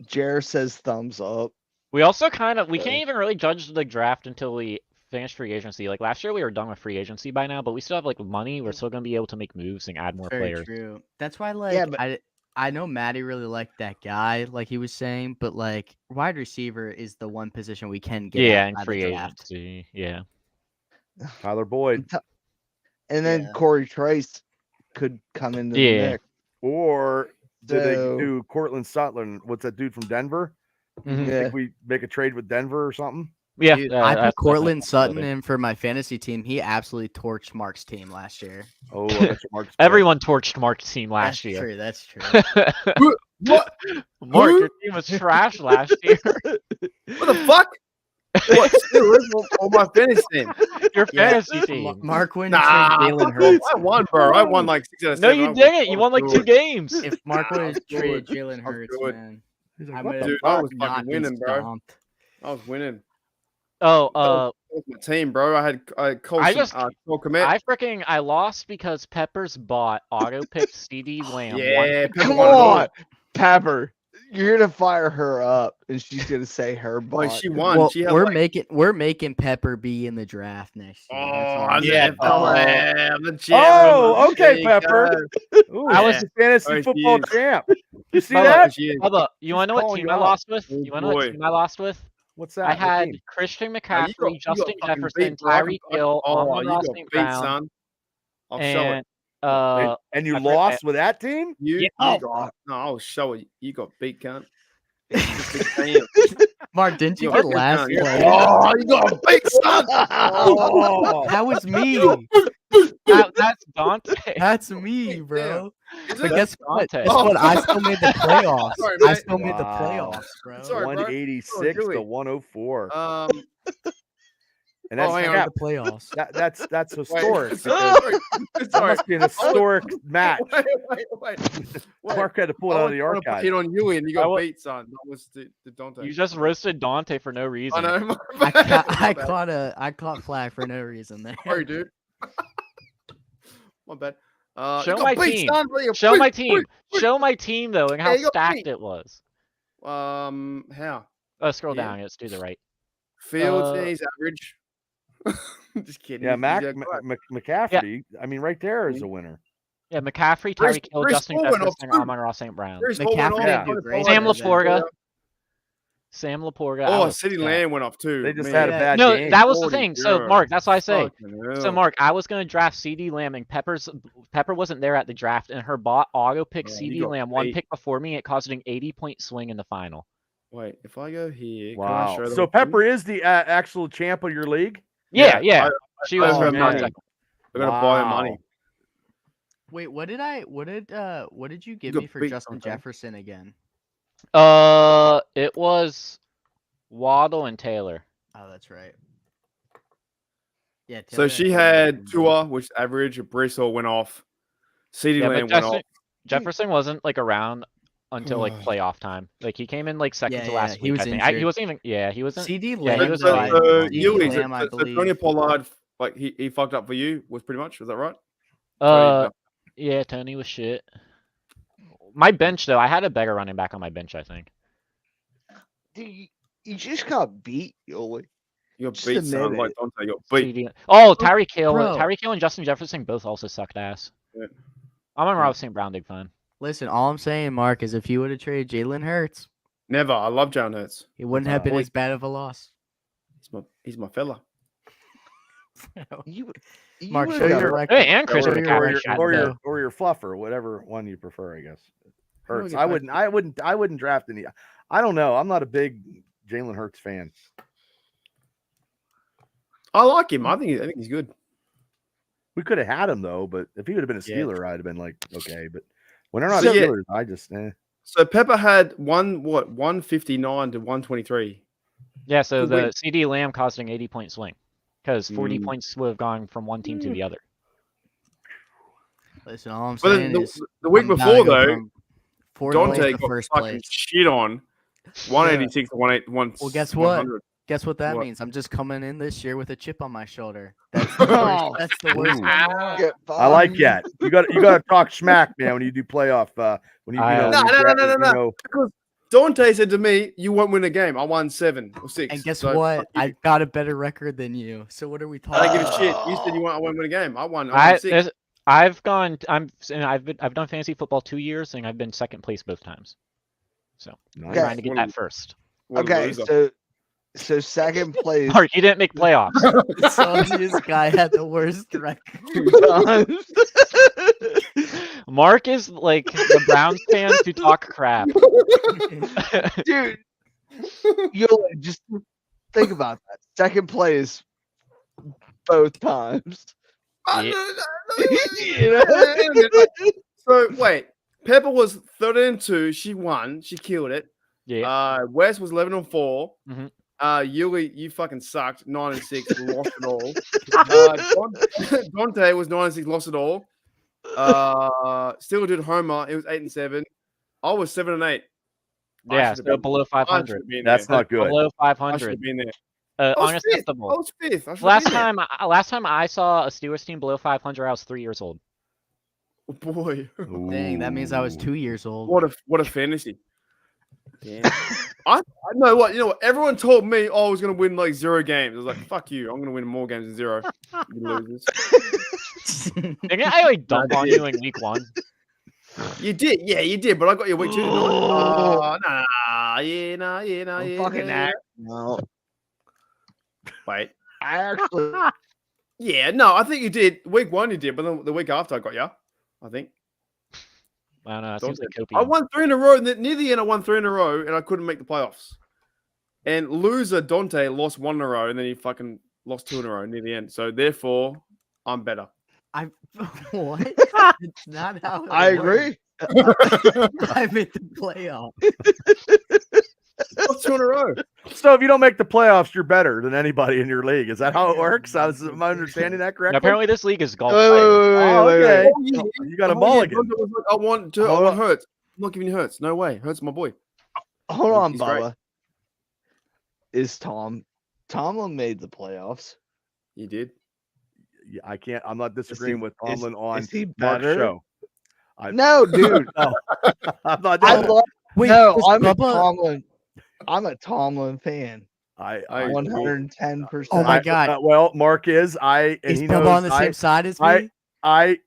Jer says thumbs up. We also we can't even really judge the draft until we finish free agency. Like last year, we were done with free agency by now, but we still have like money. We're still gonna be able to make moves and add more Very players. true. That's why, like, Yeah, but- I know Maddie really liked that guy, like he was saying, but like wide receiver is the one position we can get. Yeah, at and by the free draft. agency. Yeah. Tyler Boyd, And then Yeah. Corey Trice could come into the Yeah. mix. or did they So- do Cortland Sutton? What's that dude from Denver? Mhm. Yeah. Think we make a trade with Denver or something? Yeah. Dude, uh, I that's put Cortland definitely a Sutton possibility. in for my fantasy team. He absolutely torched Mark's team last year. Oh, I bet you Mark's Everyone torched Mark's team last That's year. true. That's true. What? Mark, Who? your team was trash last year. What the fuck? What? Still on my fantasy team? Your Yeah. fantasy team. Mark wouldn't Nah, trade Jalen fuck off. Hurts. I won, bro. I won like 6 out of No, 7. you I was- didn't. You I won was like 2 good. games. If Mark would have was traded good. Jalen I was Hurts, good. man, He's like, I what would the Dude, have I was not fucking been winning, bro. stomped. I was winning. Oh, That was my team, bro. I called I some, just- commit. I lost because Peppers bought auto picked CD Lamb. Yeah, one pick Come Pepper won. on, Pepper. You're gonna fire her up, and she's gonna say her Boy, bot. she won. Well, She had we're like, making Pepper be in the draft next year. That's all oh, I'm yeah, saying. I'm the champ. Oh, okay, There you Pepper. go. Ooh, I I was- was the fantasy Oh, she football is. champ. You see Bubba, that? She is. Bubba, you want to know what calling team you I out. lost with? Oh, You want to know what boy. team I lost with? What's that? I What had team? Christian Oh, McCaffrey, Justin fucking Jefferson, beat, bro. I Tyreek can- Hill, oh, Amon you Ross got St. beat, Brown, son. I'll show it. and And you I forget- lost with that team? You, Yeah. you Oh, got, no, I'll show it. You got beat, cunt. Just saying. Mark, didn't you You're get good, last cunt. place? Oh, you got beat, son. Oh, That was me. that's Dante. That's me, bro. Is But it? guess what? Dante. Guess what? I still made the playoffs. Sorry, I mate. still made the Wow. playoffs, bro. Sorry, bro. 186 Oh, to Dewey. 104. Oh, And that's hang I on. made the playoffs. that's Wait, historic. sorry. That Sorry. must be an historic match. Wait. Mark had to pull it out of the archive. Hit on you and you I got wa- beat, son. That was the Dante. You just roasted Dante for no I reason. know. I My caught bad. I caught flag for no reason there. Sorry, dude. My bad. Show you got my beat, team. son. You got Show beat, my team. beat. Show my team though, and how Yeah, you got stacked beat. it was. How? Scroll Yeah. down. Let's do the right. Fields, Uh, he's average. Just kidding. Yeah, He's McCaffrey. I mean, right there is a winner. Yeah, McCaffrey, Bruce- Tyreek Hill, Bruce Justin Hall went off Jefferson, too. Amon Ross St. Brown. Bruce McCaffrey Hall went didn't off. do great Sam over there. Laporga. Sam Laporga. I Oh, was City stacked. Lamb went off too. They just Man. had a Yeah. bad No, game. that was the 40, thing. So yeah. Mark, that's why I say. Fucking So hell. Mark, I was gonna draft CD Lamb and Pepper wasn't there at the draft, and her bot auto picked Yeah, CD you got Lamb one beat. pick before me. It caused an 80-point swing in the final. Wait, if I go here, can I Wow. show the So whole thing? Pepper is the actual champ of your league? Yeah, Yeah, she was I for have a money. second. They're gonna buy her money. Wait, what did you give got me for beat, Justin Dante. Jefferson again? It was Waddle and Taylor. Oh, that's right. Yeah. So Taylor she had had Tua, which is average. Brees Hall went off. CeeDee Yeah, Lamb but went off. Jefferson wasn't like around until like playoff time. Like he came in like second to last he week. was I think injured. he wasn't even. Yeah, he wasn't. CD Yeah, he Lamb was. died. Injured. CD Yuli, Lamb, I so Tony believe. Pollard, like he fucked up for you, was pretty much. Was that right? Tony, Yeah, Tony was shit. My bench though, I had a better running back on my bench. I think. Dude, you just got beat, Yoli. you got Just beat, admit son. Like it. Dante got beat. CD. Oh, Tyreek Hill, bro. Tyreek Hill and Justin Jefferson both also sucked ass. Yeah. I'm on Yeah. Rob St. Brown, big fan. Listen, all I'm saying, Mark, is if you would have traded Jalen Hurts, Never. I love Jalen Hurts. it wouldn't have been boy. as bad of a loss. He's my fella. You Mark, would've show got your a- record. Hey, and Christian Show your McCaffrey record. shot or though. your or your fluffer, whatever one you prefer, I guess. Hurts. get I wouldn't draft any. I don't know. I'm not a big Jalen Hurts fan. I like him. I think he's good. We could have had him though, but if he would have been a Yeah. Steeler, I'd have been like, okay. But when they're not So, yeah. Steelers, I just So Pepper had 159 to 123. Yeah, so Good the win. CD Lamb caused an 80-point swing because 40 Mm. points would have gone from one team to the other. Listen, all I'm But saying then is the week I'm about to before go though, from fourth place Dante to got first fucking place. shit on. 186 to 181. Well, guess what? 100. Guess what that What? means? I'm just coming in this year with a chip on my shoulder. That's the worst. That's the worst. Ooh. one of all. Get I like fucked. that. You got to talk smack, man, when you do playoff. When you, you know, No, when you draft- you no. know, Because Dante said to me, "You won't win a game." I won 7 or 6. And guess So, what? fuck you. I got a better record than you. So what are we I talking don't give a about? shit. You said I won't win a game. I won 6. I've done fantasy football 2 years and I've been second place both times. So I'm nice. trying to get What a- that first. What a Okay, loser. so second place Mark, you didn't make playoffs. So this guy had the worst record. 2 times. Mark is like the Browns fan to talk crap. Dude, just think about that. Second place both times. You know? So wait, Pepper was 13-2. She won. She killed it. Yeah. Wes was 11-4. Mhm. Yuli, you fucking sucked. 9-6, lost it all. Dante was 9-6, lost it all. Still did Homer. It was 8-7. I was 7-8. Yeah, so below 500. That's not good. Below I should 500. have been there. I was fifth. I Unacceptable. was 5th. I should Last have been time I saw a Steelers team below 500, I was 3 years old. there. Oh, boy, Dang, that means I was Ooh. 2 years old. what a fantasy. Yeah. I know what. You know what? Everyone told me I was gonna win like 0 games. I was like, "Fuck you! I'm gonna win more games than 0." You losers. Didn't I like dump on you in week 1? You did, yeah, you did. But I got your week 2. Didn't I? Oh, nah, yeah. Fucking act. No, Wait, I actually. yeah, no, I think you did. Week 1 you did, but then the week after I got you. I think I don't know. It Don't seems like I copium. won 3 in a row, and then near the end I won 3 in a row, and I couldn't make the playoffs. And loser Dante lost 1 in a row, and then he fucking lost 2 in a row near the end. So therefore, I'm better. What? It's not how it I works. agree. I made the playoff. Lost 2 in a row. So if you don't make the playoffs, you're better than anybody in your league. Is that how it works? Am I understanding that correctly? Apparently, this league is golf. Wait. Oh, okay. Oh, yeah. You got a Oh, yeah, mulligan. Dante was like, I want Hurts. I'm not giving you Hurts. No way. Hurts my boy. Hold on, He's great. Bubba. Is Tomlin made the playoffs? He did. Yeah, I can't. I'm not disagreeing with is- Tomlin on is he Mark's better? show. No, dude. No, I'm not. I doing it. love. Wait, No, does I'm a Bubba- Tomlin. I'm a Tomlin fan. I 110%. Oh my God. Well, Mark is. And Is he Bubba knows on the same side as me? I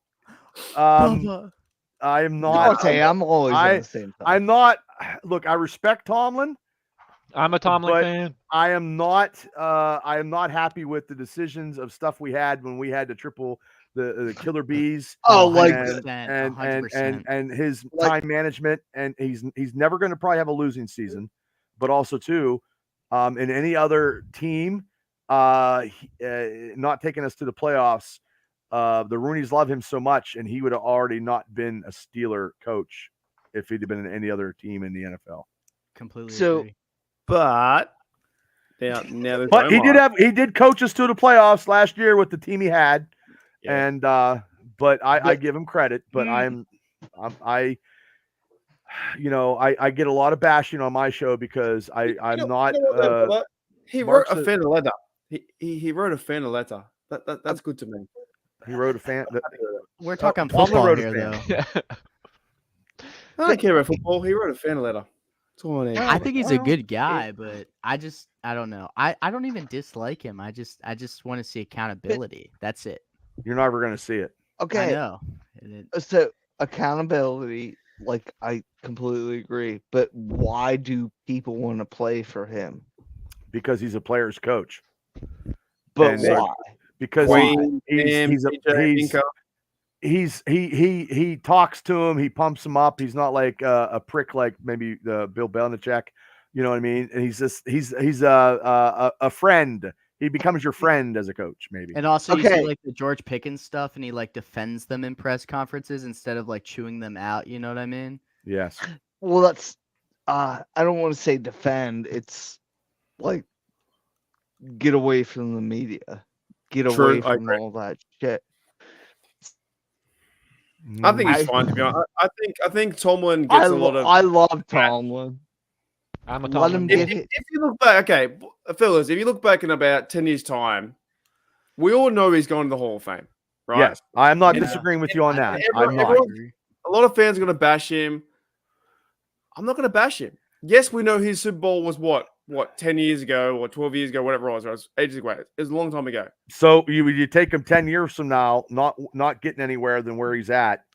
Bubba. I am not. Dante, I'm always on I- the same side. I'm not. Look, I respect Tomlin. I'm a Tomlin But- fan. I am not happy with the decisions of stuff we had when we had to triple the killer bees. Oh, like and 100%. and his Like- time management, and he's never going to probably have a losing season, but also too, in any other team, not taking us to the playoffs the Rooneys love him so much, and he would have already not been a Steeler coach if he'd have been in any other team in the NFL. Completely So- agree. But now there's But Omar. he did coach us to the playoffs last year with the team he had, Yeah. and but I give him credit. But I get a lot of bashing on my show because I'm not. He wrote a Mark's fan a letter. He wrote a fan a letter. That's good to me. He wrote a fan. We're talking Tomlin football wrote a here, fan. though. I don't care about football. He wrote a fan a letter. That's all I need. I think he's a good guy, but I don't know. I don't even dislike him. I just want to see accountability. That's it. You're never going to see it. I Okay. know. So accountability, like I completely agree. But why do people want to play for him? Because he's a player's coach. But And why? Because Queen, he's he talks to him, he pumps him up. He's not like a prick like maybe the Bill Belichick, you know what I mean? And he's a friend. He becomes your friend as a coach, maybe. And also, you see Okay. like the George Pickens stuff, and he like defends them in press conferences instead of like chewing them out. You know what I mean? Yes. Well, that's I don't want to say defend. It's like get away from the media. Get True, away I from agree. all that shit. I think he's I- fine to be honest. I think Tomlin I, gets a lot of. I love Tomlin. I'm a Let him Tomlin. get If it. you look back, okay, fellas, if you look back in about 10 years' time, we all know he's going to the Hall of Fame, right? Yes. I'm not Yeah. disagreeing with you on that. Everyone- I'm not. everyone- A lot of fans are going to bash him. I'm not going to bash him. Yes, we know his Super Bowl was what 10 years ago or 12 years ago, whatever it was. It was ages ago. It was a long time ago. So you take him 10 years from now, not getting anywhere than where he's at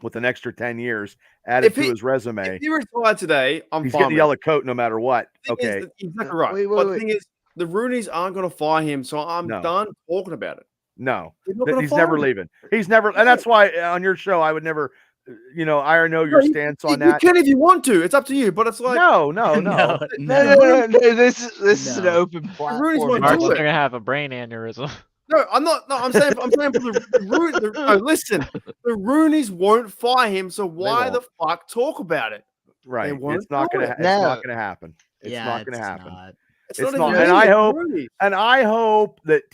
with an extra 10 years added If to he- his resume. If he retired today, I'm He's fine. getting the with yellow it. coat no matter what. The thing is Okay. that- exactly right. Wait, but wait. the thing is, the Rooneys aren't going to fire him, so I'm No. done talking about it. No. They're not gonna He's fire never him. leaving. He's never, and that's why on your show I would never, I know your No, stance on You that. can if you want to. It's up to you. But it's like No. No, no. This is an No. open Rooney's platform. won't Mark's do it. gonna have a brain aneurysm. No, I'm not. No, I'm saying for the Rooney. No, listen, the Roonies won't fire him. So why the fuck talk about it? Right. won't It's not do gonna. it. It's No. not gonna happen. It's yeah, not gonna it's happen. not. It's It's not not- even and him, I it's hope- Rooney. And I hope that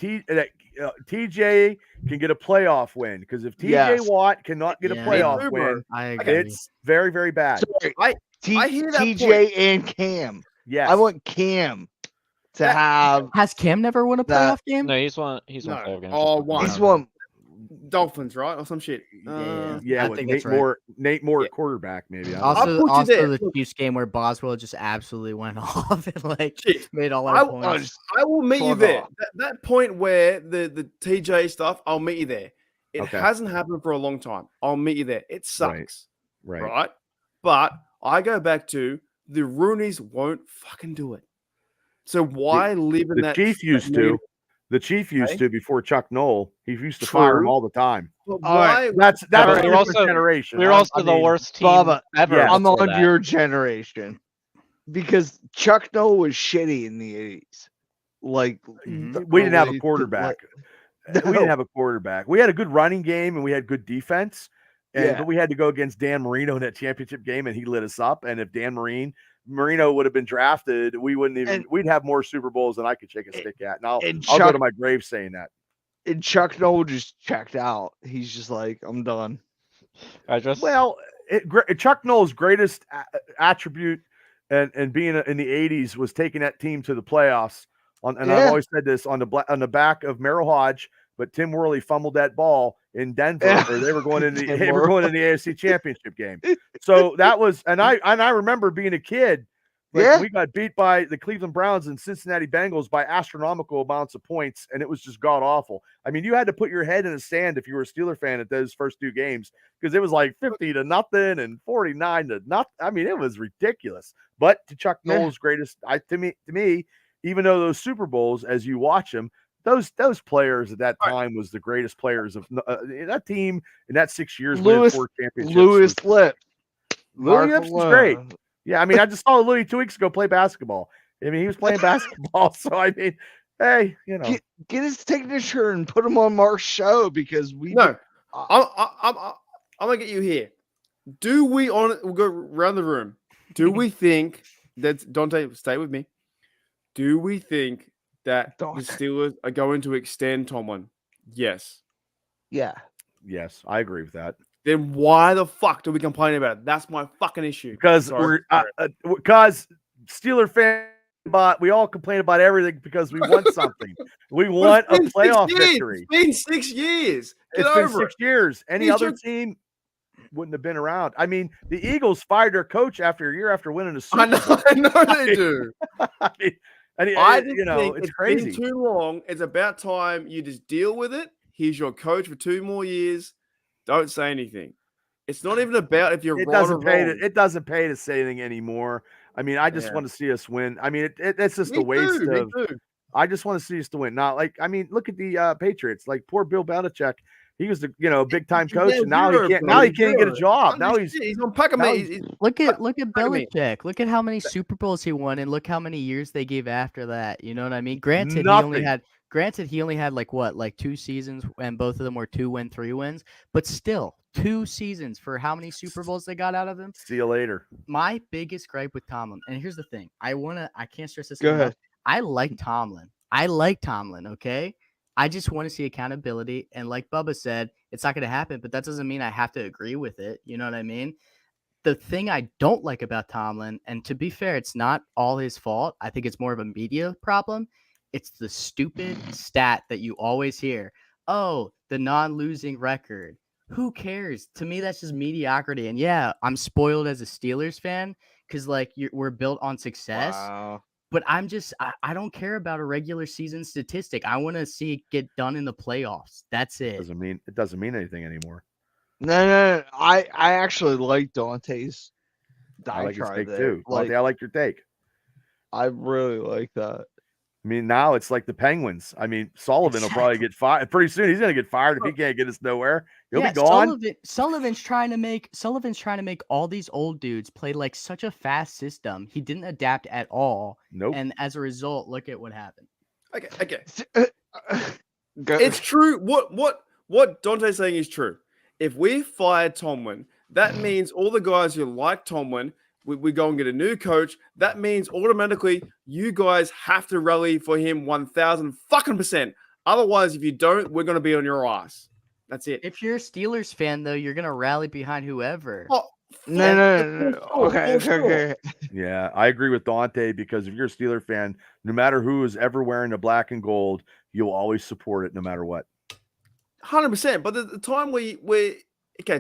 TJ can get a playoff win, because if TJ Yes. Watt cannot get a Yeah. playoff Me too, bro. win, I agree. it's very, very bad. Sorry, I hear that TJ and Cam. Yes. I want Cam to That- have. Has Cam never won a That- playoff game? No, he's won playoff No. games. Oh, before. one. He's won. Dolphins, right, or some shit. Yeah, I with think Nate that's right. Moore. Nate Moore Yeah. at quarterback, maybe. I don't Also, know. I'll put you there. the Look. Chiefs game where Boswell just absolutely went off and like Shit. made all I, our will- points. I will meet you Fuck there. off. That point where the TJ stuff, I'll meet you there. It Okay. hasn't happened for a long time. I'll meet you there. It sucks, Right. right? But I go back to the Roonies won't fucking do it. So why live in The that? Chief used that to. The Chief used Okay. to before Chuck Noll. He used to fire him True. all the time. But All right. why? That's but a we're different also- generation. We're I also the mean, worst team Bubba, ever. yeah. I'm before on that. your generation because Chuck Noll was shitty in the 80s. Like Mhm. We didn't have a early- quarterback. like- We didn't have a quarterback. We had a good running game and we had good defense. Yeah. But we had to go against Dan Marino in that championship game, and he lit us up. And if Marino would have been drafted, we wouldn't even. And- we'd have more Super Bowls than I could shake a stick at. And I'll and go Chuck- to my grave saying that. And Chuck Noll just checked out. He's just like, I'm done. I just Well, Chuck Noll's greatest attribute and being in the '80s was taking that team to the playoffs. And I've Yeah. always said this on the back of Merrill Hodge, but Tim Worley fumbled that ball in Denver, Yeah. or they were going in the Tim they were going in the AFC Championship game. So that was, and I remember being a kid. Like, Yeah. we got beat by the Cleveland Browns and Cincinnati Bengals by astronomical amounts of points, and it was just god awful. I mean, you had to put your head in the sand if you were a Steeler fan at those first two games, because it was like 50-0 and 49-0. I mean, it was ridiculous. But to Chuck Yeah. Noll's greatest, to me, even though those Super Bowls, as you watch them, those players at that time was the greatest players of that team in that 6 years. winning Louis 4 championships Louis was- Lip. Louis Mark Lipson's Malone. great. Yeah, I mean, I just saw Louis 2 weeks ago play basketball. I mean, he was playing basketball. So I mean, Hey, you know, Get his signature and put him on Mark's show because we No, I'm gonna get you here. Do we we'll go around the room. Do we think that Dante, stay with me? Do we think that the Steelers are going to extend Tomlin? Yes. Yeah. yes, I agree with that. Then why the fuck do we complain about it? That's my fucking issue. Because Sorry. because Steeler fan, but we all complain about everything because we want something. We want a playoff victory. It's been 6 years. Get It's been over 6 years. Any He other should- team wouldn't have been around. I mean, the Eagles fired their coach after a year after winning a Super Bowl. I know they do. I mean, I just you know, think it's been crazy. too long. It's about time you just deal with it. He's your coach for 2 more years. Don't say anything. It's not even about if you're It right or doesn't pay. wrong. It doesn't pay to say anything anymore. I mean, I just Yeah. want to see us win. I mean, it's just Me a waste too, me of. too. I just want to see us to win. Not like, I mean, look at the Patriots. Like poor Bill Belichick. He was the big time coach, and now he can't. Now he can't get a job. Now he's on pack now Look at me. Belichick. Look at how many Super Bowls he won, and look how many years they gave after that. You know what I mean? Granted, he only had like 2 seasons, and both of them were 2-win, 3 wins. But still, 2 seasons for how many Super Bowls they got out of him. See you later. My biggest gripe with Tomlin, and here's the thing: I can't stress this Go enough. ahead. I like Tomlin. Okay. I just want to see accountability. And like Bubba said, it's not going to happen, but that doesn't mean I have to agree with it. You know what I mean? The thing I don't like about Tomlin, and to be fair, it's not all his fault. I think it's more of a media problem. It's the stupid stat that you always hear. Oh, the non-losing record. Who cares? To me, that's just mediocrity. And yeah, I'm spoiled as a Steelers fan because like we're built on success. Wow. But I don't care about a regular season statistic. I want to see it get done in the playoffs. That's it. It doesn't mean anything anymore. No. I actually like Dante's I like his diatribe take there. too. Dante, I like your take. I really like that. I mean, now it's like the Penguins. I mean, Sullivan will probably get fired pretty soon. He's going to get fired if he can't get us nowhere. He'll be gone. Sullivan's trying to make all these old dudes play like such a fast system. He didn't adapt at all. Nope. And as a result, look at what happened. Okay. It's true. What Dante's saying is true. If we fire Tomlin, that means all the guys who like Tomlin, we go and get a new coach. That means automatically you guys have to rally for him 1,000%. Otherwise, if you don't, we're going to be on your ass. That's it. If you're a Steelers fan, though, you're going to rally behind whoever. Oh, No. Okay. Yeah, I agree with Dante because if you're a Steeler fan, no matter who is ever wearing the black and gold, you'll always support it no matter what. 100%. But the time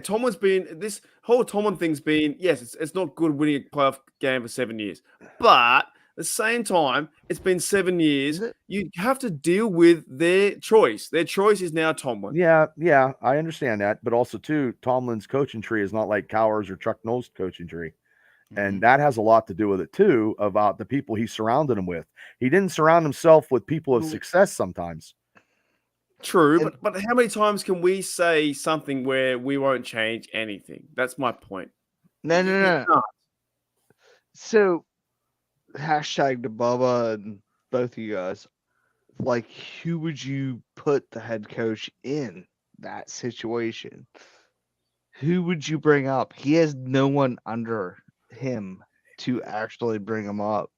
Tomlin's been, this whole Tomlin thing's been, yes, it's not good winning a playoff game for 7 years. But at the same time, it's been 7 years. You have to deal with their choice. Their choice is now Tomlin. Yeah, I understand that. But also, too, Tomlin's coaching tree is not like Cowher's or Chuck Noll's coaching tree. And that has a lot to do with it, too, about the people he surrounded him with. He didn't surround himself with people of success sometimes. True, but how many times can we say something where we won't change anything? That's my point. No. So, hashtag to Bubba and both of you guys, like, who would you put the head coach in that situation? Who would you bring up? He has no one under him to actually bring him up.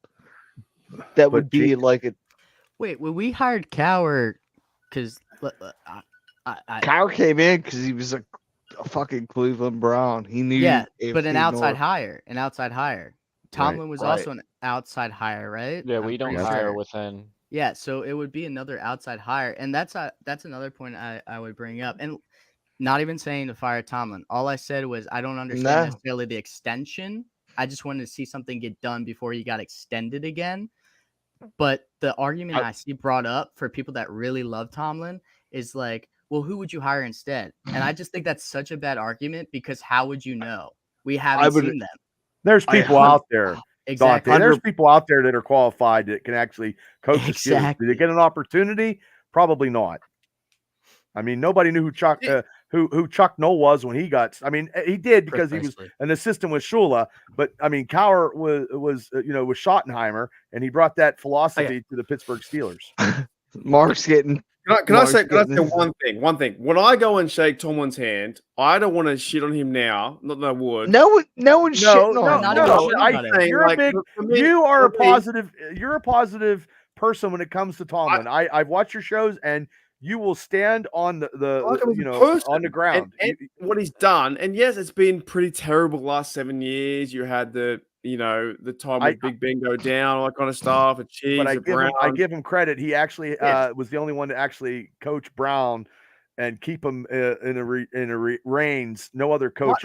That would be like a. Wait, when we hired Cowher, because Cowher came in because he was a fucking Cleveland Brown. He knew. Yeah, but AFC an outside North. hire. Tomlin was also an outside hire, right? Yeah, we don't pretty hire sure. within. Yeah, so it would be another outside hire, and that's another point I would bring up, and not even saying to fire Tomlin. All I said was I don't understand necessarily the extension. I just wanted to see something get done before he got extended again. But the argument I see brought up for people that really love Tomlin is like, well, who would you hire instead? And I just think that's such a bad argument because how would you know? We haven't seen them. There's people out there. Exactly. Dante, there's people out there that are qualified that can actually coach the Steelers. Did they get an opportunity? Probably not. I mean, nobody knew who Chuck Noll was when he got. I mean, he did because he was an assistant with Shula. But I mean, Cowher was with Schottenheimer, and he brought that philosophy to the Pittsburgh Steelers. Mark's getting. Can I say getting his- one thing? One thing. When I go and shake Tomlin's hand, I don't want to shit on him now. Not that I would. No one's shitting on not him. even shitting I on him. think you're a big. for me- You are a for me- positive. You're a positive person when it comes to Tomlin. I've watched your shows, and you will stand on I like him as you a know person on the ground. and what he's done. And yes, it's been pretty terrible the last 7 years. You had the time with Big Ben go down, all that kind of stuff. But Chiefs, I give him credit. He actually Yes. was the only one to actually coach Brown and keep him in a reins. No other coach.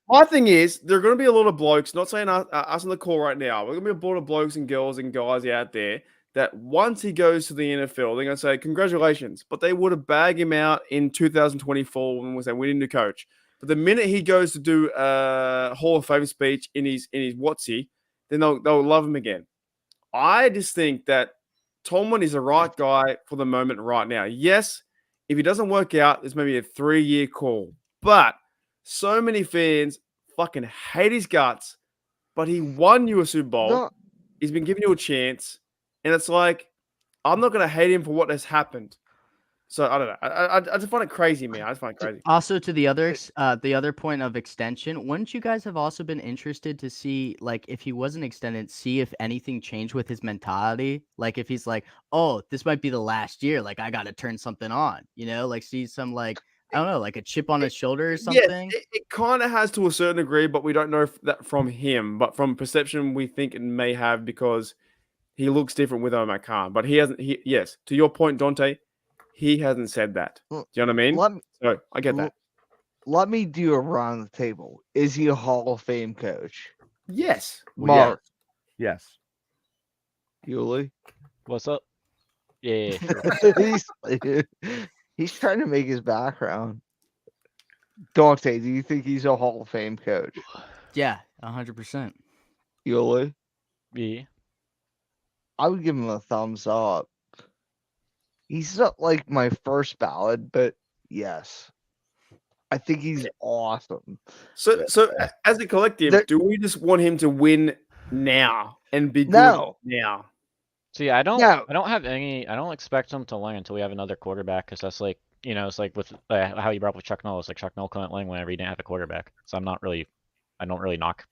My thing is, there are going to be a lot of blokes, not saying us on the call right now, we're going to be a lot of blokes and girls and guys out there that once he goes to the NFL, they're going to say, congratulations. But they would have bagged him out in 2024 when we say, we need a new coach. But the minute he goes to do a Hall of Fame speech in his Watsy, then they'll love him again. I just think that Tomlin is the right guy for the moment right now. Yes, if he doesn't work out, there's maybe a 3-year call. But so many fans fucking hate his guts, but he won you a Super Bowl. No. He's been giving you a chance. And it's like, I'm not going to hate him for what has happened. So I don't know. I just find it crazy, man. I just find it crazy. Also, to the other point of extension, wouldn't you guys have also been interested to see, like, if he wasn't extended, see if anything changed with his mentality? Like, if he's like, oh, this might be the last year, like, I got to turn something on, like, see some, like, I don't know, like a chip on his shoulder or something? Yes, it kind of has to a certain degree, but we don't know if that from him. But from perception, we think it may have because he looks different with Omar Khan. But he hasn't. Yes, to your point, Dante, he hasn't said that. Do you know what I mean? So I get that. Let me do a round the table. Is he a Hall of Fame coach? Yes. Mark. Yes. Yuli? What's up? Yeah. Sure. He's trying to make his background. Dante, do you think he's a Hall of Fame coach? Yeah, 100%. Yuli? Yeah. I would give him a thumbs up. He's not like my first ballot, but yes. I think he's awesome. So as a collective, do we just want him to win now and be good now? See, I don't expect him to win until we have another quarterback, because that's like, it's like with how you brought up with Chuck Noll. It's like Chuck Noll couldn't win whenever he didn't have a quarterback. So I don't really knock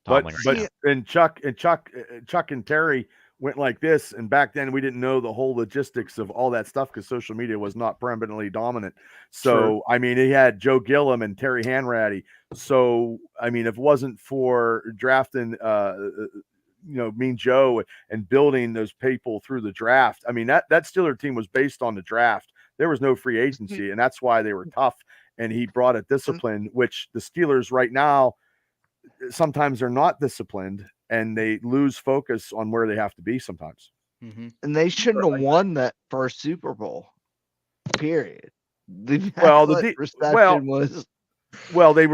Tomlin. And Chuck and Terry went like this, and back then we didn't know the whole logistics of all that stuff because social media was not preeminently dominant. So True. I mean, he had Joe Gillum and Terry Hanratty. So I mean, if it wasn't for drafting Mean Joe and building those people through the draft, I mean, that Steeler team was based on the draft. There was no free agency, and that's why they were tough. And he brought a discipline, which the Steelers right now, sometimes they're not disciplined and they lose focus on where they have to be sometimes. Mm-hmm. And they shouldn't have won that first Super Bowl. Period. They were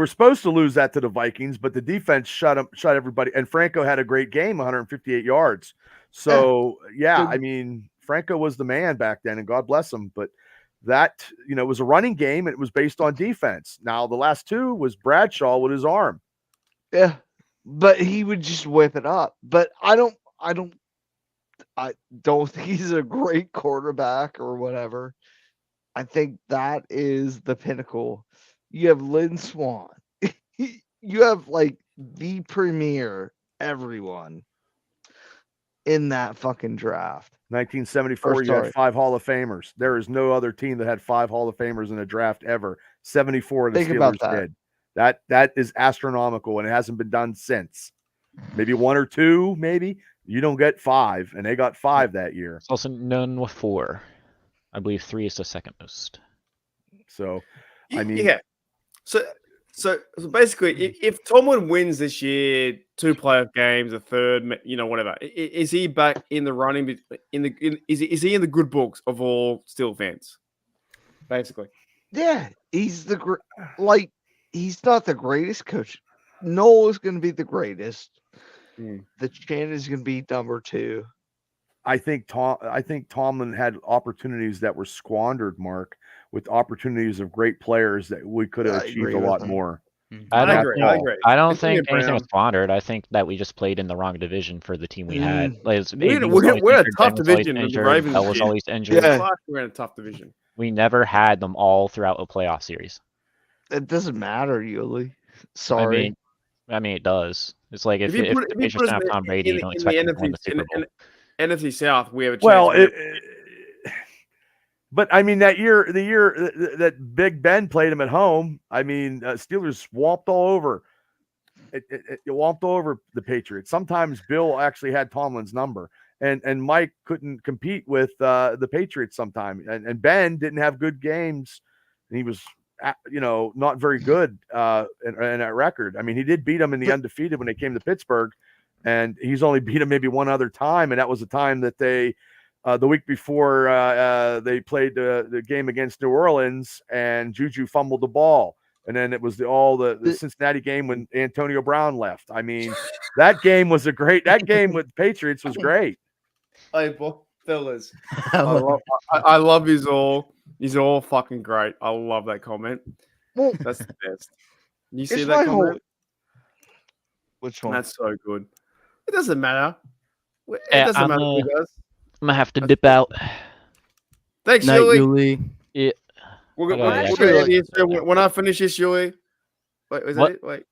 supposed to lose that to the Vikings, but the defense shut everybody. And Franco had a great game, 158 yards. So I mean, Franco was the man back then, and God bless him. But that, it was a running game, and it was based on defense. Now the last two was Bradshaw with his arm. Yeah, but he would just whip it up. But I don't think he's a great quarterback or whatever. I think that is the pinnacle. You have Lynn Swann. You have like the premier everyone in that fucking draft. 1974, you had 5 Hall of Famers. There is no other team that had 5 Hall of Famers in a draft ever. 74 the Steelers did. That is astronomical, and it hasn't been done since. Maybe 1 or 2, maybe. You don't get 5, and they got 5 that year. It's also none with 4. I believe 3 is the second most. So, I mean, yeah. So basically, if Tomlin wins this year, 2 playoff games, a third, whatever, is he back in the running? Is he in the good books of all Steel fans? Basically, yeah, he's he's not the greatest coach. Noel is going to be the greatest. The Chan is going to be number 2. I think Tomlin had opportunities that were squandered, Mark, with opportunities of great players that we could have achieved a lot more. I agree. I don't It's gonna be think anything was Brown. squandered. I think that we just played in the wrong division for the team we had. Mm. Like, it's- We're AB was always a injured, tough Ben was always division with the injured, Ravens. Bell was shit. always injured. Yeah. Fuck, we're in a tough division. We never had them all throughout a playoff series. It doesn't matter, Yuli. Sorry. I mean, it does. It's like if you the put Patriots us don't have Tom Brady, you don't in expect the them to win the NFC, Super Bowl. NFC South, we have a chance. Well, to but I mean the year that Big Ben played him at home, I mean Steelers swamped all over. It walked over the Patriots. Sometimes Bill actually had Tomlin's number, and Mike couldn't compete with the Patriots sometimes. And Ben didn't have good games, and he was, not very good in that record. I mean, he did beat them in the undefeated when they came to Pittsburgh, and he's only beat them maybe one other time, and that was the time that they, the week before they played the game against New Orleans, and Juju fumbled the ball. And then it was the Cincinnati game when Antonio Brown left. I mean, that game with Patriots was great. Hey, fellas, I love his all. He's all fucking great. I love that comment. Well, that's the best. You see it's that my comment? Which one? That's so good. It doesn't matter. It Yeah, doesn't matter who does. I'm gonna have to dip out. Thanks, Night, Yuli. Yuli. Yeah. We're Okay, gonna end this, when I finish this, Yuli. Wait, is that What? it? Wait.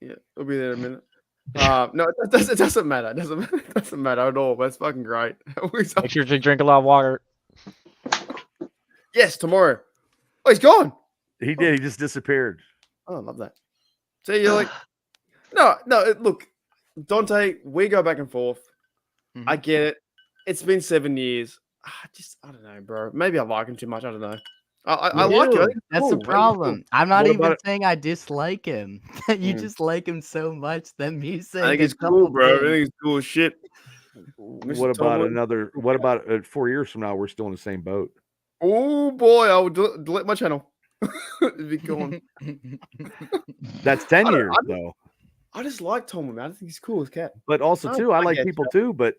Yeah, we'll be there in a minute. No, it doesn't matter. It doesn't matter at all. That's fucking great. Make sure to drink a lot of water. Yes, tomorrow. Oh, he's gone. He did. He just disappeared. Oh, I love that. See, you're like, no. Look, Dante, we go back and forth. I get it. It's been 7 years. I don't know, bro. Maybe I like him too much. I don't know. I like it. I think it's That's cool. the problem. I'm not What even about it? saying I dislike him. You just like him so much that me saying I think a it's cool, couple bro. I things- think it's cool as shit. What about 4 years from now? We're still in the same boat. Oh boy, I will delete my channel. It'd be gone. That's 10 I don't- years I- though. I just like Tom, man. I think he's cool as cat. But also too, I like get people you. too. But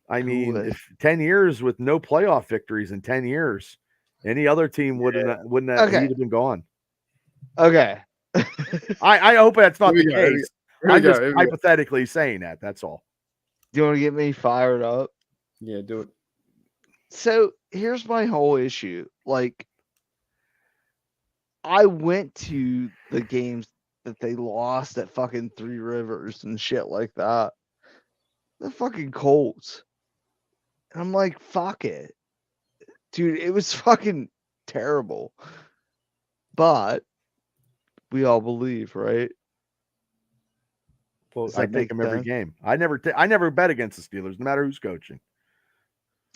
I mean, Cool. if 10 years with no playoff victories in 10 years, any other team wouldn't have Okay. he'd have been gone. Okay. I hope that's not Here the we go, here we case. Here we I'm go, just here we go. hypothetically saying that. That's all. Do you want to get me fired up? Yeah, do it. So here's my whole issue. Like, I went to the games that they lost at fucking Three Rivers and shit like that. The fucking Colts. And I'm like, fuck it. Dude, it was fucking terrible. But we all believe, right? Well, Does I that take make them every sense? game. I never bet against the Steelers, no matter who's coaching.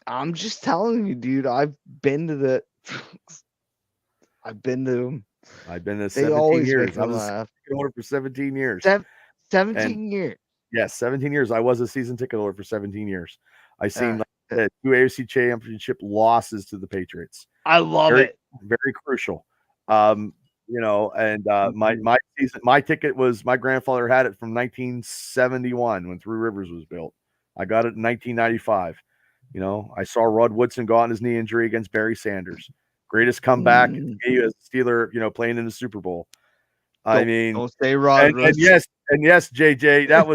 I'm just telling you, dude. I've been to them. I've been to They 17 always years. make I me was a laugh. ticket holder for 17 years. 17 years. Yes, 17 years. I was a season ticket holder for 17 years. I seen Ah, like, 2 AFC championship losses to the Patriots. I love Very, it. very crucial. My ticket was, my grandfather had it from 1971 when Three Rivers was built. I got it in 1995. I saw Rod Woodson go on his knee injury against Barry Sanders. Greatest comeback as a Steeler, playing in the Super Bowl. Don't say Rod. and yes, JJ, that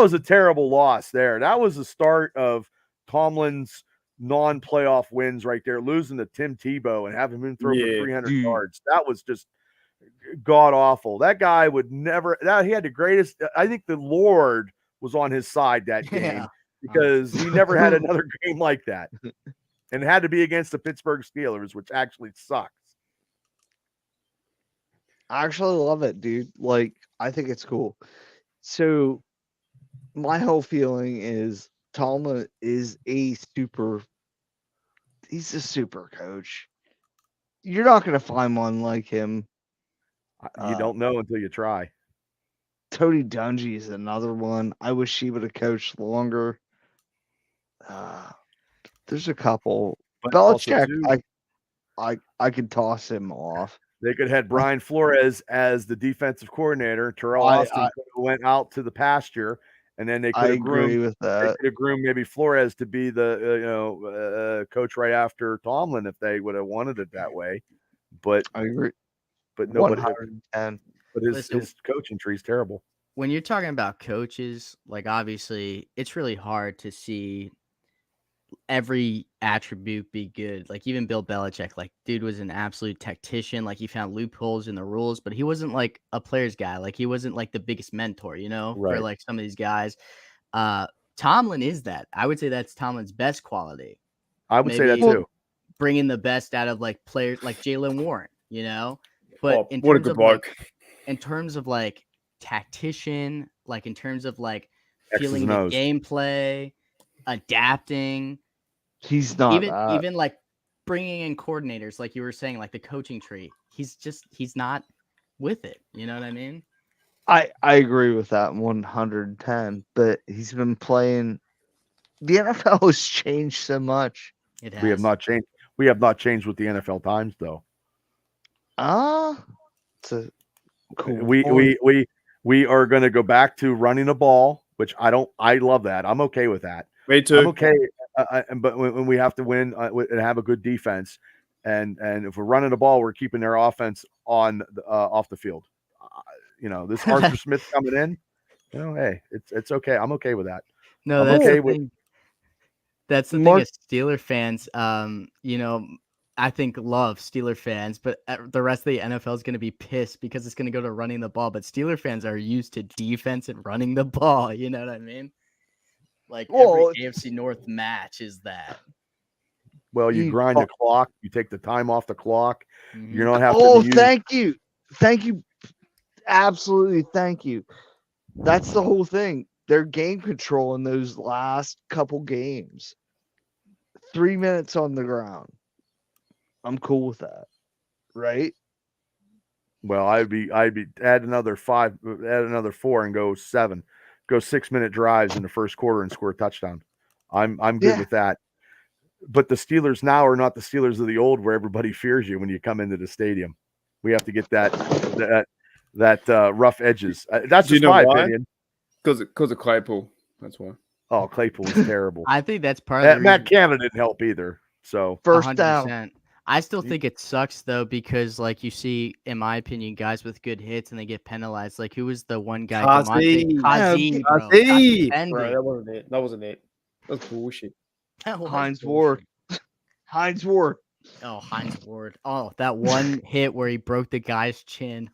was a terrible loss there. That was the start of Tomlin's non-playoff wins right there, losing to Tim Tebow and having him throw for 300 yards. That was just god awful. That guy would never. He had the greatest. I think the Lord was on his side that game because he never had another game like that, and it had to be against the Pittsburgh Steelers, which actually sucks. I actually love it, dude. Like, I think it's cool. So, my whole feeling is Tomlin is he's a super coach. You're not going to find one like him. You don't know until you try. Tony Dungy is another one. I wish he would have coached longer. There's a couple. But also, Belichick, too, I could toss him off. they could have had Brian Flores as the defensive coordinator. Terrell Austin went out to the pasture, and then they could I have agree groomed. with They that. could have groomed maybe Flores to be the coach right after Tomlin if they would have wanted it that way. But I agree. but nobody. 110. But his coaching tree is terrible. When you're talking about coaches, like obviously it's really hard to see every attribute be good. Like even Bill Belichick, like dude was an absolute tactician. Like he found loopholes in the rules, but he wasn't like a player's guy. Like he wasn't like the biggest mentor, for Right. like some of these guys. Tomlin is that. I would say that's Tomlin's best quality. I would say that too. Bringing the best out of like players like Jalen Warren, But in what a terms good of bloke. in terms of like tactician, like in terms of like X's feeling and the O's. gameplay, adapting, He's not even like bringing in coordinators, like you were saying, like the coaching tree. He's not with it. You know what I mean? I agree with that 110, but he's been playing. The NFL has changed so much. It has. We have not changed. We have not changed with the NFL times, though. It's a cool. We are going to go back to running the ball, which I love that. I'm okay with that. Me too. I'm okay. But when we have to win and have a good defense, and if we're running the ball, we're keeping their offense on off the field. This Arthur Smith coming in. Hey, it's okay. I'm okay with that. No, that's okay the thing. That's the thing as Steeler fans. I think love Steeler fans, but the rest of the NFL is going to be pissed because it's going to go to running the ball. But Steeler fans are used to defense and running the ball. You know what I mean? Like every AFC North match is that. Well, you grind the clock. You take the time off the clock. Mm-hmm. You don't have to. Thank you. Absolutely, thank you. That's the whole thing. Their game control in those last couple games. 3 minutes on the ground. I'm cool with that, right? Well, I'd be add another 4 and go 7. Go 6-minute drives in the first quarter and score a touchdown. I'm good with that. But the Steelers now are not the Steelers of the old, where everybody fears you when you come into the stadium. We have to get that rough edges. That's just my opinion. Because of Claypool. That's why. Oh, Claypool is terrible. I think that's part of the Matt Canada didn't help either. So first down. I still think it sucks though, because like you see, in my opinion, guys with good hits and they get penalized. Like who was the one guy? Kazi, bro. That wasn't it. That was bullshit. Hines Ward. Hines Ward. Oh, Hines Ward. Oh, that one hit where he broke the guy's chin.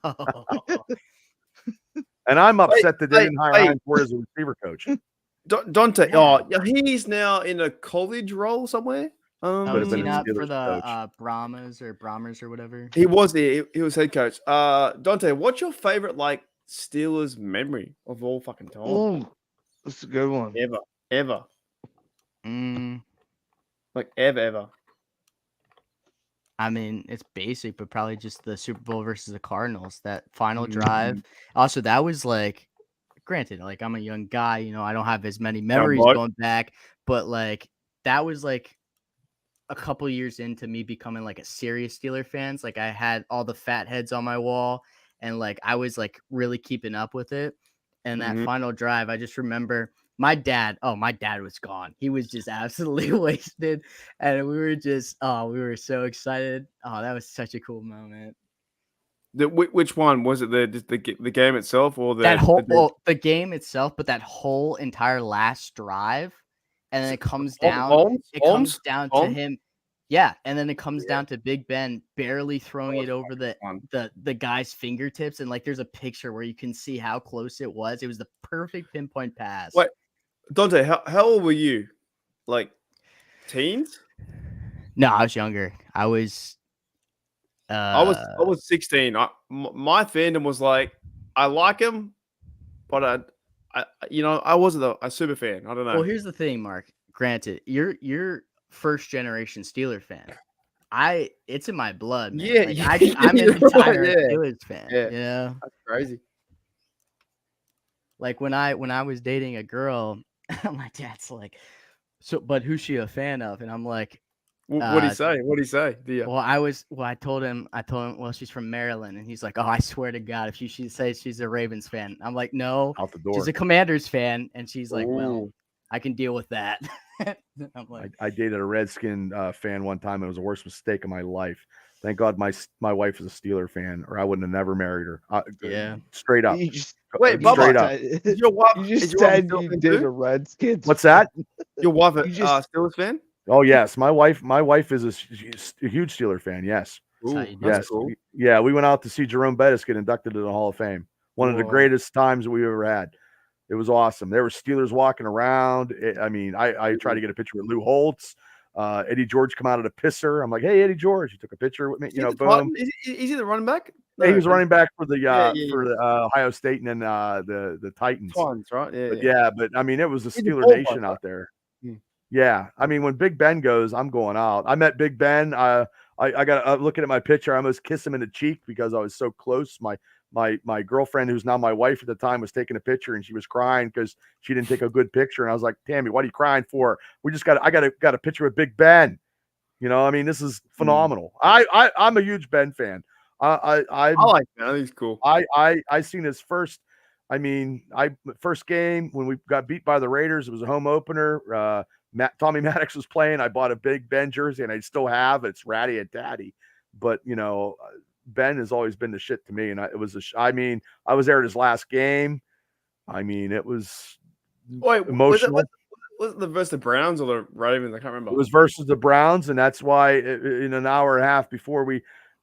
And I'm upset that they didn't hire Hines Ward as a receiver coach. Dante. Oh, he's now in a college role somewhere. Was he not for the Brahmas or whatever? He was there. He was head coach. Dante, what's your favorite Steelers memory of all fucking time? Oh, that's a good one. Ever. Ever. I mean, it's basic, but probably just the Super Bowl versus the Cardinals, that final drive. Also, that was granted, I'm a young guy, I don't have as many memories going back, but that was a couple years into me becoming a serious Steeler fan. I had all the fat heads on my wall, and I was really keeping up with it. And that final drive, I just remember my dad was gone. He was just absolutely wasted. And we were so excited. Oh, that was such a cool moment. Which one was it? The game itself, or the game itself, but that whole entire last drive, and then it comes down. Comes down to him. Yeah, and then it comes down to Big Ben barely throwing it over the guy's fingertips, and there's a picture where you can see how close it was. It was the perfect pinpoint pass. Wait, Dante, how old were you? Teens? No, I was younger. I was 16. My fandom was I like him, but I wasn't a super fan. I don't know. Well, here's the thing, Mark. Granted, you're first generation Steeler fan. It's in my blood, man. Yeah, I'm an entire Steelers fan. Yeah, that's crazy. When I was dating a girl, my dad's but who's she a fan of? And I'm like, what do you say? What do you say? I told him, well, she's from Maryland, and he's like, oh, I swear to God, if she says she's a Ravens fan, I'm like, no, out the door. She's a Commanders fan, and she's like, Ooh. well, I can deal with that. I'm I dated a Redskin fan one time. It was the worst mistake of my life. Thank God my wife is a Steeler fan, or I wouldn't have never married her. Yeah. Straight up. You just, Wait, you Bubba, straight up. is your wife? You is just your wife a said Steelers you fan did too? a Redskins. What's that? Your wife, You just- Steelers fan? Oh yes, my wife is a huge Steeler fan. Yes, That's how Ooh, you do that's yes, cool. yeah. We went out to see Jerome Bettis get inducted to the Hall of Fame. One of the Whoa. greatest times we've ever had. It was awesome. There were Steelers walking around. I tried to get a picture with Lou Holtz. Eddie George come out of the pisser. I'm like, hey, Eddie George, you took a picture with me. Is he the Boom. Is he the running back? He was running back for the Yeah. Ohio State and then the Titans. Titans, right? Yeah, But yeah. but I mean, it was a He's the Steeler ball Nation buster. out there. Hmm. Yeah, I mean, when Big Ben goes, I'm going out. I met Big Ben. I got looking at my picture. I almost kissed him in the cheek because I was so close. My girlfriend, who's now my wife at the time, was taking a picture and she was crying because she didn't take a good picture. And I was like, Tammy, what are you crying for? I got a picture with Big Ben. I mean, this is phenomenal. I'm a huge Ben fan. I like that. I think he's cool. I seen his first. I mean, first game when we got beat by the Raiders. It was a home opener. Tommy Maddox was playing. I bought a Big Ben jersey, and I still have. It's ratty and daddy. But Ben has always been the shit to me. And I was there at his last game. I mean, it was emotional. Was it the versus the Browns or the Ravens? I can't remember. It was versus the Browns, and that's why in an hour and a half before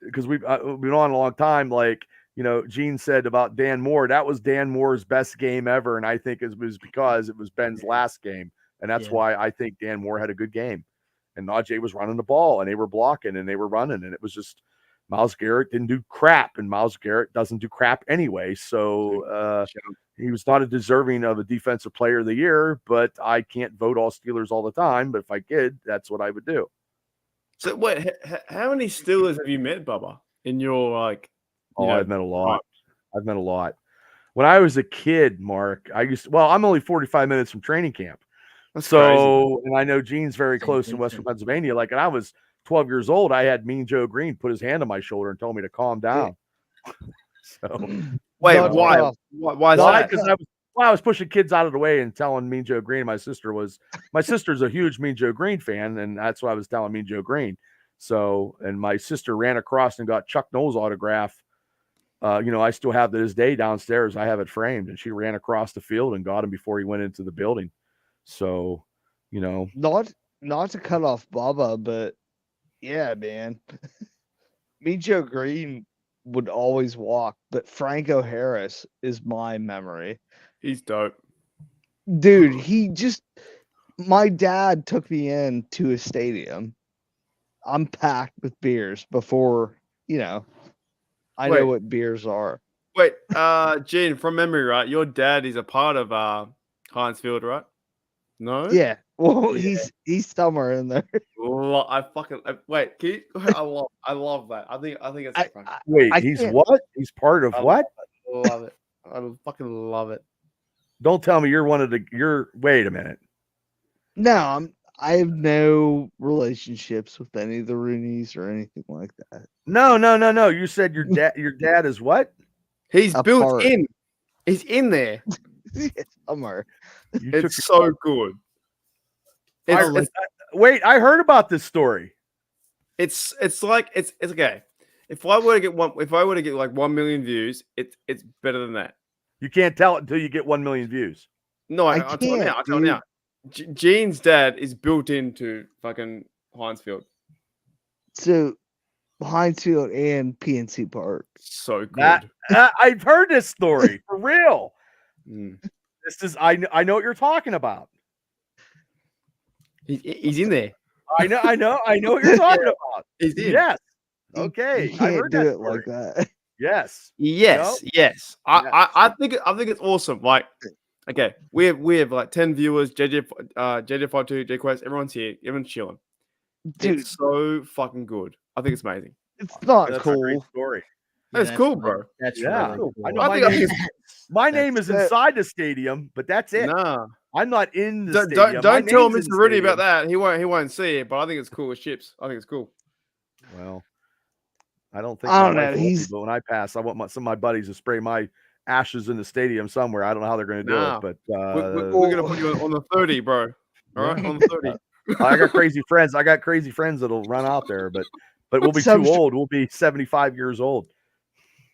because we've been on a long time, like, Gene said about Dan Moore, that was Dan Moore's best game ever. And I think it was because it was Ben's last game. And that's why I think Dan Moore had a good game. And Najee was running the ball and they were blocking and they were running. And it was just Myles Garrett didn't do crap. And Myles Garrett doesn't do crap anyway. So he was not a deserving of a defensive player of the year, but I can't vote all Steelers all the time. But if I did, that's what I would do. So wait, how many Steelers have you met, Bubba, in your I've met a lot. I've met a lot. When I was a kid, Mark, I'm only 45 minutes from training camp. That's crazy. And I know Gene's very close in Western Pennsylvania. Like, and I was 12 years old. I had Mean Joe Green put his hand on my shoulder and told me to calm down. So, wait, why? Why is that? Because I was pushing kids out of the way and telling Mean Joe Green. My sister's a huge Mean Joe Green fan, and that's what I was telling Mean Joe Green. So, and my sister ran across and got Chuck Noll's autograph. I still have to this day downstairs. I have it framed, and she ran across the field and got him before he went into the building. So, not to cut off Bubba, but yeah, man. Me, Joe Green would always walk, but Franco Harris is my memory. He's dope. Dude, my dad took me in to a stadium. I'm packed with beers before, I know what beers are. Wait, Gene, from memory, right? Your dad is a part of Heinz Field, right? No? Yeah. Well, he's somewhere in there. Wait. Can you, I love that. I think it's fun. Wait, he's what? He's part of what? I love it. I fucking love it. Don't tell me you're one of the. Wait a minute. No, I have no relationships with any of the Rooneys or anything like that. No. You said your dad is what? He's built in. He's in there. Somewhere. It's so good. Wait, I heard about this story. It's okay. If I were to get like 1 million views, it's better than that. You can't tell it until you get 1 million views. No, I'll tell you now. Gene's dad is built into fucking Heinz Field. So Heinz Field and PNC Park. So good. I've heard this story for real. This is I know what you're talking about. He's in there. I know what you're talking about. He's in. Yes. Okay. You can't do it like that. Yes. Yes. I think it's awesome. Like, okay, we have like 10 viewers. JJ52, JQuest, everyone's here. Everyone's chilling. Dude, it's so fucking good. I think it's amazing. It's not That's cool. A great story. That's cool, bro. That's really cool. I know my name is inside the stadium, but that's it. Nah. I'm not in the stadium. Don't tell Mr. Rudy about that. He won't see it, but I think it's cool as chips. I think it's cool. Well, I don't think I don't know. But when I pass, I want some of my buddies to spray my ashes in the stadium somewhere. I don't know how they're going to do it, but we're going to put you on the 30, bro. All right, on the 30. I got crazy friends. That'll run out there, but but we'll be So I'm too sure- old. We'll be 75 years old.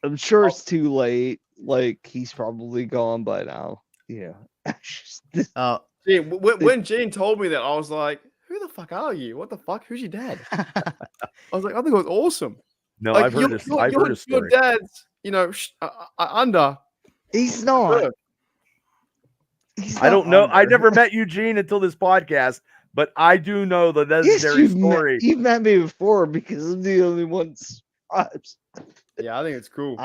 I'm sure it's too late. Like he's probably gone by now. Yeah. Oh, Gene, when Gene told me that, I was like, "Who the fuck are you? What the fuck? Who's your dad?" I was like, "I think it was awesome." No, Like I've heard this. I've heard this your story. dad's, under. He's not. birth. He's I not don't know. I under. never met Eugene until this podcast, but I do know the Yes, legendary story. you've met me before because I'm the only one subscribes. Yeah, I think it's cool.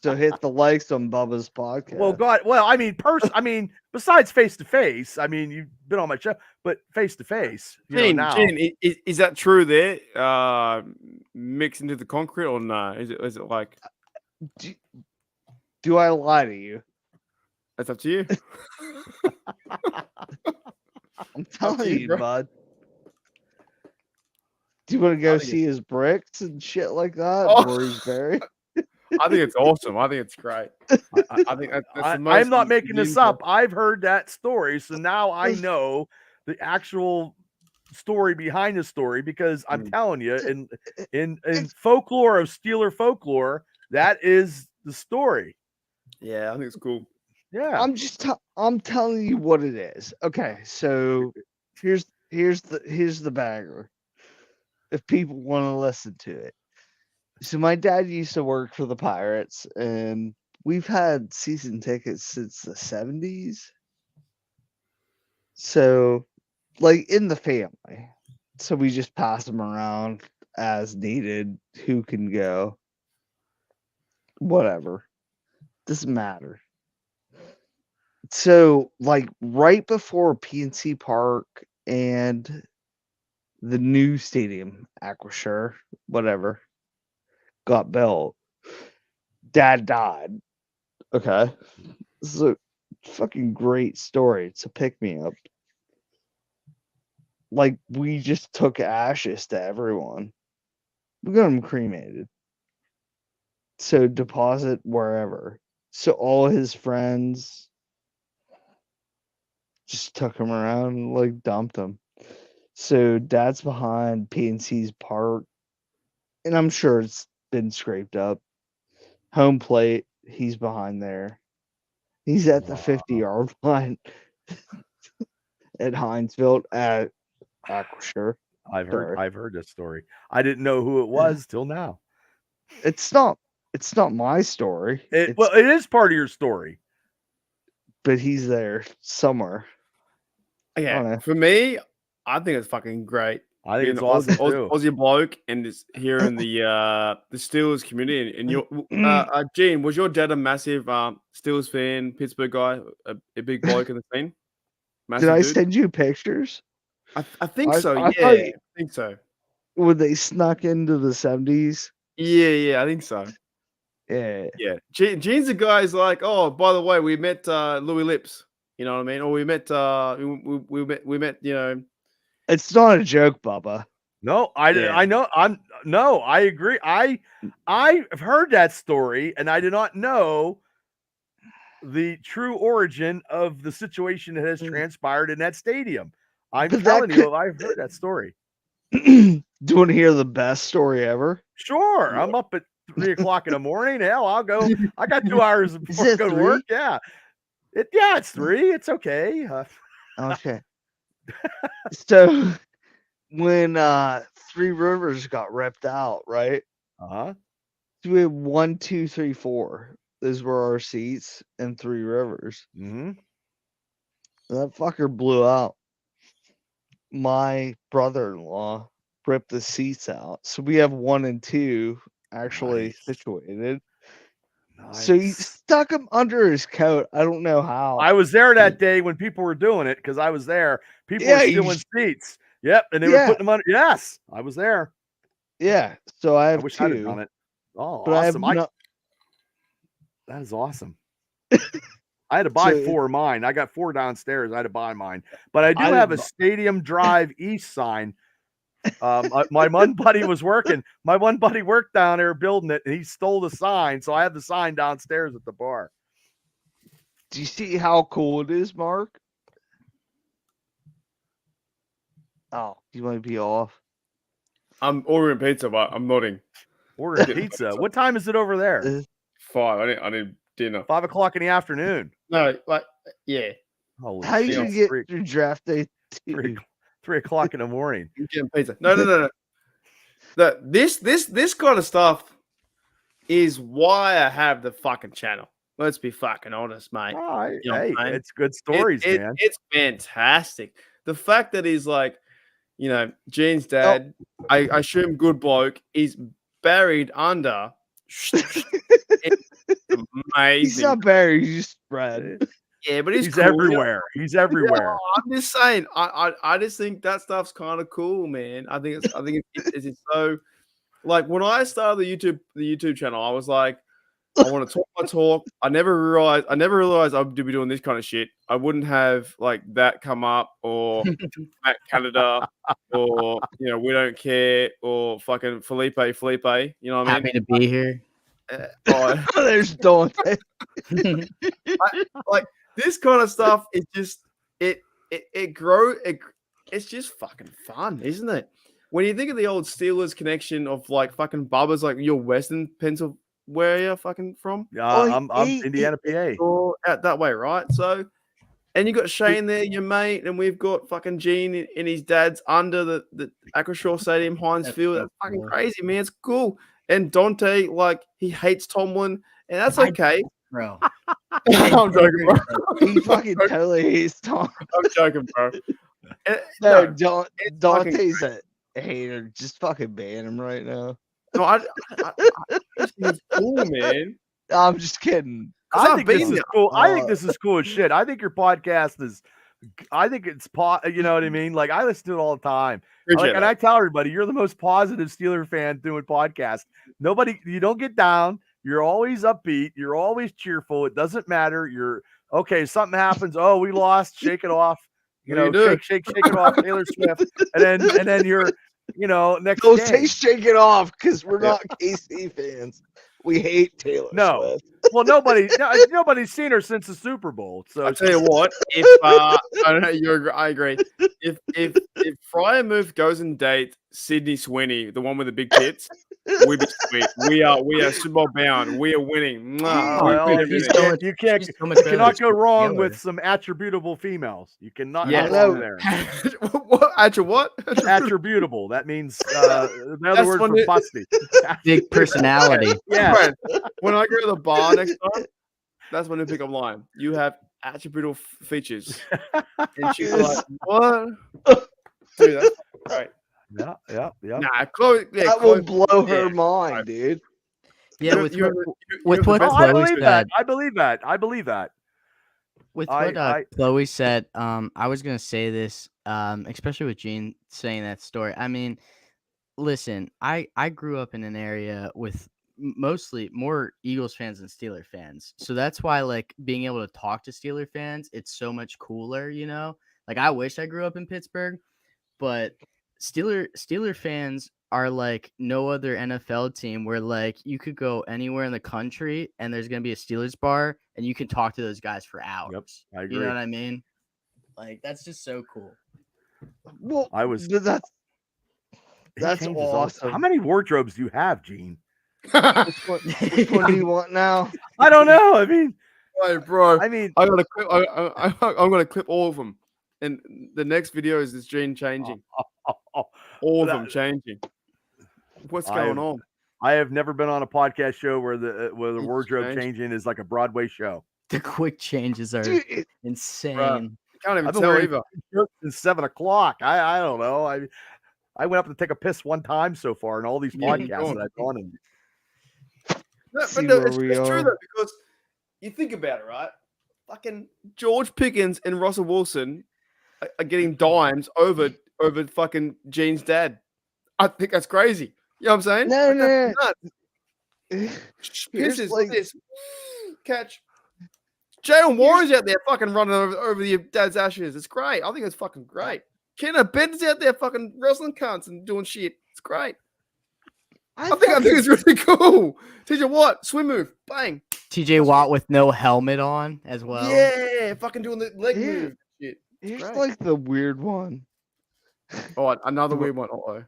So hit the likes on Bubba's podcast. Well, God, I mean, besides face to face, I mean, you've been on my show, but face to face, Gene, now. Gene, is that true there? Mixed into the concrete or no? Is it like do I lie to you? that's up to you? I'm telling you, you, bro. bud. Do you want to go think see his bricks and shit like that? Oh. Where he's buried? I think it's awesome. I think it's great. I think that's the most. I'm not making this Gene- up. I've heard that story, so now I know the actual story behind the story because I'm telling you, in folklore of Steeler folklore, that is the story. Yeah, I think it's cool. Yeah, I'm telling you what it is. Okay, so here's the bagger. If people want to listen to it. So my dad used to work for the Pirates, and we've had season tickets since the 70s. So, like in the family. So we just pass them around as needed. Who can go? Whatever. Doesn't matter. So, like right before PNC Park and the new stadium, Aquasure, whatever, got built, Dad died. Okay. This is a fucking great story. It's a pick me up. Like, we just took ashes to everyone. We got them cremated. So, deposit wherever. So, all his friends just took him around and, like, dumped him. So, Dad's behind PNC's park. And I'm sure it's been scraped up. Home plate, he's behind there. He's at the 50-yard line at Hinesville at Aquasure. I've Sorry. heard this story. I didn't know who it was till now. It's not my story. It is part of your story. But he's there somewhere. Yeah, for me, I think it's fucking great. I think Being it's an awesome too. Aussie bloke and is here in the Steelers community. And you, Gene, was your dad a massive Steelers fan, Pittsburgh guy, a big bloke in the scene? Massive Did I dude? send you pictures? I think so. I Yeah, thought I think so. when they snuck into the 70s? Yeah, I think so. Yeah. Yeah, Gene's the guy who's like, oh, by the way, we met Louis Lips. You know what I mean? Or we met we met. It's not a joke, Bubba. No, I know. I agree. I've heard that story, and I did not know the true origin of the situation that has transpired in that stadium. I'm telling you, I've heard that story. Do you want to hear the best story ever? Sure. I'm up at 3 o'clock in the morning. Hell, I'll go. I got 2 hours before I go to work. Yeah. It's 3. It's okay. Okay. So when Three Rivers got ripped out, right? Uh-huh. So we had 1, 2, 3, 4. Those were our seats and Three Rivers. Mm-hmm. That fucker blew out. My brother-in-law ripped the seats out. So we have 1 and 2 actually situated. Nice. So he stuck him under his coat. I don't know how. I was there that day when people were doing it because I was there. People were stealing seats. Yep, and they were putting them under. Yes, I was there. Yeah, so I have wish 2. I'd have done it. Oh, but awesome! I that is awesome. I had to buy 4 of mine. I got 4 downstairs. I had to buy mine, but I do have a Stadium Drive East sign. My one buddy was working. My one buddy worked down there building it, and he stole the sign. So I have the sign downstairs at the bar. Do you see how cool it is, Mark? Oh, you might be off. I'm ordering pizza, but I'm nodding. Ordering pizza. What time is it over there? 5. I need dinner. 5 o'clock in the afternoon. No, like yeah. Holy How shit. you It's get three, through draft day? 3 o'clock in the morning. I'm getting pizza. No. This kind of stuff is why I have the fucking channel. Let's be fucking honest, mate. Oh, You know what I'm hey, saying? it's good stories, man. It's fantastic. The fact that he's like, you know, Gene's dad, I assume good bloke, is buried under. It's amazing. He's not buried. He's just spread. Yeah, but He's cool, you know? everywhere. He's everywhere. I'm just saying. I just think that stuff's kind of cool, man. I think it's so. Like when I started the YouTube channel, I was like, I want to talk my talk. I never realized I'd be doing this kind of shit. I wouldn't have like that come up or Matt Canada or we don't care or fucking Felipe. You know what I mean? Happy to be here. There's Dante. Like this kind of stuff is just it's just fucking fun, isn't it? When you think of the old Steelers connection of like fucking Bubba's, like you're Western Pennsylvania, where are you fucking from? I'm Indiana, PA. Or out that way, right? So, and you got Shane there, your mate, and we've got fucking Gene and his dad's under the Acrisure Stadium, Heinz Field. That's fucking crazy, man. It's cool. And Dante, like, he hates Tomlin, and that's okay. Bro. I'm joking, bro. He fucking totally hates Tom. I'm joking, bro. No, Dante's a hater. Just fucking ban him right now. No, I just think it's cool, man. I'm just kidding. I think this is cool. I think this is cool as shit. I think your podcast is. I think it's you know what I mean? Like I listen to it all the time. And I tell everybody, you're the most positive Steeler fan doing podcasts. You don't get down. You're always upbeat. You're always cheerful. It doesn't matter. You're okay. Something happens. Oh, we lost. Shake it off. Shake it off. Taylor Swift. And then you're, next. Don't say shake it off because we're not KC fans. We hate Taylor Swift. Well, nobody's seen her since the Super Bowl. So I'll tell you what, if I don't know, I agree. If Fryermuth goes and dates Sydney Sweeney, the one with the big tits, we'd be sweet. We are Super Bowl bound. We are winning. You cannot go wrong with some attributable females. You cannot go wrong there. What? Attributable. That means another word for busty. Big personality. Yeah. When I go to the bar next time, that's when I pick up line. You have attributable features. And she's like, what? Dude, that's right. Yeah. Nah, Chloe. Yeah, that Chloe, will blow her mind, dude. Yeah, with what I Chloe believe said. I believe that. With what Chloe said, I was gonna say this, especially with Gene saying that story. I mean, listen, I grew up in an area with mostly more Eagles fans than Steeler fans, so that's why like being able to talk to Steeler fans, it's so much cooler. Like I wish I grew up in Pittsburgh, but Steeler fans are like no other NFL team where like you could go anywhere in the country and there's going to be a Steelers bar and you can talk to those guys for hours. Yep, I agree. You know what I mean? Like that's just so cool. Well, that's awesome. How many wardrobes do you have, Gene? Which one do you want now? I don't know. I mean, hey, bro. I mean, I'm gonna clip all of them, and the next video is this Gene changing. All of them changing. What's going on? I have never been on a podcast show where the wardrobe changing is like a Broadway show. The quick changes are insane. Bro, I can't even I've been tell wearing either. Since 7 o'clock. I don't know. I went up to take a piss one time so far in all these podcasts that I've gone in. It's true though, because you think about it, right? Fucking George Pickens and Russell Wilson are getting dimes over fucking Gene's dad. I think that's crazy. You know what I'm saying? No. Pisses like this. Catch. Jalen Warren's out there fucking running over your dad's ashes. It's great. I think it's fucking great. Kenneth Benton's out there fucking wrestling cunts and doing shit. It's great. I think it's really cool. TJ Watt, swim move, bang. TJ Watt with no helmet on as well. Yeah, fucking doing the leg move. Shit. Here's like the weird one. Oh, another weird one. Uh-oh.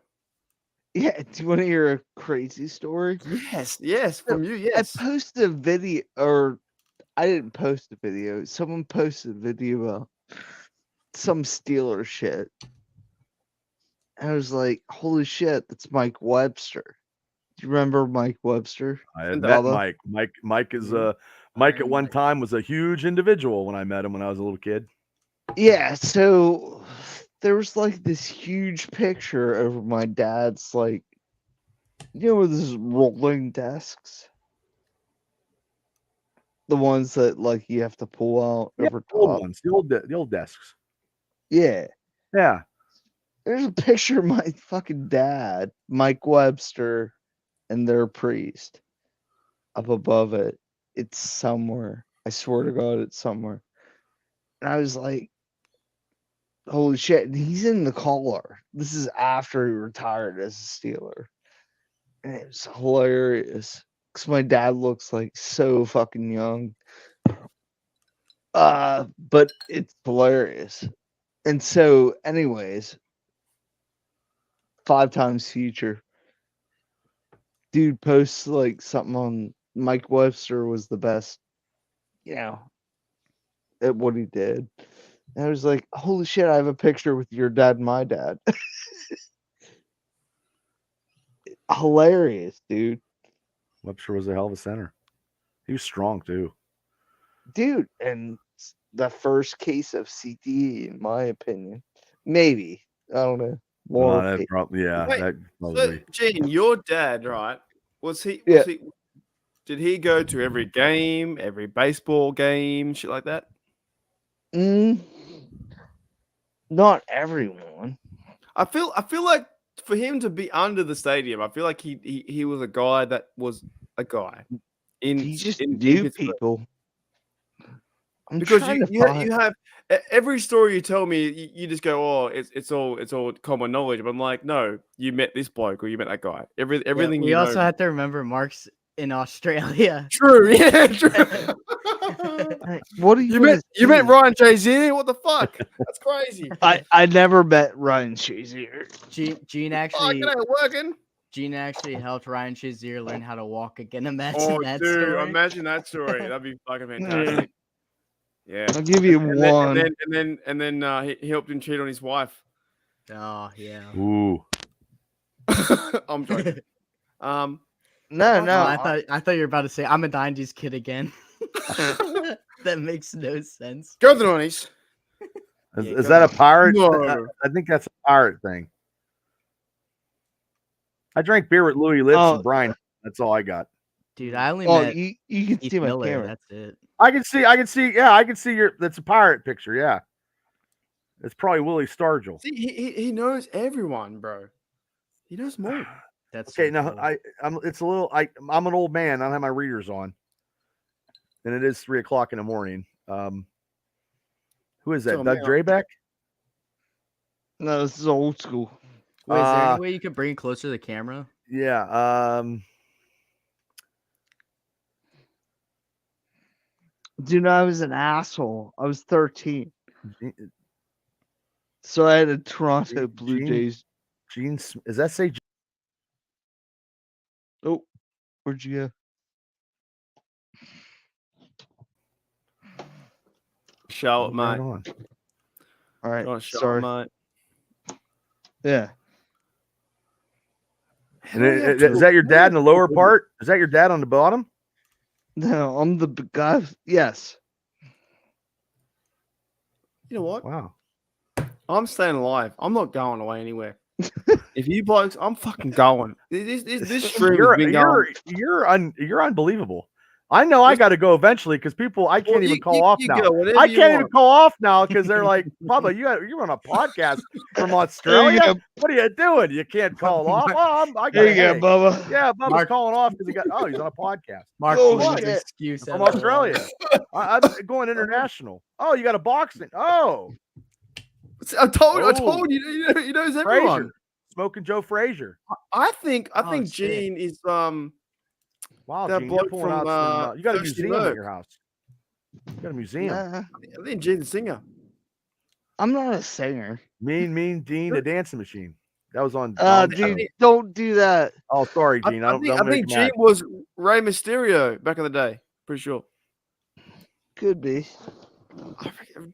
Yeah, do you want to hear a crazy story? Yes, from you, yes. I posted a video, or I didn't post a video. Someone posted a video of some Steeler shit. I was like, holy shit, that's Mike Webster. Do you remember Mike Webster? I had met Bubba? Mike. Mike is Mike at one time was a huge individual when I met him when I was a little kid. Yeah, so there was like this huge picture over my dad's, like, those rolling desks? The ones that, like, you have to pull out Yeah, over the old top. ones, the old desks. Yeah. Yeah. There's a picture of my fucking dad, Mike Webster, and their priest up above it. It's somewhere. I swear to God, it's somewhere. And I was like, holy shit. And he's in the collar. This is after he retired as a Steeler. And it was hilarious. Because my dad looks like so fucking young. But it's hilarious. And so, anyways, 5 times future. Dude posts like something on Mike Webster was the best, at what he did. And I was like, holy shit, I have a picture with your dad and my dad. Hilarious, dude. Webster was a hell of a center. He was strong too. Dude, and the first case of CTE, in my opinion. Maybe. I don't know. More That probably, yeah. Wait, that So, probably. Gene, your dad, right? Was he? Yeah. Did he go to every game, every baseball game, shit like that? Not everyone. I feel like for him to be under the stadium, I feel like he was a guy that was a guy He just in knew Pittsburgh. people. I'm Because trying to you find. have every story you tell me, you just go, oh, it's all common knowledge. But I'm like, no, you met this bloke or you met that guy. Everything we you also know. have to remember Mark's in Australia. True, yeah, true. What do You met Ryan Shazier? What the fuck? That's crazy. I never met Ryan Shazier. Gene Oh, actually it ain't working. Gene actually helped Ryan Shazier learn how to walk again. Imagine Oh, that dude, story. imagine that story. That'd be fucking fantastic. Yeah. I'll give you one. And then he helped him cheat on his wife. Oh yeah. Ooh. I'm joking. No. I thought you were about to say I'm a 90s kid again. That makes no sense. Go to the 90s. Is that a pirate? No. I think that's a pirate thing. I drank beer with Louis Lips and Brian. That's all I got. Dude, I only Oh, met you can Keith see my Miller. camera. That's it. I can see. Yeah, I can see your. That's a pirate picture. Yeah, it's probably Willie Stargell. See, he knows everyone, bro. He knows more. That's Okay. so Now cool. I'm. It's a little. I'm an old man. I don't have my readers on, and it is 3:00 in the morning. Who is that? So, Doug man, Drabeck? No, this is old school. Wait, is there any way you could bring it closer to the camera? Yeah. Dude, I was an asshole. I was 13. So I had a Toronto Blue Jays. Gene, does that say? Oh, where'd you go? Show it, mate. On. All right. Oh, show it, Sorry. mate. Yeah. And is that your dad in the lower part? Is that your dad on the bottom? No, I'm the guy. Yes. You know what? Wow. I'm staying alive. I'm not going away anywhere. If you blokes, I'm fucking going. This stream has been going. You're unbelievable. I know I got to go eventually because I can't even call off now. I can't even call off now because they're like, Bubba, you're on a podcast from Australia. What are you doing? You can't call off. Oh, there you go, Bubba. Yeah, Bubba's calling off because he's on a podcast. Mark, excuse from Australia. I'm going international. Oh, you got a boxing. Oh, I told you. He knows everyone. Frazier. Smoking Joe Frazier. I think Gene is Wow, that Gene, bloke you're pulling out some, you got a Thirsty museum at Merc. your house. You got a museum. Nah, I think Gene's a singer. I'm not a singer. Mean Dean, the dancing machine. That was on. Dude, don't do that. Oh, sorry, Gene. I think Gene was Rey Mysterio back in the day. Pretty sure. Could be.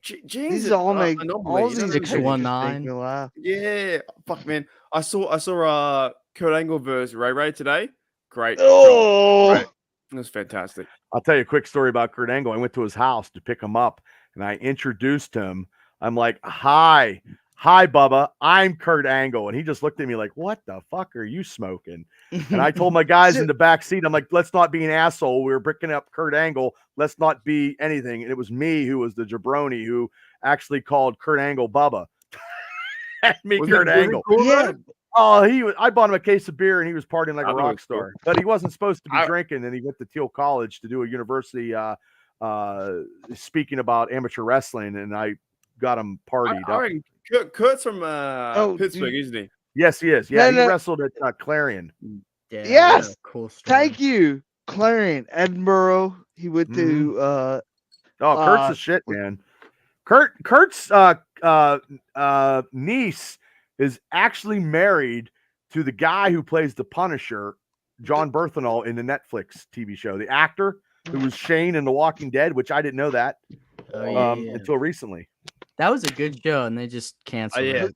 Gene's These all an make anomaly, all you know these what I mean? pictures make me laugh. Yeah, fuck man. I saw Kurt Angle versus Ray today. Great. Oh, Great. It was fantastic. I'll tell you a quick story about Kurt Angle. I went to his house to pick him up, and I introduced him. I'm like, "Hi, Bubba. I'm Kurt Angle," and he just looked at me like, "What the fuck are you smoking?" And I told my guys in the back seat, I'm like, "Let's not be an asshole. We were picking up Kurt Angle. Let's not be anything." And it was me who was the jabroni who actually called Kurt Angle Bubba. Kurt Angle. Yeah. Oh, I bought him a case of beer and he was partying like a rock star. But he wasn't supposed to be drinking, and he went to Teal College to do a university speaking about amateur wrestling, and I got him partied up. Kurt's from Pittsburgh, isn't he? Yes, he is. Yeah, he wrestled at Clarion. Yeah, Yes. Cool story. Thank you, Clarion, Edinburgh. He went to Oh, Kurt's the shit, man. Kurt's niece is actually married to the guy who plays the Punisher, John Berthenol, in the Netflix TV show. The actor who was Shane in The Walking Dead, which I didn't know that until recently. That was a good show, and they just canceled it.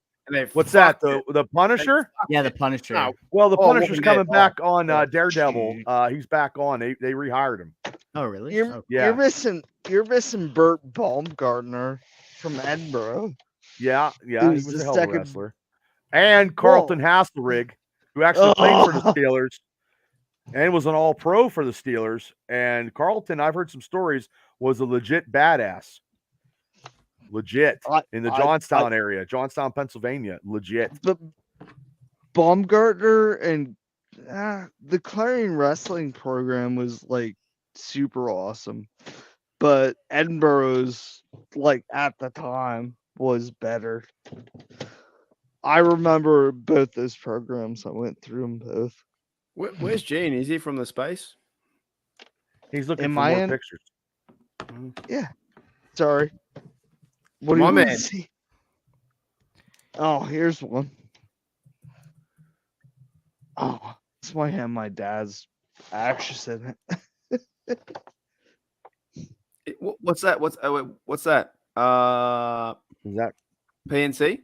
What's that? The Punisher? Yeah, the Punisher. Well, the Punisher's coming back on Daredevil. He's back on. They rehired him. Oh, really? You're missing Burt Baumgartner from Edinburgh. Yeah, he was a hell of a wrestler. And Carlton Hasselrig, who actually played for the Steelers and was an all-pro for the Steelers. And Carlton, I've heard some stories, was a legit badass. Legit. In the Johnstown area, Johnstown, Pennsylvania. Legit. But Baumgartner and the Clarion Wrestling program was like super awesome. But Edinburgh's, like, at the time was better. I remember both those programs. I went through them both. Where's Gene? Is he from the space? He's looking for more pictures. Yeah. Sorry. What do you want to see? Oh, here's one. Oh, this might have my dad's actress in it. What's that? What's that? Is that PNC?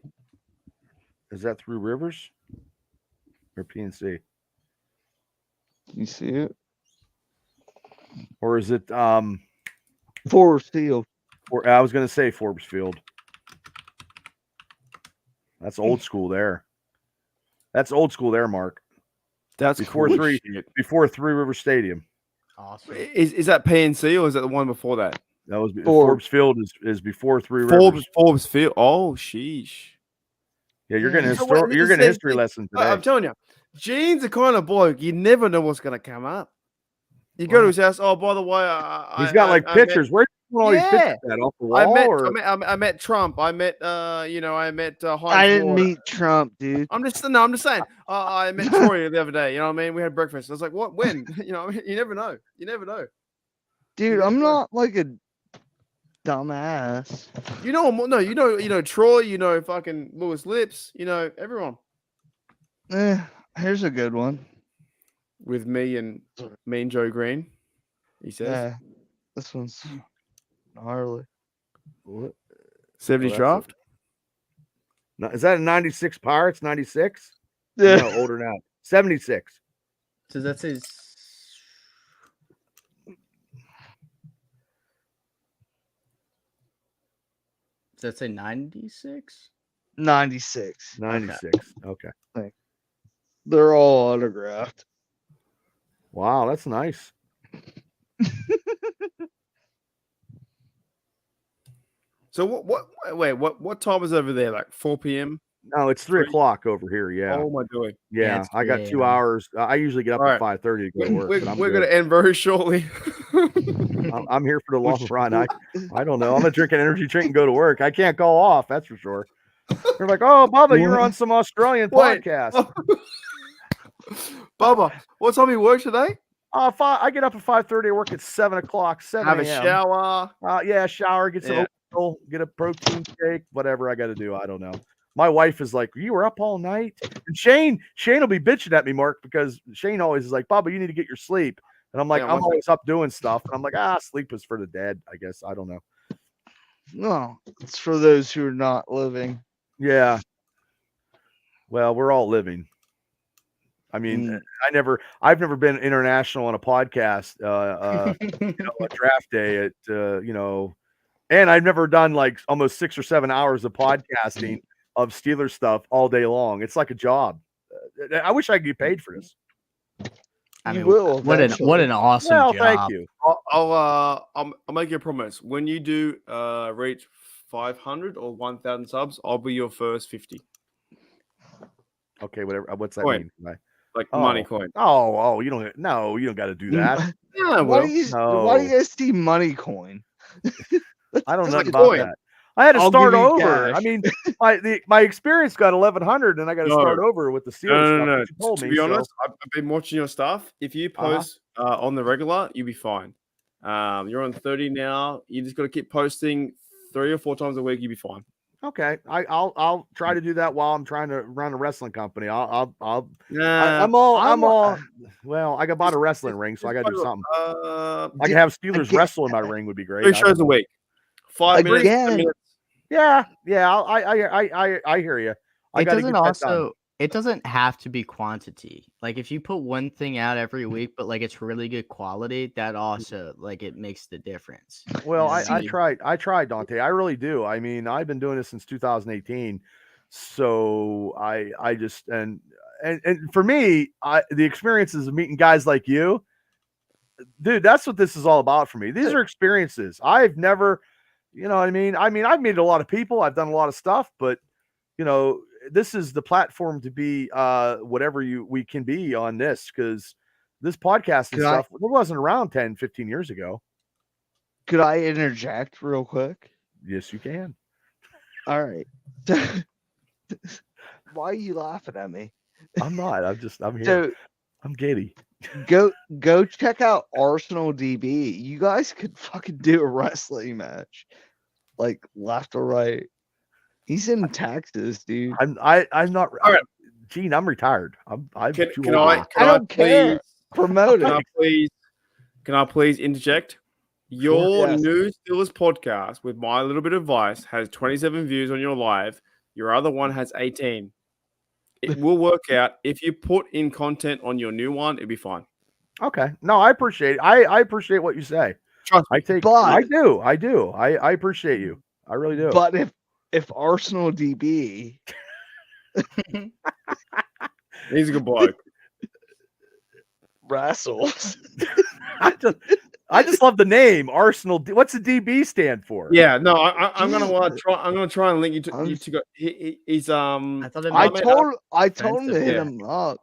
Is that Three Rivers or PNC? You see it? Or is it Forbes Field? Or I was going to say Forbes Field. That's old school there. That's old school there, Mark. That's before cool before Three River Stadium. Awesome. Is that PNC or is that the one before that? That was Forbes Field is before Three Rivers. Forbes Field. Oh, sheesh. Yeah, you're getting a history lesson today. I'm telling you, Gene's the kind of bloke you never know what's going to come up. You go to his house. Oh, by the way, he's got like pictures. Where all these pictures at off the wall? I met Trump. I met I met Heinz I didn't Ward. meet Trump, dude. I'm just saying. I met Troy the other day. You know what I mean? We had breakfast. I was like, what? When? You know, you never know. You never know. Dude, I'm not like a dumbass. You know, no, you know Troy. You know, fucking Louis Lips. You know everyone. Here's a good one. With me and Joe Green. He says. Yeah, this one's gnarly. 70 draft. Is that a 96 Pirates? 96? Yeah. No, older now. 76. So that's his. Does that say 96? 96. 96. Okay. They're all autographed. Wow, that's nice. So what time is over there? Like 4 p.m. No, it's 3 o'clock over here. Yeah. Oh my god. Yeah, I got 2 hours. I usually get up at 5:30 to go to work. We're going to end very shortly. I'm here for the long run. I don't know. I'm gonna drink an energy drink and go to work. I can't go off. That's for sure. They're like, oh, Bubba, you're on some Australian podcast. Bubba, what time you work today? I get up at 5:30. I work at 7 o'clock. 7 Have a shower. Yeah, shower. Get some oatmeal, get a protein shake. Whatever I got to do. I don't know. My wife is like, "You were up all night," and Shane will be bitching at me, Mark, because Shane always is like, "Bubba, you need to get your sleep," and I'm like, Yeah, "I'm always up doing stuff," and I'm like, sleep is for the dead, I guess. I don't know. No, it's for those who are not living. Yeah. Well, we're all living. I mean, I've never been international on a podcast, a draft day at, and I've never done like almost 6 or 7 hours of podcasting of Steelers stuff all day long. It's like a job. I wish I could get paid for this. I You mean, will what an awesome Well, job. thank you. I'll make you a promise. When you do reach 500 or 1,000 subs, I'll be your first 50. Okay, whatever. What's that Coin. mean? Like money coin. Oh, you don't got to do that. Yeah, Why well, do you guys see money coin? I don't know like about coin. that. I had to I'll start give you over. cash. I mean, my experience got 1,100, and I got to start over with the Steelers stuff. No. that you told To me, be so- honest, I've been watching your stuff. If you post on the regular, you'll be fine. You're on 30 now. You just got to keep posting 3 or 4 times a week. You'll be fine. Okay, I'll try to do that while I'm trying to run a wrestling company. I'm all. Well, I bought a wrestling ring, so I got to do something. I can have Steelers wrestle in my ring would be great. 3 shows a week, 5 minutes. 10 minutes. Yeah. I hear you. It doesn't have to be quantity. Like if you put one thing out every week, but like it's really good quality, that also like it makes the difference. Well, I tried, Dante. I really do. I mean, I've been doing this since 2018. So I just and for me, the experiences of meeting guys like you, dude, that's what this is all about for me. These are experiences. I've never, you know what I mean? I mean, I've met a lot of people, I've done a lot of stuff, but this is the platform to be whatever we can be on this, because this podcast and stuff, it wasn't around 10, 15 years ago. Could I interject real quick? Yes, you can. All right. Why are you laughing at me? I'm not. I'm here. So, I'm giddy. Go check out Arsenal DB. You guys could fucking do a wrestling match, like left or right. He's in Texas, dude. I'm not. All right, Gene, I'm retired. I don't care. Promote it. Can I please interject? Your new Steelers podcast with my little bit of advice has 27 views on your live. Your other one has 18. It will work out. If you put in content on your new one, it'll be fine. Okay. No, I appreciate it. I appreciate what you say. Trust me. I do. I appreciate you. I really do. But if Arsenal DB he's a good bloke. wrestles. I just love the name Arsenal. What's the DB stand for? Yeah, no, I'm gonna want to try. I'm gonna try and link you to go. He's I told him to hit him up.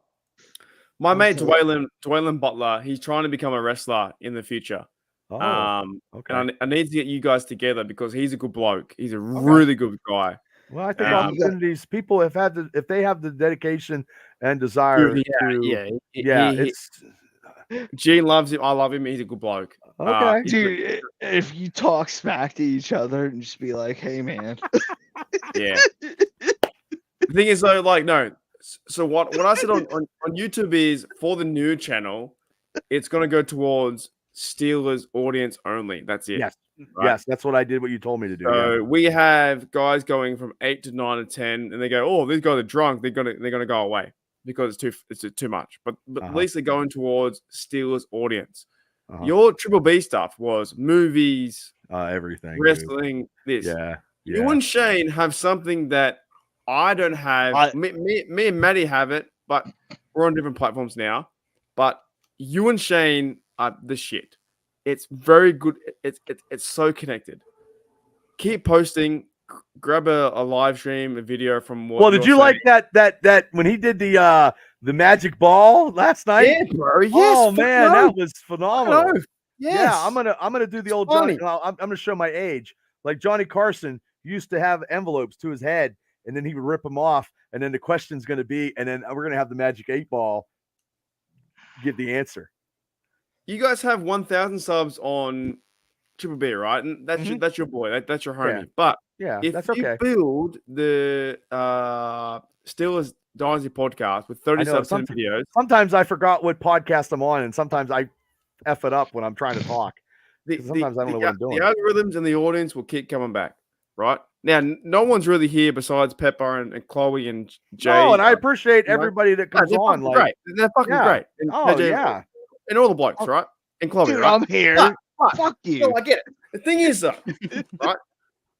My mate Dwaylen Butler. He's trying to become a wrestler in the future. Okay. And I need to get you guys together because he's a good bloke. He's a really good guy. Well, I think opportunities. People if they have the dedication and desire. Gene loves him. I love him. He's a good bloke. Okay, dude. If you talk smack to each other and just be like, "Hey, man," yeah. The thing is, though, like, no. So what I said on YouTube is for the new channel, it's going to go towards Steelers audience only. That's it. Yes, right? Yes, that's what I did. What you told me to do. So we have guys going from 8 to 9 to 10, and they go, "Oh, these guys are drunk. They're gonna go away because it's too much." But at least they're going towards Steelers audience. Your Triple B stuff was movies, everything, wrestling. Dude. This, You and Shane have something that I don't have. Me and Maddie have it, but we're on different platforms now. But you and Shane are the shit. It's very good. It's so connected. Keep posting. Grab a live stream, a video from. Well, did you like that when he did the magic ball last night? Yeah, bro. Yes. Oh man, that was phenomenal. Yes. Yeah, I'm gonna do the old Johnny. I'm gonna show my age. Like Johnny Carson used to have envelopes to his head, and then he would rip them off, and then the question's gonna be, and then we're gonna have the magic 8-ball give the answer. You guys have 1,000 subs on Triple B, right? And that's your boy. That's your homie. Yeah. But Yeah, if that's you okay. build the Steelers Dynasty podcast with I know 37 videos, sometimes I forgot what podcast I'm on, and sometimes I F it up when I'm trying to talk. Sometimes I don't know what I'm doing. The algorithms and the audience will keep coming back, right? Now, no one's really here besides Pepper and Chloe and Jay. No, and I appreciate everybody that comes they're on. fucking great. They're fucking great. And KJ, and all the blokes, right? And Chloe, Dude, right? I'm here. But, Fuck you. no, I get it. The thing is, though, right?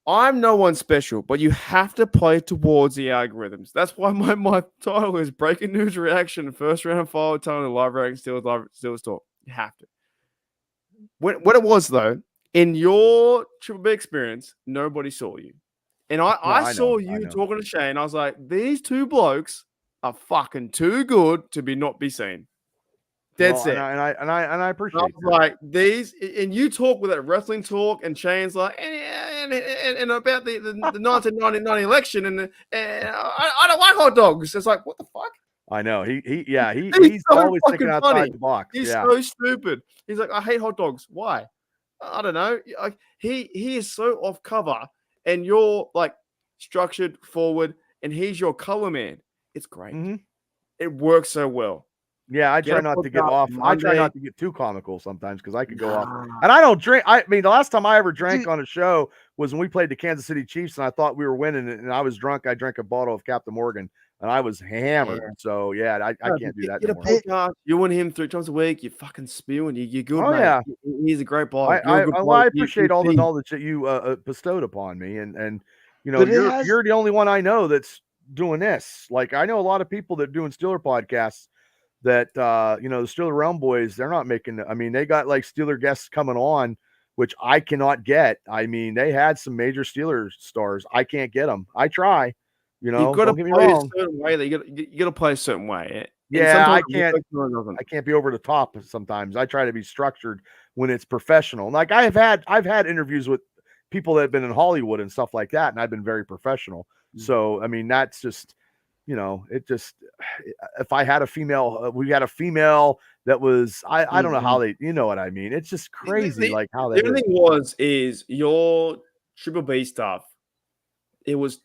I'm no one special, but you have to play towards the algorithms. That's why my title is Breaking News Reaction, First Round of FAUTANU, Live Reaction, Steelers Talk. You have to. What it was, though, in your Triple B experience, nobody saw you. And I saw you talking to Shane. I was like, these two blokes are fucking too good to not be seen. That's it. And I appreciate I was like these, and you talk with that wrestling talk, and Shane's like, and about the 1990 election, and I don't like hot dogs. It's like, what the fuck? I know he's so always thinking outside funny. the box. He's so stupid. He's like, I hate hot dogs. Why? I don't know. Like he is so off cover, and you're like structured forward, and he's your color man. It's great. It works so well. Yeah, I try not to get off. I try not to get too comical sometimes because I could go off. And I don't drink. I mean, the last time I ever drank on a show was when we played the Kansas City Chiefs, and I thought we were winning, and I was drunk. I drank a bottle of Captain Morgan, and I was hammered. Yeah. So yeah, I can't do that. Get a podcast. You and him 3 times a week. You fucking spewing. You're good, mate. Yeah, he's a great bloke. I appreciate all the knowledge that you bestowed upon me, and you know, you're the only one I know that's doing this. Like I know a lot of people that are doing Steeler podcasts. That you know, the Steeler Realm boys, they're not making. I mean, they got like Steeler guests coming on, which I cannot get. I mean, they had some major Steeler stars. I can't get them. I try. You know, you've got to play a certain way. You got to play a certain way. Yeah, I can't be over the top sometimes. I try to be structured when it's professional. Like I've had interviews with people that have been in Hollywood and stuff like that, and I've been very professional. So I mean, that's just. You know, it just, if I had a female, we had a female that was, I don't know how they, you know what I mean? It's just crazy. Like how they, the only thing is your Triple B stuff. It was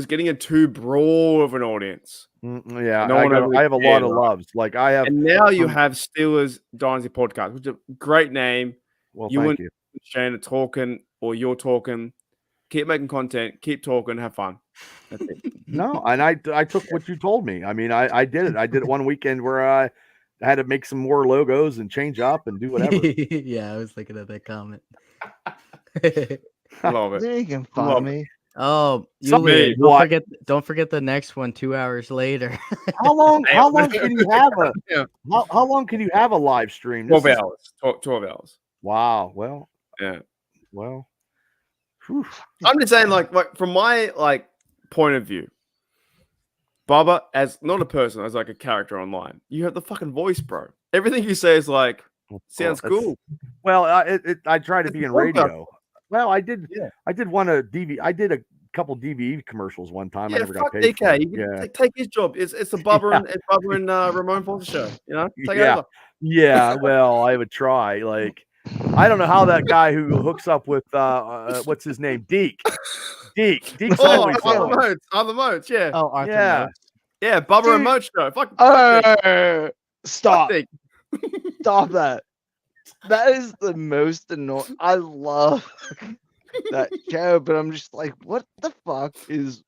getting a too broad of an audience. Yeah. I have a lot of loves. Like I have. And now you have Steelers Dynasty Podcast, which is a great name. Well, thank you. Shane are talking or you're talking. Keep making content, keep talking, have fun. That's it. No, and I took what you told me. I mean, I did it. I did it one weekend where I had to make some more logos and change up and do whatever. Yeah, I was looking at that comment. Love it. They're making fun of me. Oh, don't forget the next one 2 hours later. How long can you have how long can you have a live stream? 12 hours. 12 hours. Wow. Well, yeah. Well, I'm just saying, like from my point of view, Bubba, as not a person, as like a character online, you have the fucking voice, bro. Everything you say is like sounds cool. Well, I try to be in radio. Well, I did. Yeah. I did I did a couple DVE commercials one time. Yeah, I never got paid. DK. You can take his job. It's the Bubba and Ramon Foster show. You know, take over. Yeah. Well, I would try. Like, I don't know how that guy who hooks up with what's his name, Deke's always Arthur Moats, yeah. Oh, Arthur Moats. Yeah, Bubba and Moats show. Fuck. Stop. Stop that. That is the most annoying. I love that show, but I'm just like, what the fuck is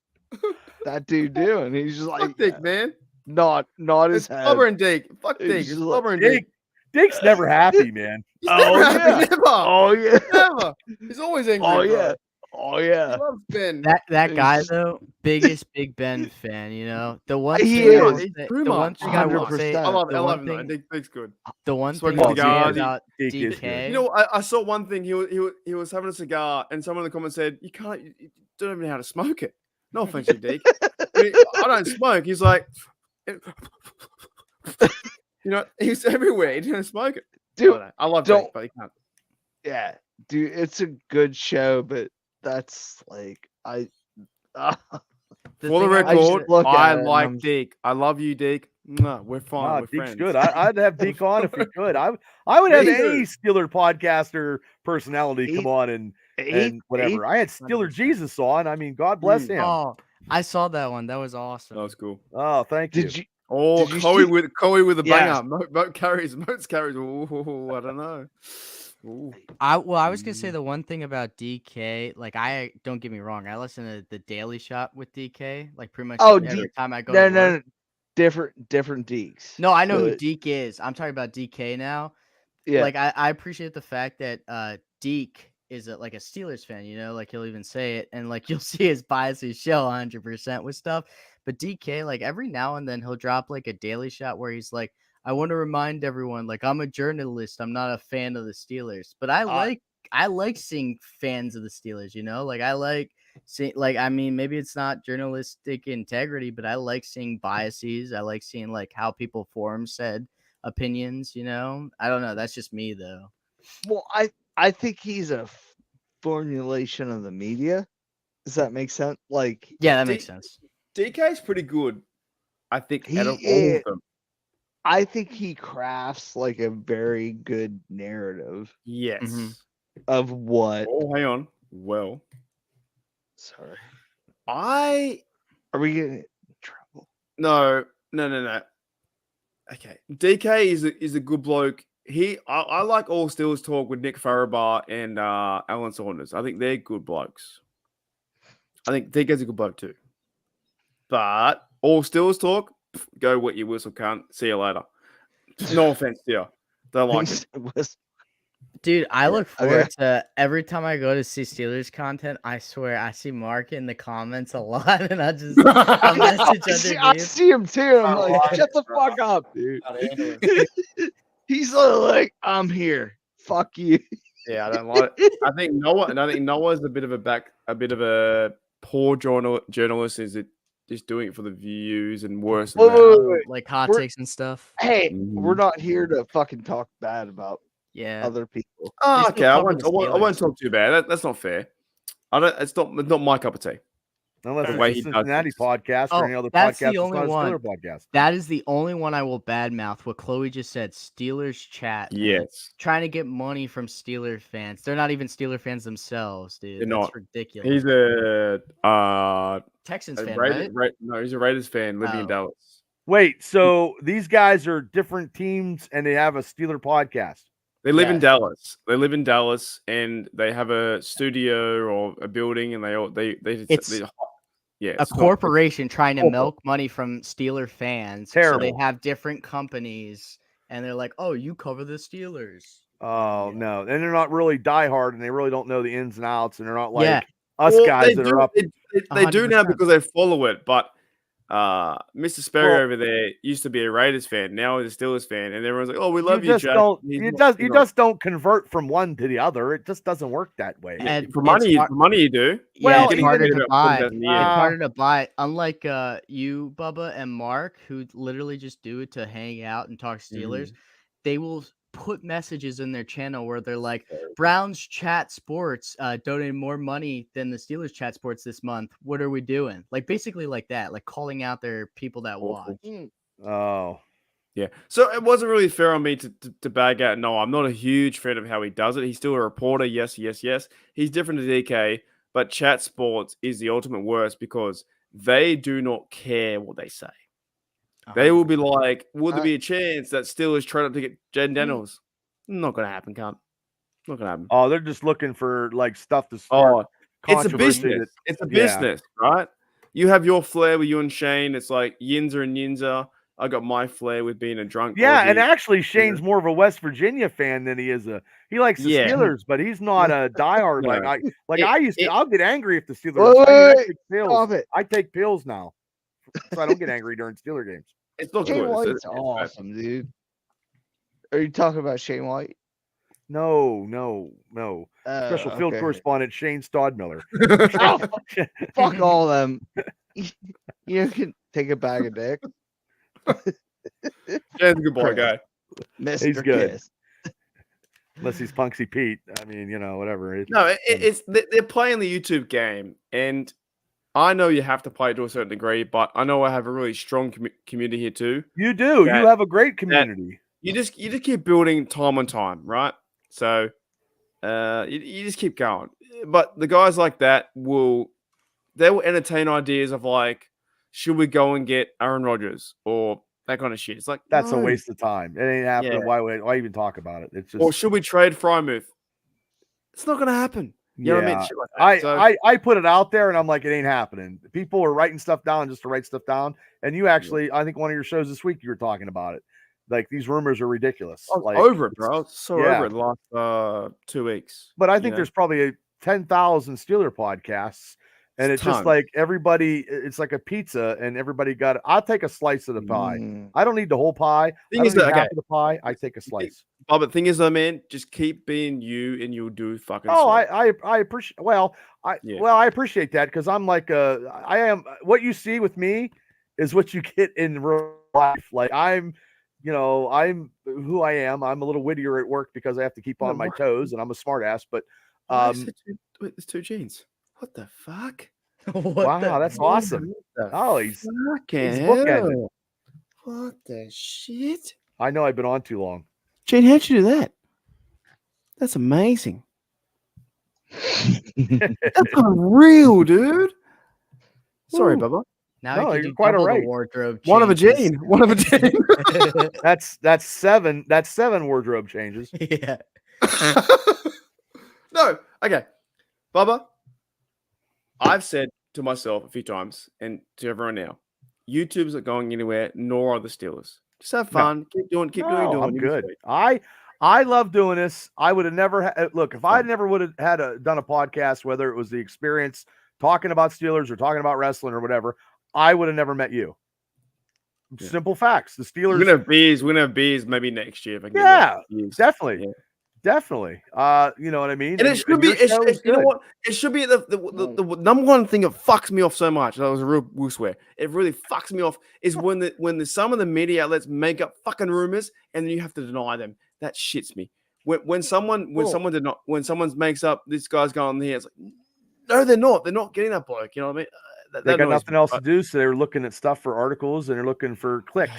that dude doing? He's just like, fuck Deke, man. Not his head. Bubba and Deke. Fuck Deke. It's Bubba and Deke. Deke's never happy, man. He's never happy. Never. Oh yeah. Never. He's always angry. Oh yeah. Bro. Oh yeah. He loves Ben. That guy though, biggest Big Ben fan. You know the one. He thing I is. will say, the one thing I will say. I love him. him. Deke's good. The one Smoking thing I'll say cigars. about DK. DK. You know, I saw one thing. He was having a cigar, and someone in the comments said, "You don't even know how to smoke it." No offense, to Deke. I don't smoke. He's like, you know, he's everywhere. He didn't smoke it. Dude, I love Deke, but he can't. Yeah, dude, it's a good show, but that's like For the record, I like Deke. I love you, Deke. No, we're fine. Nah, we're Deke's friends. good. I'd have Deke on if we could. I would have Me any too. Steeler podcaster personality come He- on and whatever. I had Steeler 100%. Jesus on. I mean, God bless him. Oh, I saw that one. That was awesome. That was cool. Oh, thank you. Did you? Oh, Did you Chloe see- with a Yes. banger. Moat carries. Ooh, I don't know. Ooh. I was gonna say the one thing about DK, like I don't get me wrong, I listen to the Daily Shot with DK, like pretty much Oh, every time I go No, to no, work. no. Different Dekes. No, I know who But- Deke is. I'm talking about DK now. Yeah. Like I appreciate the fact that Deke is like a Steelers fan, you know, like he'll even say it, and like you'll see his biases show 100% with stuff. But DK, like every now and then he'll drop like a Daily Shot where he's like, I want to remind everyone, like I'm a journalist, I'm not a fan of the Steelers, but I like seeing fans of the Steelers, you know, like I like seeing, like, I mean, maybe it's not journalistic integrity, but I like seeing biases. I like seeing like how people form said opinions, you know. I don't know, that's just me though. Well, I think he's a formulation of the media. Does that make sense? Like, Yeah, that makes sense. DK's pretty good, I think, He out of all is- of them. I think he crafts like a very good narrative Yes. Mhm. of what. Oh, hang on. Well, Sorry, I are we getting in trouble? no. Okay, DK is a good bloke. I like all Steelers talk with Nick Farabaugh and Alan Saunders. I think they're good blokes. I think DK's a good bloke too. But all Steelers talk, go wet your whistle, cunt. See you later. No offense to you. Don't like it. Dude, I look forward okay. to every time I go to see Steelers content. I swear I see Mark in the comments a lot, and I just a message I underneath. see him too. I'm like, shut the fuck up, dude. He's like, I'm here. Fuck you. Yeah, I don't like it. I think Noah's a bit of a poor journalist. Is it just doing it for the views and worse than Wait, that? wait. Like hot We're- takes and stuff. Hey, Mhm. we're not here to fucking talk bad about Yeah. other people. Oh, They okay, still I cover won't. the I won't Steelers. talk too bad. That's not fair. I don't. It's not my cup of tea. Unless The it's way a he does Cincinnati this. podcast Oh, or any other that's podcast the only that's not one. a Steeler podcast. That is the only one I will badmouth. What Chloe just said. Steelers chat. Man. Yes, Trying to get money from Steeler fans. They're not even Steeler fans themselves, dude. They're That's not. ridiculous. he's a Texans a fan, Raiders. right? No, he's a Raiders fan living in Oh. Dallas. Wait, so these guys are different teams and they have a Steeler podcast. They live in Yes. Dallas. They live in Dallas, and they have a studio or a building, and It's yeah, a it's not- corporation trying to corporate. milk money from Steeler fans. So Terrible. they have different companies, and they're like, "Oh, you cover the Steelers." Oh Yeah. no, and they're not really diehard, and they really don't know the ins and outs, and they're not like Yeah. us Well, guys they that do, are up. They do now 100%. because they follow it, but Mr. Sperry Well- over there used to be a Raiders fan. Now he's a Steelers fan, and everyone's like, "Oh, we love you you, just Jack." don't. He's You not- you not- just don't convert from one to the other. It just doesn't work that way. And for it's money. hard- For money, you do. Yeah, Well, it's even harder if- to buy. $40,000 a year. It's harder to buy. Unlike you, Bubba, and Mark, who literally just do it to hang out and talk Steelers. They will put messages in their channel where they're like, Browns chat sports donated more money than the Steelers chat sports this month. What are we doing? Like basically like that, like calling out their people that Awful. watch. Oh, Yeah. So it wasn't really fair on me to bag out. No, I'm not a huge fan of how he does it. He's still a reporter. Yes. He's different to DK, but chat sports is the ultimate worst because they do not care what they say. They will be like, "Would there be a chance that Steelers trade up to get Jaden Daniels?" Not gonna happen, cunt. Not gonna happen. oh, they're just looking for like stuff to start. It's a controversy business. that- It's a yeah. business, right? You have your flair with you and Shane. It's like Yinzer and Yinzer. I got my flair with being a drunk. Yeah, Aussie. and actually, Shane's more of a West Virginia fan than he is he likes the Yeah. Steelers, but he's not a diehard. No. I used to. I'll get angry if the Steelers. Wait, take pills. Stop it. I take pills now, so I don't get angry during Steeler games. It's not Shane good. White's It's bad. awesome, dude. Are you talking about Shane White? No. Special field Okay. correspondent Shane Stodmiller. Oh, fuck all of them. You can take a bag of dick. Shane's a good boy, Chris. guy. Mr. He's good. Kiss. Unless he's Punksy Pete. I mean, whatever. No, they're playing the YouTube game, and I know you have to play to a certain degree, but I know I have a really strong community here too. You do. That- You have a great community. You just keep building time on time, right? So you just keep going. But the guys like that will entertain ideas of like, should we go and get Aaron Rodgers or that kind of shit? It's like That's a no. waste of time. It ain't happening. Yeah. Why even talk about it? It's just Or should we trade Frymouth? It's not gonna happen. You know what I mean? Shit like that. So, I put it out there and I'm like, it ain't happening. People are writing stuff down just to write stuff down. And you actually, I think one of your shows this week you were talking about it. Like these rumors are ridiculous. I was Like over it, bro. I was so yeah. over it the last 2 weeks. But I you think know? there's probably 10,000 Steeler podcasts. And It's it's just ton. like everybody, it's like a pizza, and everybody got it. I'll take a slice of the pie. Mm. I don't need the whole pie. I Thing don't is need that- half okay. of the pie. I take a slice. But the thing is, though, man, just keep being you, and you'll do fucking. Oh, sweet. I appreciate. Well, I appreciate that because I'm like I am. What you see with me is what you get in real life. Like I'm who I am. I'm a little wittier at work because I have to keep on my toes, and I'm a smart ass. But Wait, there's 2 genes. What the fuck? wow, that's awesome. Oh, he's bookended. hell? What the shit? I know I've been on too long. Gene, how'd you do that? That's amazing. That's unreal, dude. Sorry, Woo. Bubba. Now No, we can you're do quite double alright. the wardrobe. One of a changes. gene. One of a gene. That's 7. That's 7 wardrobe changes. Yeah. No. Okay. Bubba, I've said to myself a few times and to everyone now, YouTube's not going anywhere, nor are the Steelers. Just have fun. Keep doing what you're doing. I'm You'll be good. sweet. I love doing this. I would have never look if I never would have done a podcast, whether it was the experience talking about Steelers or talking about wrestling or whatever, I would have never met you. Yeah. Simple facts. The Steelers. We're gonna have bees maybe next year if I can Yeah, get bees. definitely. Yeah. Definitely. You know what I mean? And it should be. your show is You know good. what? It should be the number one thing that fucks me off so much. That was a real will swear. It really fucks me off is when some of the media outlets make up fucking rumors and then you have to deny them. That shits me. When someone makes up this guy's going here, it's like no, they're not. They're not getting that bloke. You know what I mean? They That got annoys nothing me. else to do, so they're looking at stuff for articles and they're looking for clicks.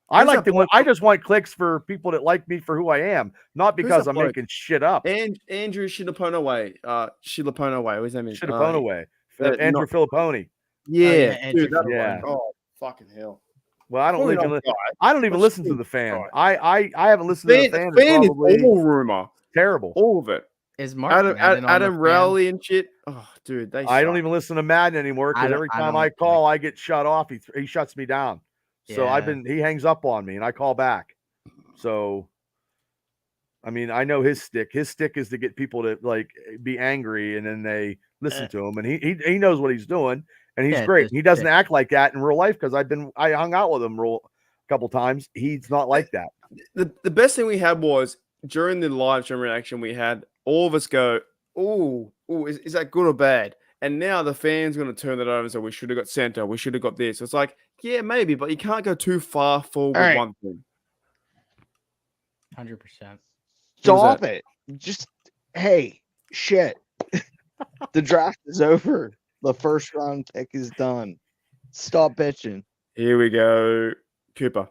I Who's like that bloke? I just want clicks for people that like me for who I am, not because that I'm bloke? making shit up. And Andrew Shilapone Shilapone, his name is Shilapone. not- Andrew Filipponi. Yeah, yeah, dude, Andrew that Filippone. one. Oh, fucking hell. Well, I don't Probably even not guy. I don't even But listen to still the fan. guy. I haven't listened to the fan. The fan It's is probably all rumor. terrible. All of it. Is Mark Madden on the Adam fan? Rowley and shit. Oh, dude, I don't even listen to Madden anymore I because don't- every I time don't I like call, I get shut off. He shuts me down. So Yeah. he hangs up on me and I call back. So, I mean, I know his stick. His stick is to get people to like be angry and then they listen to him. And he knows what he's doing and he's Yeah, great. just He doesn't stick. act like that in real life because I hung out with him a couple times. He's not like that. The best thing we had was during the live stream reaction, we had all of us go, "Oh, is that good or bad?" And now the fans going to turn that over and say, "We should have got center. We should have got this." So it's like, yeah, maybe, but you can't go too far forward with right. one thing. 100%. Stop it. Just hey, shit. The draft is over. The first round pick is done. Stop bitching. Here we go, Cooper.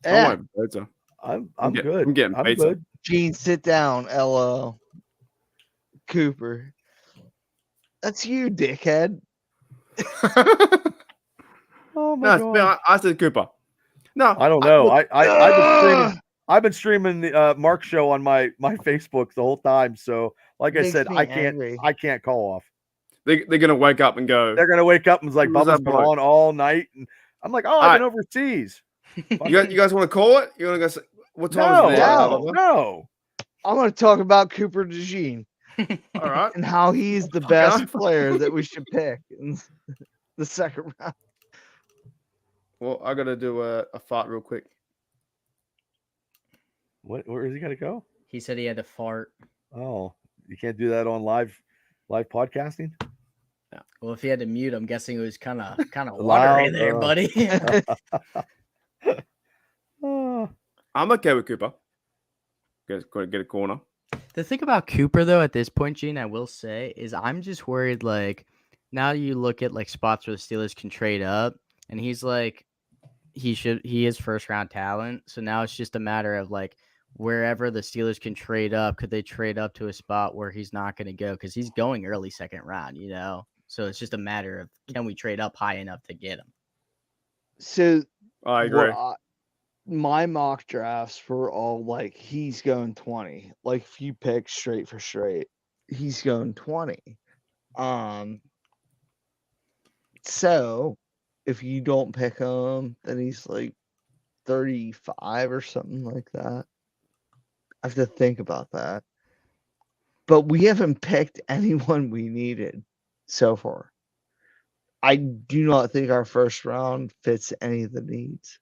Yeah. I want pizza. I'm getting- good. I'm getting I'm pizza. good. Gene, sit down. LO. Cooper. That's you, dickhead. Oh my No, god. I said Cooper. No, I don't know. I've been streaming the Mark show on my Facebook the whole time. So, like I Makes said, me I can't angry. call off. They're gonna wake up and go. They're gonna wake up and it's like Who was Bubba's that been bloke? on all night, and I'm like, oh, I've been overseas. You guys want to call it? You want to go? What time No, is it now? no. Bubba? no. I'm going to talk about Cooper DeJean All right. and how he's the Fuck best off. player that we should pick in the second round. Well, I gotta do a fart real quick. Where is he gonna go? He said he had to fart. Oh, you can't do that on live podcasting. Well, if he had to mute, I'm guessing it was kind of Loud, watery there, buddy. Oh, I'm okay with Cooper. Got to get a corner. The thing about Cooper though, at this point, Gene, I will say, is I'm just worried. Like now, you look at like spots where the Steelers can trade up, and he's like, he is first round talent. So now it's just a matter of like wherever the Steelers can trade up, could they trade up to a spot where he's not going to go because he's going early second round, you know? So it's just a matter of can we trade up high enough to get him? So I agree. My mock drafts were all like he's going 20. Like if you pick straight for straight, he's going 20. So if you don't pick him, then he's like 35 or something like that. I have to think about that. But we haven't picked anyone we needed so far. I do not think our first round fits any of the needs.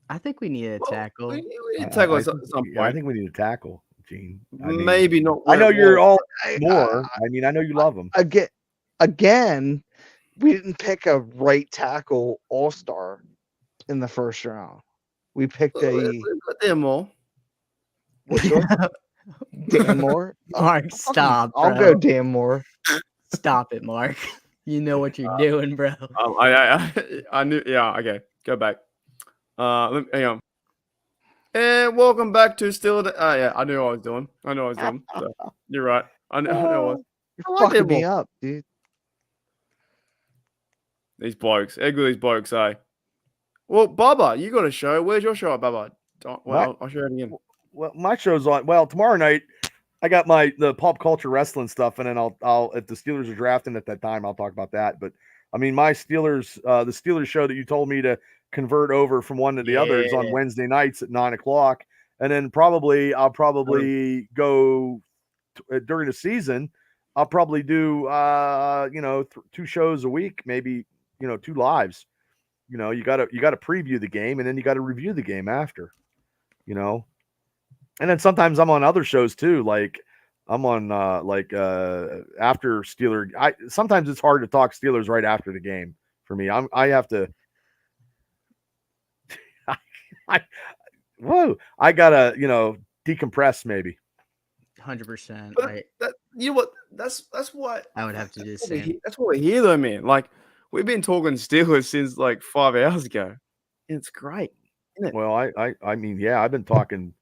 I think we need a tackle. We need to tackle at some Yeah, I point. think we need a tackle, Gene. I mean, Maybe not. I know you're all I- more. I mean, I know you love him. Again, we didn't pick a right tackle all-star in the first round. We picked a Dan Moore. Dan Moore. Mark, stop. I'll bro. go Dan Moore. Stop it, Mark. You know what you're doing, bro. I knew. Yeah. Okay. Go back. Hang on. And welcome back to Still. Yeah, I knew what I was doing. So, you're right. I know what. You're I like fucking Dan me Moore. up, dude. These blokes. Egg with these blokes, eh? Well, Bubba, you got a show. Where's your show at, Bubba? Well, I'll show it again. Well, my show's on. Well, tomorrow night I got the pop culture wrestling stuff, and then I'll if the Steelers are drafting at that time, I'll talk about that. But I mean, my Steelers, the Steelers show that you told me to convert over from one to the other is on Wednesday nights at 9:00, and then I'll probably go during the season. I'll probably do 2 shows a week, maybe 2 lives. You got to preview the game, and then you got to review the game after. And then sometimes I'm on other shows too, like I'm on after Steeler. Sometimes it's hard to talk Steelers right after the game for me. I have to. I gotta decompress maybe. 100%. You know what? That's what I would have to do the same. That's what we're here though, man. Like we've been talking Steelers since like 5 hours ago. It's great, isn't it? Well, I mean, yeah, I've been talking.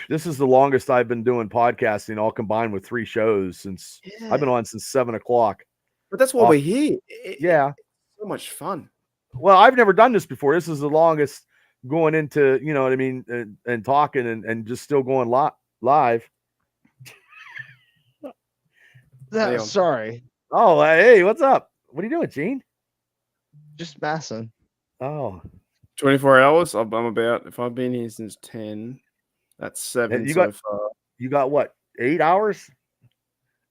This is the longest I've been doing podcasting, all combined with 3 shows since I've been on since 7:00. But that's why we're here. Yeah, it's so much fun. Well, I've never done this before. This is the longest going into, you know what I mean, and talking and just still going live. Sorry. Oh, hey, what's up? What are you doing, Gene? Just messing. Oh, 24 hours. I'm about. If I've been here since 10, that's 7 so far. You got what? 8 hours?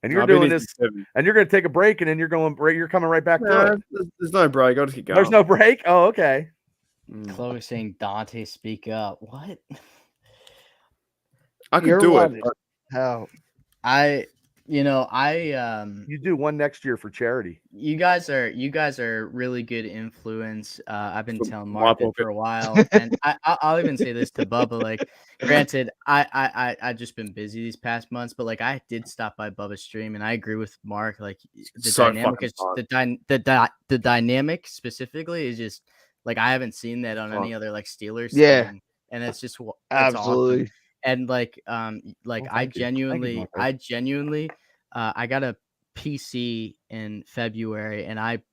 And you're I've been doing here this, since 7. and you're going to take a break, and then you're coming right back to it. There's no break. I'll just keep going. There's no break. Oh, okay. Chloe saying, "Dante, speak up." What? I could do it. How? You do one next year for charity. You guys are really good influence. I've been telling Mark Mark for a while, and I'll even say this to Bubba. Like, granted, I just been busy these past months, but like I did stop by Bubba's stream, and I agree with Mark. Like the So dynamic fucking is the dynamic specifically is just like I haven't seen that on any other like Steelers. Yeah. thing, and it's just Absolutely. awesome. And like I thank you. genuinely Thank you, I got a PC in February, and I've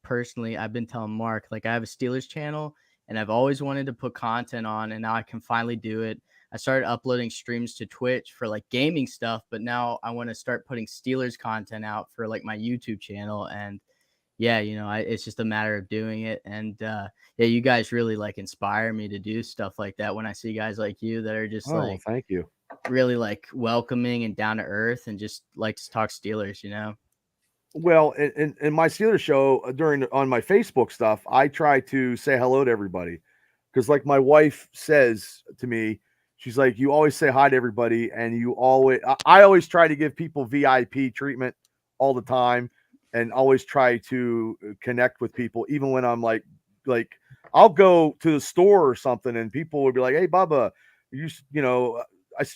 been telling Mark, like, I have a Steelers channel and I've always wanted to put content on, and now I can finally do it. I started uploading streams to Twitch for like gaming stuff, but now I want to start putting Steelers content out for like my YouTube channel. And yeah, it's just a matter of doing it. And yeah, you guys really like inspire me to do stuff like that when I see guys like you that are just like, thank you. really like welcoming and down to earth and just like to talk Steelers, Well, in my Steelers show on my Facebook stuff, I try to say hello to everybody because, like my wife says to me, she's like, "You always say hi to everybody, and I always try to give people VIP treatment all the time, and always try to connect with people, even when I'm like I'll go to the store or something, and people will be like, "Hey, Bubba,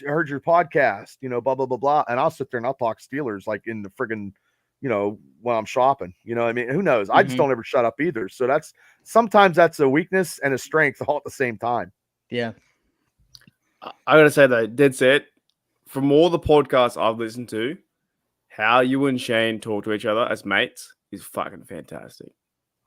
heard your podcast, blah blah blah blah, and I'll sit there and I'll talk Steelers like in the friggin', when I'm shopping. You know what I mean? Who knows? I just don't ever shut up either. So sometimes that's a weakness and a strength all at the same time. Yeah. I gotta say though, dead set, from all the podcasts I've listened to, how you and Shane talk to each other as mates is fucking fantastic.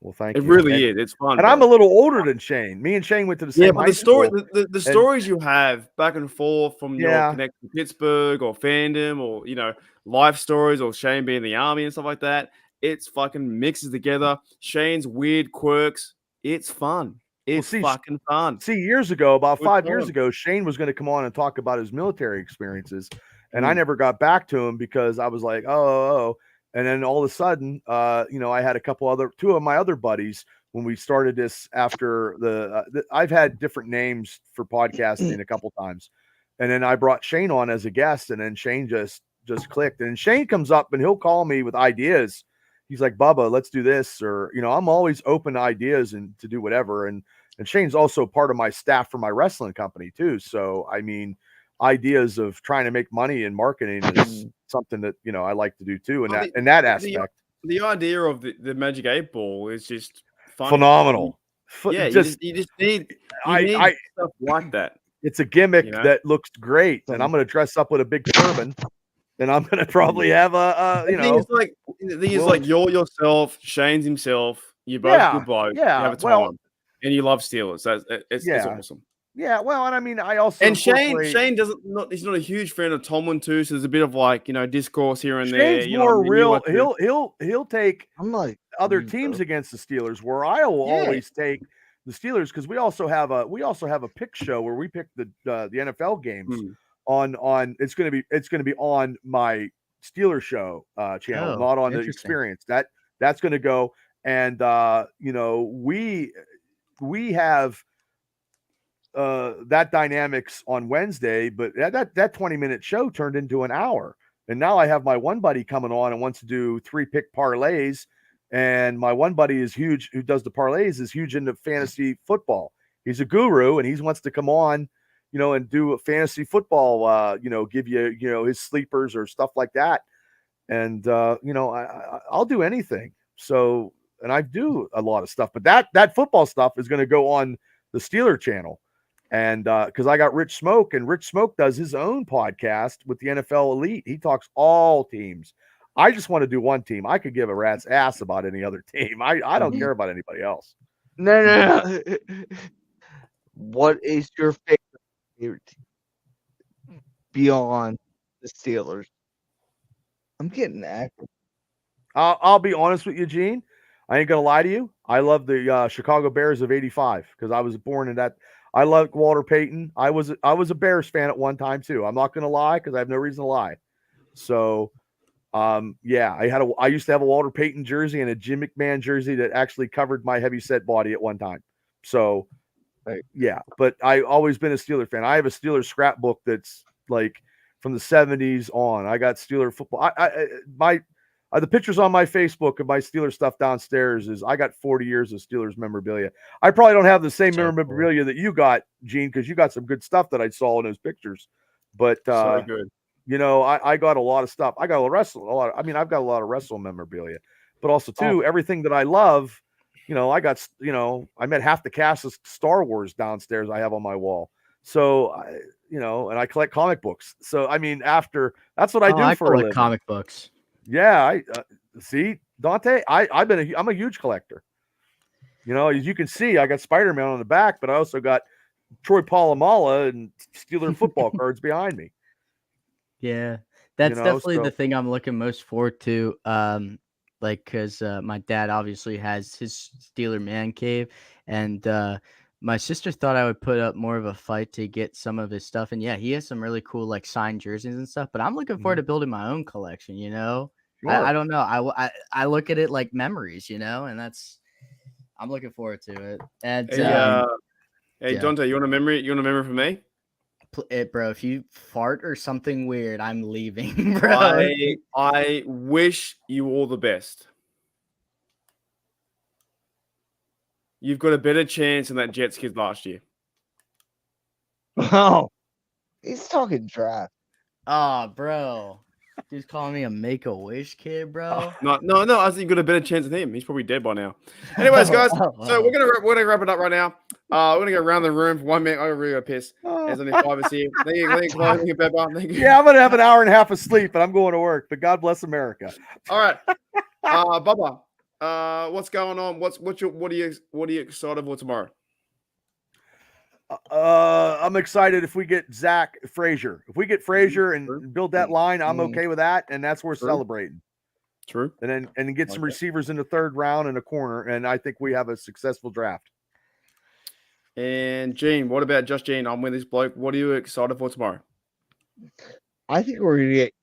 Well, thank you. It really is. It's fun. And I'm a little older than Shane. Me and Shane went to the same. Yeah, but high school. the stories you have back and forth from your Yeah. connection to Pittsburgh or fandom or life stories or Shane being in the army and stuff like that, it's fucking mixes together. Shane's weird quirks. It's fun. It's fucking fun. See, years ago, about Good 5 years time. ago, Shane was going to come on and talk about his military experiences, and I never got back to him because I was like, oh. And then all of a sudden, I had two of my other buddies when we started this after I've had different names for podcasting a couple times. And then I brought Shane on as a guest, and then Shane just clicked. And Shane comes up and he'll call me with ideas. He's like, Bubba, let's do this. Or, I'm always open to ideas and to do whatever. And Shane's also part of my staff for my wrestling company too. So, I mean, ideas of trying to make money in marketing is something that, I like to do too. And in that aspect. The idea of the Magic 8 Ball is just funny. Phenomenal. Yeah, you just need stuff like that. It's a gimmick that looks great, and I'm going to dress up with a big turban, and I'm going to probably have The thing is like you're yourself, Shane's himself. You're both good blokes. Yeah, you have a time, and you love Steelers. It's awesome. Yeah, well, and I mean, I also Shane he's not a huge fan of Tomlin too, so there's a bit of discourse here and there. Shane's more real. He'll take other teams against the Steelers, where I will always take the Steelers because we also have a pick show where we pick the NFL games on. It's gonna be on my Steelers show channel, not on the Experience. That's gonna go, and we have that dynamics on Wednesday, but that 20-minute show turned into an hour. And now I have my one buddy coming on and wants to do 3-pick parlays. And my one buddy is huge, who does the parlays, is huge into fantasy football. He's a guru, and he wants to come on, and do a fantasy football, give you, his sleepers or stuff like that. And, I'll do anything. So, and I do a lot of stuff, but that football stuff is going to go on the Steeler channel. And because I got Rich Smoke, and Rich Smoke does his own podcast with the NFL Elite. He talks all teams. I just want to do one team. I could give a rat's ass about any other team. I don't care about anybody else. No. What is your favorite team beyond the Steelers? I'm getting active. I'll be honest with you, Gene. I ain't gonna lie to you. I love the Chicago Bears of '85 because I was born in that. I love Walter Payton. I was a Bears fan at one time too. I'm not gonna lie because I have no reason to lie. So, I used to have a Walter Payton jersey and a Jim McMahon jersey that actually covered my heavyset body at one time. So, but I always been a Steeler fan. I have a Steeler scrapbook that's like from the '70s on. I got Steeler football. The pictures on my Facebook of my Steelers stuff downstairs is I got 40 years of Steelers memorabilia. I probably don't have the same memorabilia that you got, Gene, because you got some good stuff that I saw in those pictures. But so good. I got a lot of stuff. I got I've got a lot of wrestling memorabilia, but also too everything that I love. I got I met half the cast of Star Wars downstairs. I have on my wall. So and I collect comic books. So I mean, that's what I do for a living. Comic books. Yeah, I see, Dante. I'm a huge collector. As you can see, I got Spider-Man on the back, but I also got Troy Polamalu and Steeler football cards behind me. Yeah, that's definitely the thing I'm looking most forward to. Because my dad obviously has his Steeler man cave, and my sister thought I would put up more of a fight to get some of his stuff. And yeah, he has some really cool signed jerseys and stuff. But I'm looking forward to building my own collection. Sure. I don't know. I look at it like memories, and I'm looking forward to it. And hey, Dante, you want a memory? You want a memory from me? Bro, if you fart or something weird, I'm leaving, bro. I wish you all the best. You've got a better chance than that Jets kid last year. Oh, He's talking draft. Oh, bro. Dude's calling me a Make-A-Wish kid, bro. No. I think you got a better chance than him. He's probably dead by now. Anyways, guys, so we're gonna wrap it up right now. We're gonna go around the room for 1 minute. I really gotta piss. There's only 5 of us here. Thank you, Chloe. Thank you, Pepper. Thank you. Yeah, I'm gonna have an hour and a half of sleep, and I'm going to work. But God bless America. All right, Bubba. What's going on? What are you excited for tomorrow? I'm excited if we get Zach Frazier. If we get Frazier and build that line, I'm okay with that, and that's worth celebrating. True. And then get some receivers in the 3rd round and a corner, and I think we have a successful draft. And Gene, what about just Gene? I'm with this bloke. What are you excited for tomorrow? I think we're gonna get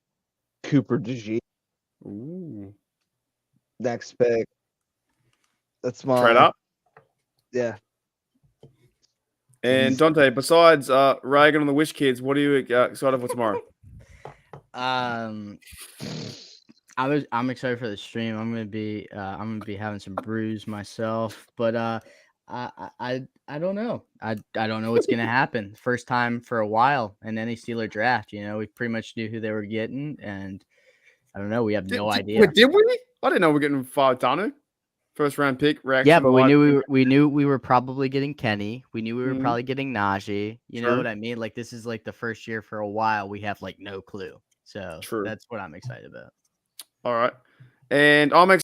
Cooper DeGene Ooh. next pick. That's my Trade up. Yeah. And Dante, besides Reagan and the Wish Kids, what are you excited for tomorrow? I'm excited for the stream. I'm gonna be having some brews myself, but I don't know. I don't know what's gonna happen. First time for a while in any Steeler draft. You know, we pretty much knew who they were getting, and I don't know. We have no idea. Wait, did we? I didn't know we were getting FAUTANU. 1st round pick. Yeah, but we knew we were probably getting Kenny. We knew we were probably getting Najee. You know what I mean? Like, this is like the first year for a while we have like no clue. So that's what I'm excited about. All right. And I'm excited.